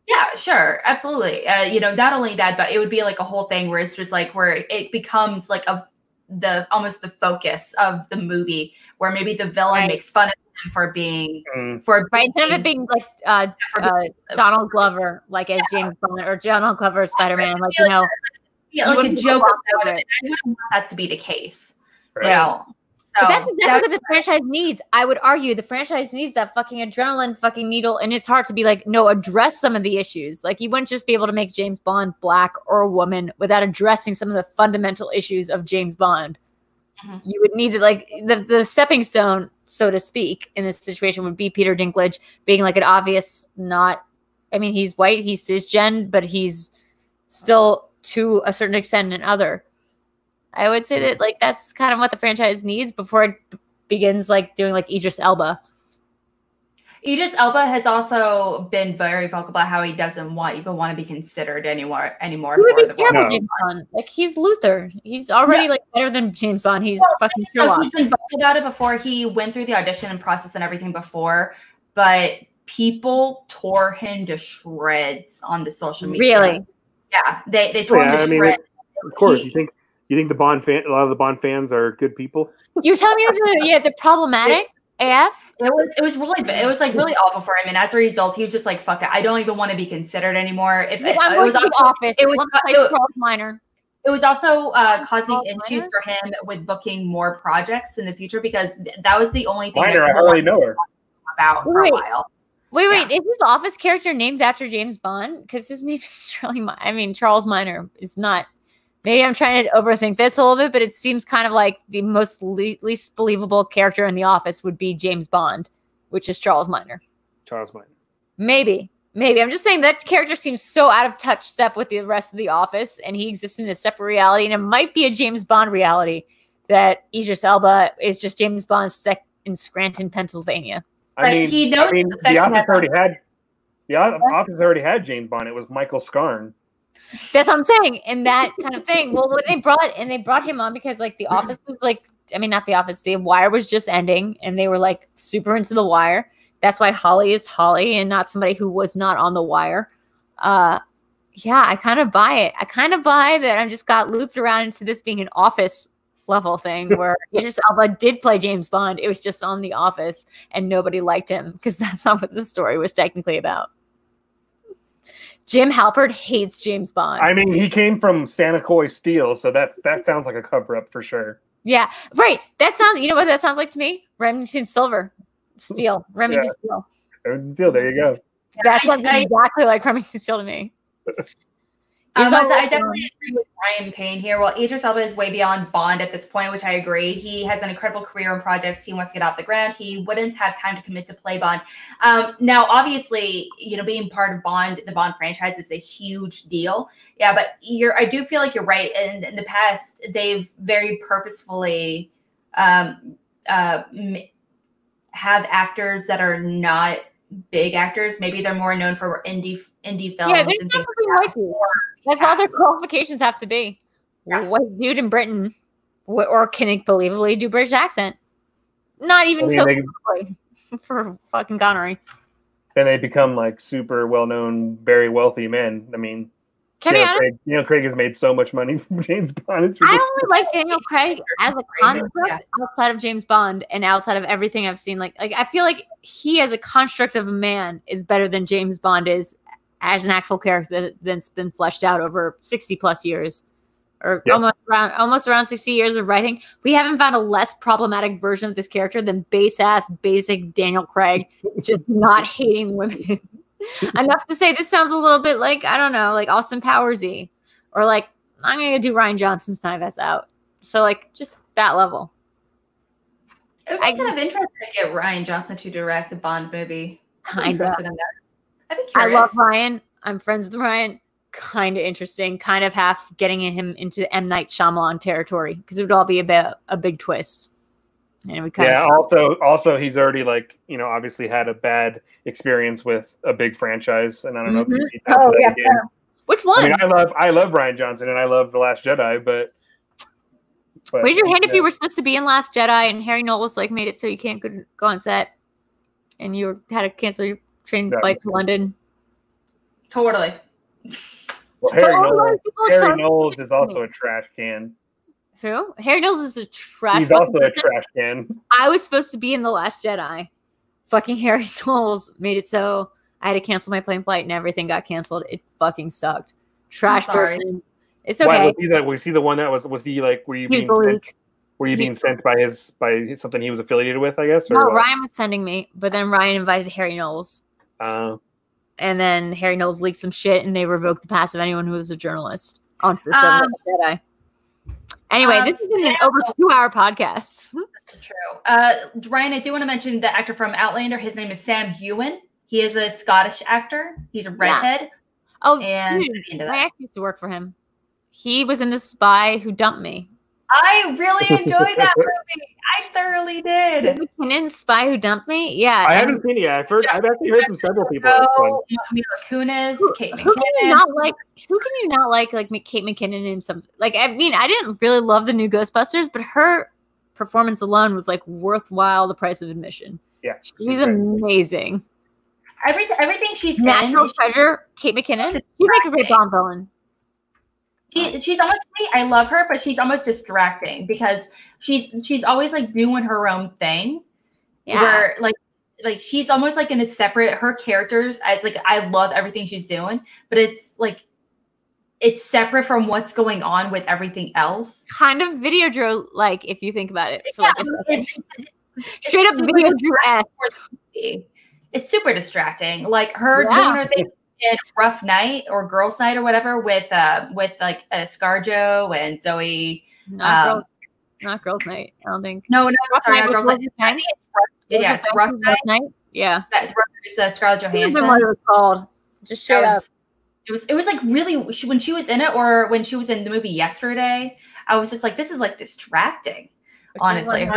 Yeah, sure. Absolutely. Not only that, but it would be like a whole thing where it's just like, where it becomes like almost the focus of the movie, where maybe the villain makes fun of him for being, instead of it being like Donald Glover, like as James Bond, or Donald Glover as Spider-Man, like, you know. Yeah, like a joke about it. I wouldn't want that to be the case. Right. You know? But that's exactly what the franchise needs. I would argue the franchise needs that fucking adrenaline fucking needle in its heart to be like, no, address some of the issues. Like, you wouldn't just be able to make James Bond black or a woman without addressing some of the fundamental issues of James Bond. Mm-hmm. You would need to, like, the stepping stone, so to speak, in this situation would be Peter Dinklage being like an obvious he's white, he's cisgen, but he's still to a certain extent and other. I would say that like that's kind of what the franchise needs before it begins like doing like Idris Elba. Idris Elba has also been very vocal about how he doesn't even want to be considered anymore for the terrible James Bond. Like, he's Luther. He's already like better than James Bond. He's fucking Sherlock. He's been vocal about it before. He went through the audition and process and everything before, but people tore him to shreds on the social media. Really? Yeah, they tore him to shreds. Of course, you think the Bond fan, a lot of the Bond fans are good people. You're telling me they're problematic? AF? It was really bad. It was like really awful for him, and as a result, he was just like, "Fuck it, I don't even want to be considered anymore." If it was the office, it was Charles Miner. It was also causing issues for him with booking more projects in the future because that was the only thing Miner, I already know her about for a while. Wait, is his office character named after James Bond? Because his name is Charles Miner is not. Maybe I'm trying to overthink this a little bit, but it seems kind of like the least believable character in The Office would be James Bond, which is Charles Miner. Charles Miner. Maybe. I'm just saying that character seems so out of step with the rest of The Office, and he exists in a separate reality, and it might be a James Bond reality that Idris Elba is just James Bond stuck in Scranton, Pennsylvania. The Office already had James Bond. It was Michael Scarn. That's what I'm saying, and that kind of thing. Well, when they brought him on because like The Office was like, not The Office, The Wire was just ending, and they were like super into The Wire. That's why Holly is Holly and not somebody who was not on The Wire. Yeah, I kind of buy it. I kind of buy that I just got looped around into this being an Office level thing where Idris Elba did play James Bond. It was just on The Office, and nobody liked him because that's not what the story was technically about. Jim Halpert hates James Bond. I mean, he came from Sanacoy Steel, so that sounds like a cover-up for sure. Yeah, right. That sounds. You know what that sounds like to me? Remington Steel. Remington Steel. Remington Steel. There you go. That sounds exactly like Remington Steel to me. I definitely agree with Ryan Payne here. Well, Idris Elba is way beyond Bond at this point, which I agree. He has an incredible career in projects he wants to get off the ground. He wouldn't have time to commit to play Bond. Now, obviously, being part of the Bond franchise is a huge deal. Yeah, but I do feel like you're right. And in the past, they've very purposefully have actors that are not big actors. Maybe they're more known for indie films. Yeah, there's not like that's all their qualifications have to be. Yeah. White dude in Britain, or can it believably do British accent? Not even for fucking Connery. Then they become like super well-known, very wealthy men. I mean, Craig has made so much money from James Bond. I only like Daniel Craig as a construct outside of James Bond and outside of everything I've seen. Like I feel like he as a construct of a man is better than James Bond is as an actual character that's been fleshed out over 60 plus years, or almost around 60 years of writing. We haven't found a less problematic version of this character than basic Daniel Craig, just not hating women. Enough to say this sounds a little bit like, I don't know, like Austin Powers-y, or like I'm gonna do Rian Johnson's Time That's Out. So like just that level. It would be kind of interesting to get Rian Johnson to direct the Bond movie. Kind of. I love Ryan. I'm friends with Ryan. Kind of interesting. Kind of half getting him into M. Night Shyamalan territory because it would all be a big twist. And it would kind of also he's already obviously had a bad experience with a big franchise, and I don't know if you need that again. Which one? I mean, I love Rian Johnson and I love The Last Jedi, but raise your hand if you were supposed to be in Last Jedi and Harry Knowles made it so you can't go on set, and you had to cancel your train flight to London. Totally. Well, Harry Knowles is also a trash can. Who? Harry Knowles is a trash. He's also a trash can. I was supposed to be in The Last Jedi. Fucking Harry Knowles made it so I had to cancel my plane flight and everything got canceled. It fucking sucked. Trash person. It's okay. Why, was he the one that was he like? Were you being sent by something he was affiliated with? I guess. No, Ryan was sending me, but then Ryan invited Harry Knowles. And then Harry Knowles leaked some shit, and they revoked the pass of anyone who was a journalist on the Jedi. Anyway, this has been an over 2-hour podcast. That's true. Ryan, I do want to mention the actor from Outlander. His name is Sam Heughan. He is a Scottish actor. He's a redhead. Yeah. Oh, and my ex used to work for him. He was in The Spy Who Dumped Me. I really enjoyed that movie. I thoroughly did. Kate McKinnon's Spy Who Dumped Me? Yeah. I haven't seen it yet. I've actually heard from several people. Mila Kunis, Kate McKinnon. Who can you not like Kate McKinnon in something? Like, I mean, I didn't really love the new Ghostbusters, but her performance alone was like worthwhile the price of admission. Yeah. She's amazing. Everything she's National Treasure, Kate McKinnon. She'd make a great Bond villain. She's almost, I love her, but she's almost distracting because she's always like doing her own thing. Yeah. Where like she's almost like in a separate, her characters, it's like I love everything she's doing, but it's like it's separate from what's going on with everything else. Kind of Videodrew, like if you think about it. For like it's straight up Videodrew-esque. It's super distracting. Like her doing her thing in Rough Night or Girls Night or whatever with like ScarJo and Zoe. Not Girls Night. I don't think. No, sorry, not Girls Night. I think it's Rough Night. Yeah, that is Scarlett Johansson. What it was called? Just showed up. It was like really when she was in it or when she was in the movie yesterday. I was just like, this is like distracting. Honestly,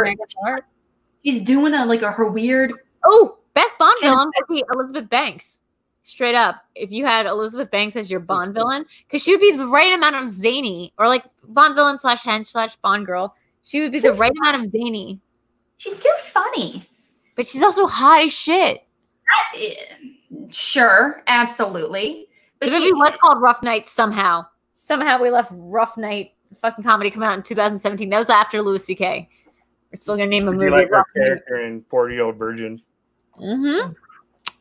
she's doing her weird. Oh, best Bond villain would be Elizabeth Banks. Straight up, if you had Elizabeth Banks as your Bond villain, because she would be the right amount of zany, or like Bond villain / hench / Bond girl. She would be the right amount of zany. She's too funny, but she's also hot as shit. Sure, absolutely. But the movie was called Rough Night somehow. Somehow we left Rough Night, the fucking comedy, come out in 2017. That was after Louis C.K. We're still gonna name a movie. Like her character in 40-Year-Old Virgin. Mm-hmm.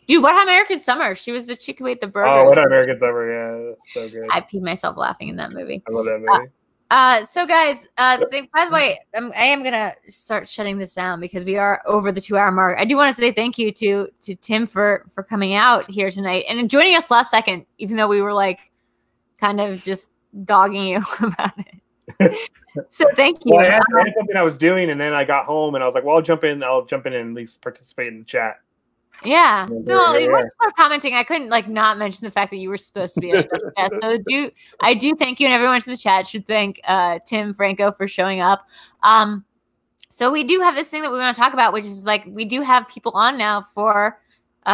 Dude, What Hot American Summer? She was the chick who ate the burger. Oh, What Hot American Summer? Yeah, that's so good. I peed myself laughing in that movie. I love that movie. So guys, by the way, I am gonna start shutting this down because we are over the 2-hour mark. I do want to say thank you to Tim for coming out here tonight and joining us last second, even though we were like kind of just dogging you about it. So thank you. Well, I had something I was doing, and then I got home, and I was like, "Well, I'll jump in and at least participate in the chat." Yeah. No, you want to start commenting. I couldn't not mention the fact that you were supposed to be a special guest. So I do thank you, and everyone in the chat should thank Tim Franco for showing up. So we do have this thing that we want to talk about, which is we do have people on now for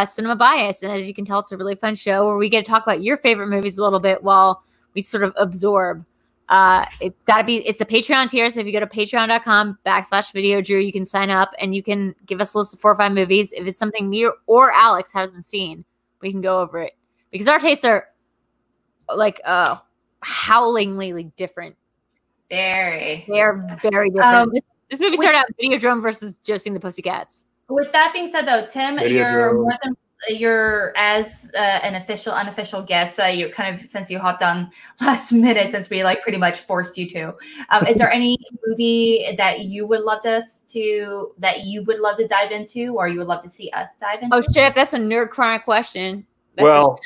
Cinema Bias, and as you can tell, it's a really fun show where we get to talk about your favorite movies a little bit while we sort of absorb. It's a Patreon tier. So if you go to patreon.com/VideoDrew, you can sign up and you can give us a list of 4 or 5 movies. If it's something me or Alex hasn't seen, we can go over it because our tastes are howlingly different. They are very different. This movie started out Videodrome versus Josie and the Pussycats. With that being said, though, Tim, you're as an unofficial guest. You're kind of, since you hopped on last minute, since we pretty much forced you to. Is there any movie that you would love to dive into, or you would love to see us dive into? Oh shit, that's a NerdChronic question. Well,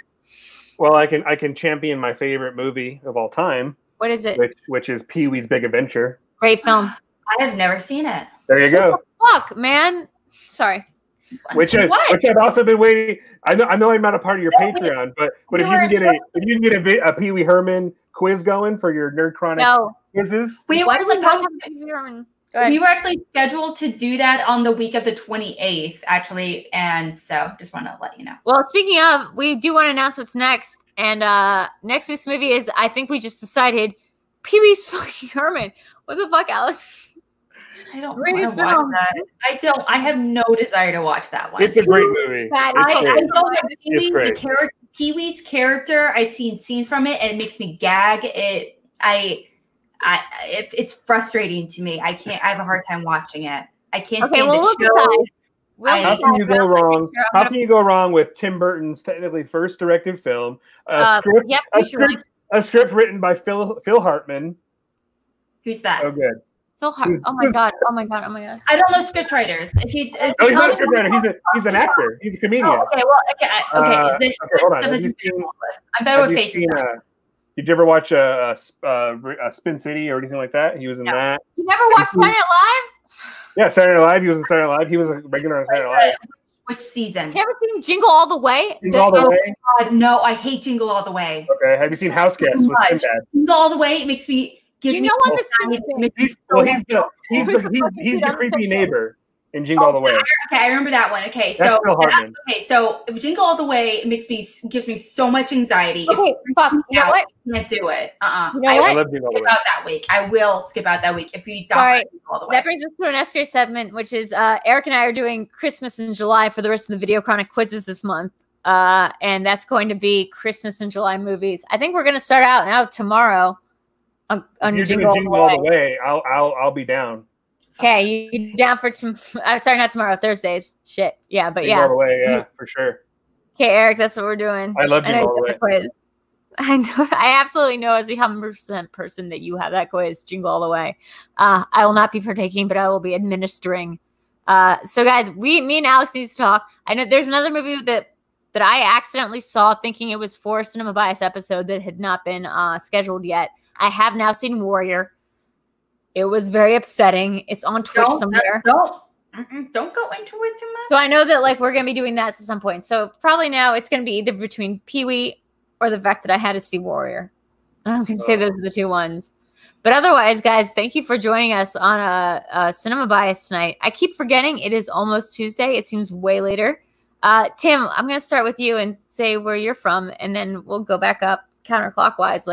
I can champion my favorite movie of all time. What is it? Which is Pee-wee's Big Adventure. Great film. I have never seen it. There you go. Fuck, man. Sorry. Which I've also been waiting. I know I'm not a part of your Patreon, but if you can get a Pee Wee Herman quiz going for your NerdChronic quizzes, we were actually scheduled to do that on the week of the 28th, actually, and so just want to let you know. Well, speaking of, we do want to announce what's next, and next week's movie is, I think we just decided, Pee Wee's fucking Herman. What the fuck, Alex? I don't want to watch that. I have no desire to watch that one. It's a great movie. Pee-wee's character, I've seen scenes from it, and it makes me gag. It's frustrating to me. I have a hard time watching it. I can't stand the show. How can you go wrong? How can you go wrong with Tim Burton's technically first directed film? A script written by Phil Hartman. Who's that? Oh, good. Phil Hartman. Oh my god. I don't know script writers. He's not a script writer. He's an actor. He's a comedian. Oh, okay. Well, okay. Hold on. I'm better with faces. Did you ever watch Spin City or anything like that? He was in that. You never watched Saturday Night Live? Yeah, Saturday Night Live. He was in Saturday Night Live. He was a regular on Saturday Night Live. Which season? You ever seen Jingle All the Way? Jingle All the Way? God, no, I hate Jingle All the Way. Okay. Have you seen House Guests with Sinbad? Jingle All the Way makes me gives me. You know, on the Simpsons. He's the creepy neighbor in Jingle All the Way. Okay, I remember that one. Okay, so Jingle All the Way gives me so much anxiety. Okay, fuck. You know what? I can't do it. You know what? I love Jingle All the Way. Out that week. I will skip out that week if you don't. Sorry, All the Way. that brings us to an SK segment, which is Eric and I are doing Christmas in July for the rest of the VideoChronic quizzes this month. And that's going to be Christmas in July movies. I think we're going to start out now tomorrow on Jingle All the Way. I'll be down. Okay, you down for some? Sorry, not tomorrow. Thursdays. Shit. Yeah, but Jingle All the Way, yeah, for sure. Okay, Eric, that's what we're doing. I love Jingle All the Way. Quiz. I know. I absolutely know as a 100% person that you have that quiz, Jingle All the Way. I will not be partaking, but I will be administering. So, guys, me and Alex need to talk. I know there's another movie that I accidentally saw thinking it was for Cinema Bias episode that had not been scheduled yet. I have now seen Warrior. It was very upsetting. It's on Twitch somewhere. Don't go into it too much. So I know that we're going to be doing that at some point. So probably now it's going to be either between Pee-wee or the fact that I had to see Warrior. I'm going to say those are the two ones. But otherwise, guys, thank you for joining us on a Cinema Bias tonight. I keep forgetting it is almost Tuesday. It seems way later. Tim, I'm going to start with you and say where you're from, and then we'll go back up counterclockwise.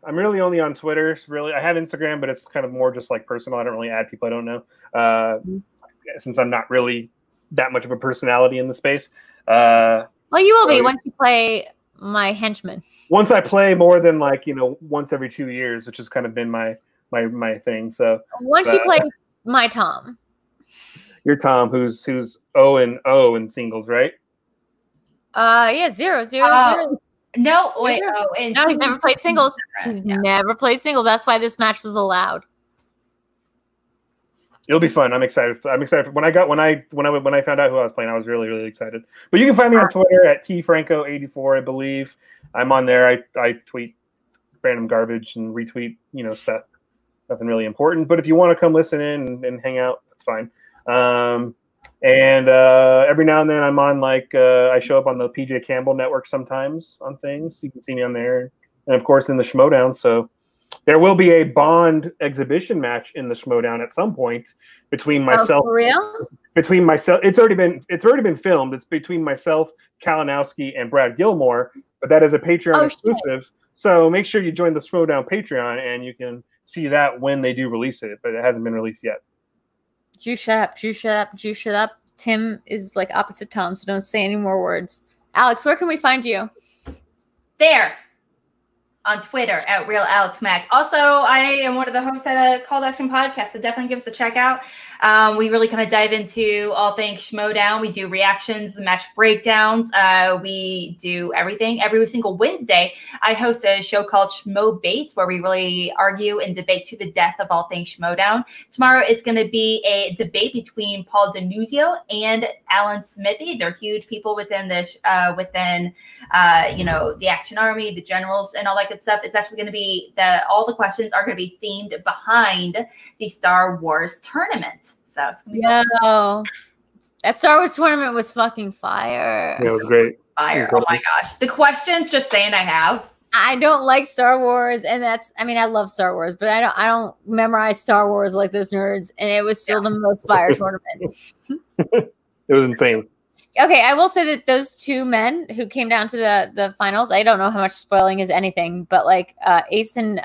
I'm really only on Twitter. Really, I have Instagram, but it's kind of more just personal. I don't really add people I don't know, since I'm not really that much of a personality in the space. Well, you will be once you play my henchman. Once I play more than once every 2 years, which has kind of been my thing. So once you play my Tom. You're Tom, who's 0-0 in singles, right? Yeah, 0-0-0. No, wait. No, he's never played singles. He's never played singles. That's why this match was allowed. It'll be fun. I'm excited. When I found out who I was playing, I was really, really excited. But you can find me on Twitter at tfranco84, I believe. I'm on there. I tweet random garbage and retweet, stuff. Nothing really important. But if you want to come listen in and hang out, that's fine. And every now and then I'm on I show up on the PJ Campbell network sometimes on things. You can see me on there. And of course in the Schmoedown. So there will be a Bond exhibition match in the Schmoedown at some point between myself. For real? Between myself, it's already been filmed. It's between myself, Kalinowski, and Brad Gilmore. But that is a Patreon exclusive. Shit. So make sure you join the Schmoedown Patreon and you can see that when they do release it. But it hasn't been released yet. You shut up. You shut up. You shut up. Tim is opposite Tom, so don't say any more words. Alex, where can we find you? There. On Twitter at RealAlexMac. Also, I am one of the hosts at a Call to Action podcast, so definitely give us a check out. We really kind of dive into all things Schmoedown. We do reactions, match breakdowns. We do everything. Every single Wednesday, I host a show called Schmo Bates, where we really argue and debate to the death of all things Schmoedown. Tomorrow, it's going to be a debate between Paul Denuzio and Alan Smithy. They're huge people within the the Action Army, the generals, and all that good stuff. It's actually going to be all the questions are going to be themed behind the Star Wars tournament. So it's going to be that Star Wars tournament was fucking fire. Yeah, it was great. Fire. Oh my gosh. The questions, just saying I don't like Star Wars, and I love Star Wars, but I don't memorize Star Wars like those nerds, and it was still the most fire tournament. It was insane. Okay, I will say that those two men who came down to the finals, I don't know how much spoiling is anything, but Ace and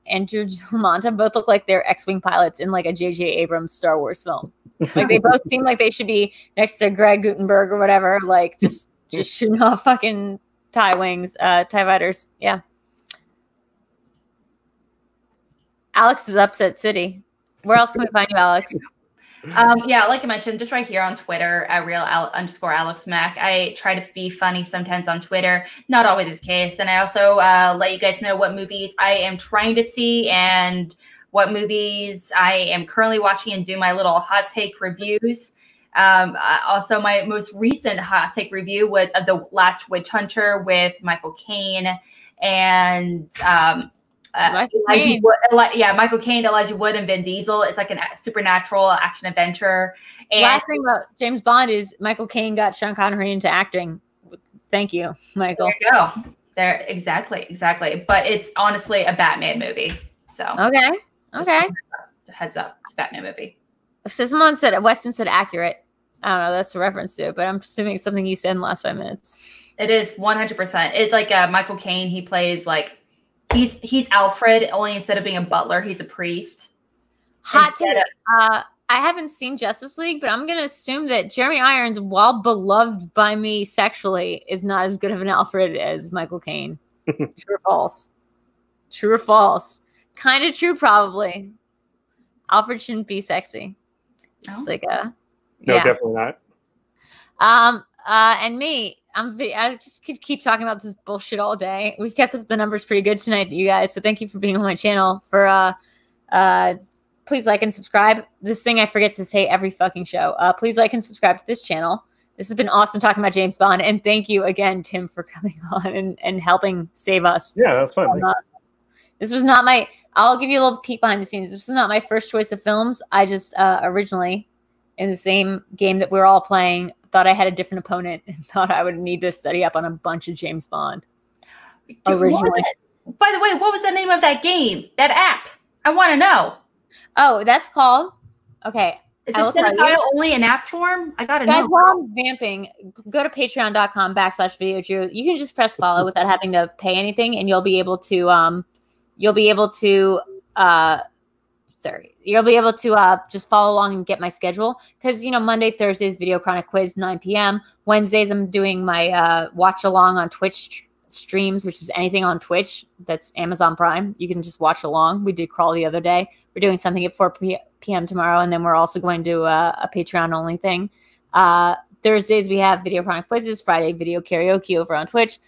Andrew Lamonta both look like they're X-Wing pilots in a J.J. Abrams Star Wars film. They both seem like they should be next to Greg Gutenberg or whatever, just shooting off fucking TIE wings, TIE fighters. Yeah. Alex is Upset City. Where else can we find you, Alex? Like I mentioned, just right here on Twitter at @real_AlexMac. I try to be funny sometimes on Twitter, not always the case. And I also let you guys know what movies I am trying to see and what movies I am currently watching and do my little hot take reviews. Also, my most recent hot take review was of The Last Witch Hunter with Michael Caine and Michael Caine, Elijah Wood, and Vin Diesel. It's like a supernatural action adventure. And last thing about James Bond is Michael Caine got Sean Connery into acting. Thank you, Michael. There you go. There, exactly. But it's honestly a Batman movie. So okay. Heads up, it's a Batman movie. So someone said Weston said accurate. I don't know. That's a reference to it, but I'm assuming it's something you said in the last 5 minutes. It is 100%. It's like Michael Caine. He plays like he's Alfred, only instead of being a butler, he's a priest. Hot take. I haven't seen Justice League, but I'm going to assume that Jeremy Irons, while beloved by me sexually, is not as good of an Alfred as Michael Caine. True or false? True or false? Kind of true, probably. Alfred shouldn't be sexy. It's like a... No, definitely not. And me, I just could keep talking about this bullshit all day. We've kept up the numbers pretty good tonight, you guys. So thank you for being on my channel. Please like and subscribe. This thing I forget to say every fucking show. Please like and subscribe to this channel. This has been awesome talking about James Bond. And thank you again, Tim, for coming on and helping save us. Yeah, that's fine. This was not my... I'll give you a little peek behind the scenes. This was not my first choice of films. I just originally, in the same game that we're all playing, thought I had a different opponent and thought I would need to study up on a bunch of James Bond. Originally. By the way, what was the name of that game? That app? I want to know. Oh, that's called... Okay. Is this Cinephile only in app form? I got to know. Guys, while I'm vamping, go to patreon.com/VideoDrew. You can just press follow without having to pay anything, and you'll be able to... You'll be able to just follow along and get my schedule. Because, Monday, Thursdays, VideoChronic quiz, 9 p.m. Wednesdays, I'm doing my watch along on Twitch streams, which is anything on Twitch. That's Amazon Prime. You can just watch along. We did Crawl the other day. We're doing something at 4 p.m. tomorrow. And then we're also going to do a Patreon only thing. Thursdays, we have VideoChronic quizzes. Friday, video karaoke over on Twitch.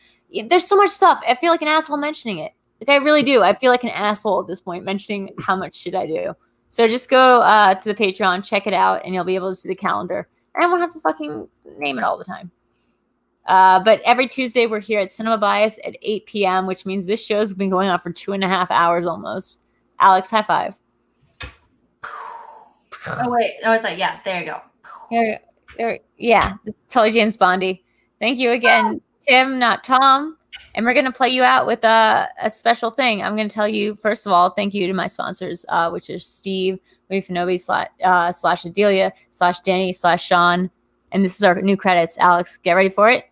There's so much stuff. I feel like an asshole mentioning it. Like, I really do. I feel like an asshole at this point mentioning how much shit I do. So just go to the Patreon, check it out, and you'll be able to see the calendar. And I won't have to fucking name it all the time. But every Tuesday, we're here at Cinema Bias at 8 p.m., which means this show's been going on for 2.5 hours almost. Alex, high five. Oh, wait. Oh, it's like, yeah, there you go. Yeah, it's totally James Bondy. Thank you again, Tim, not Tom. And we're going to play you out with a special thing. I'm going to tell you, first of all, thank you to my sponsors, which is Steve, Louis slash Adelia, slash Danny, slash Sean. And this is our new credits. Alex, get ready for it.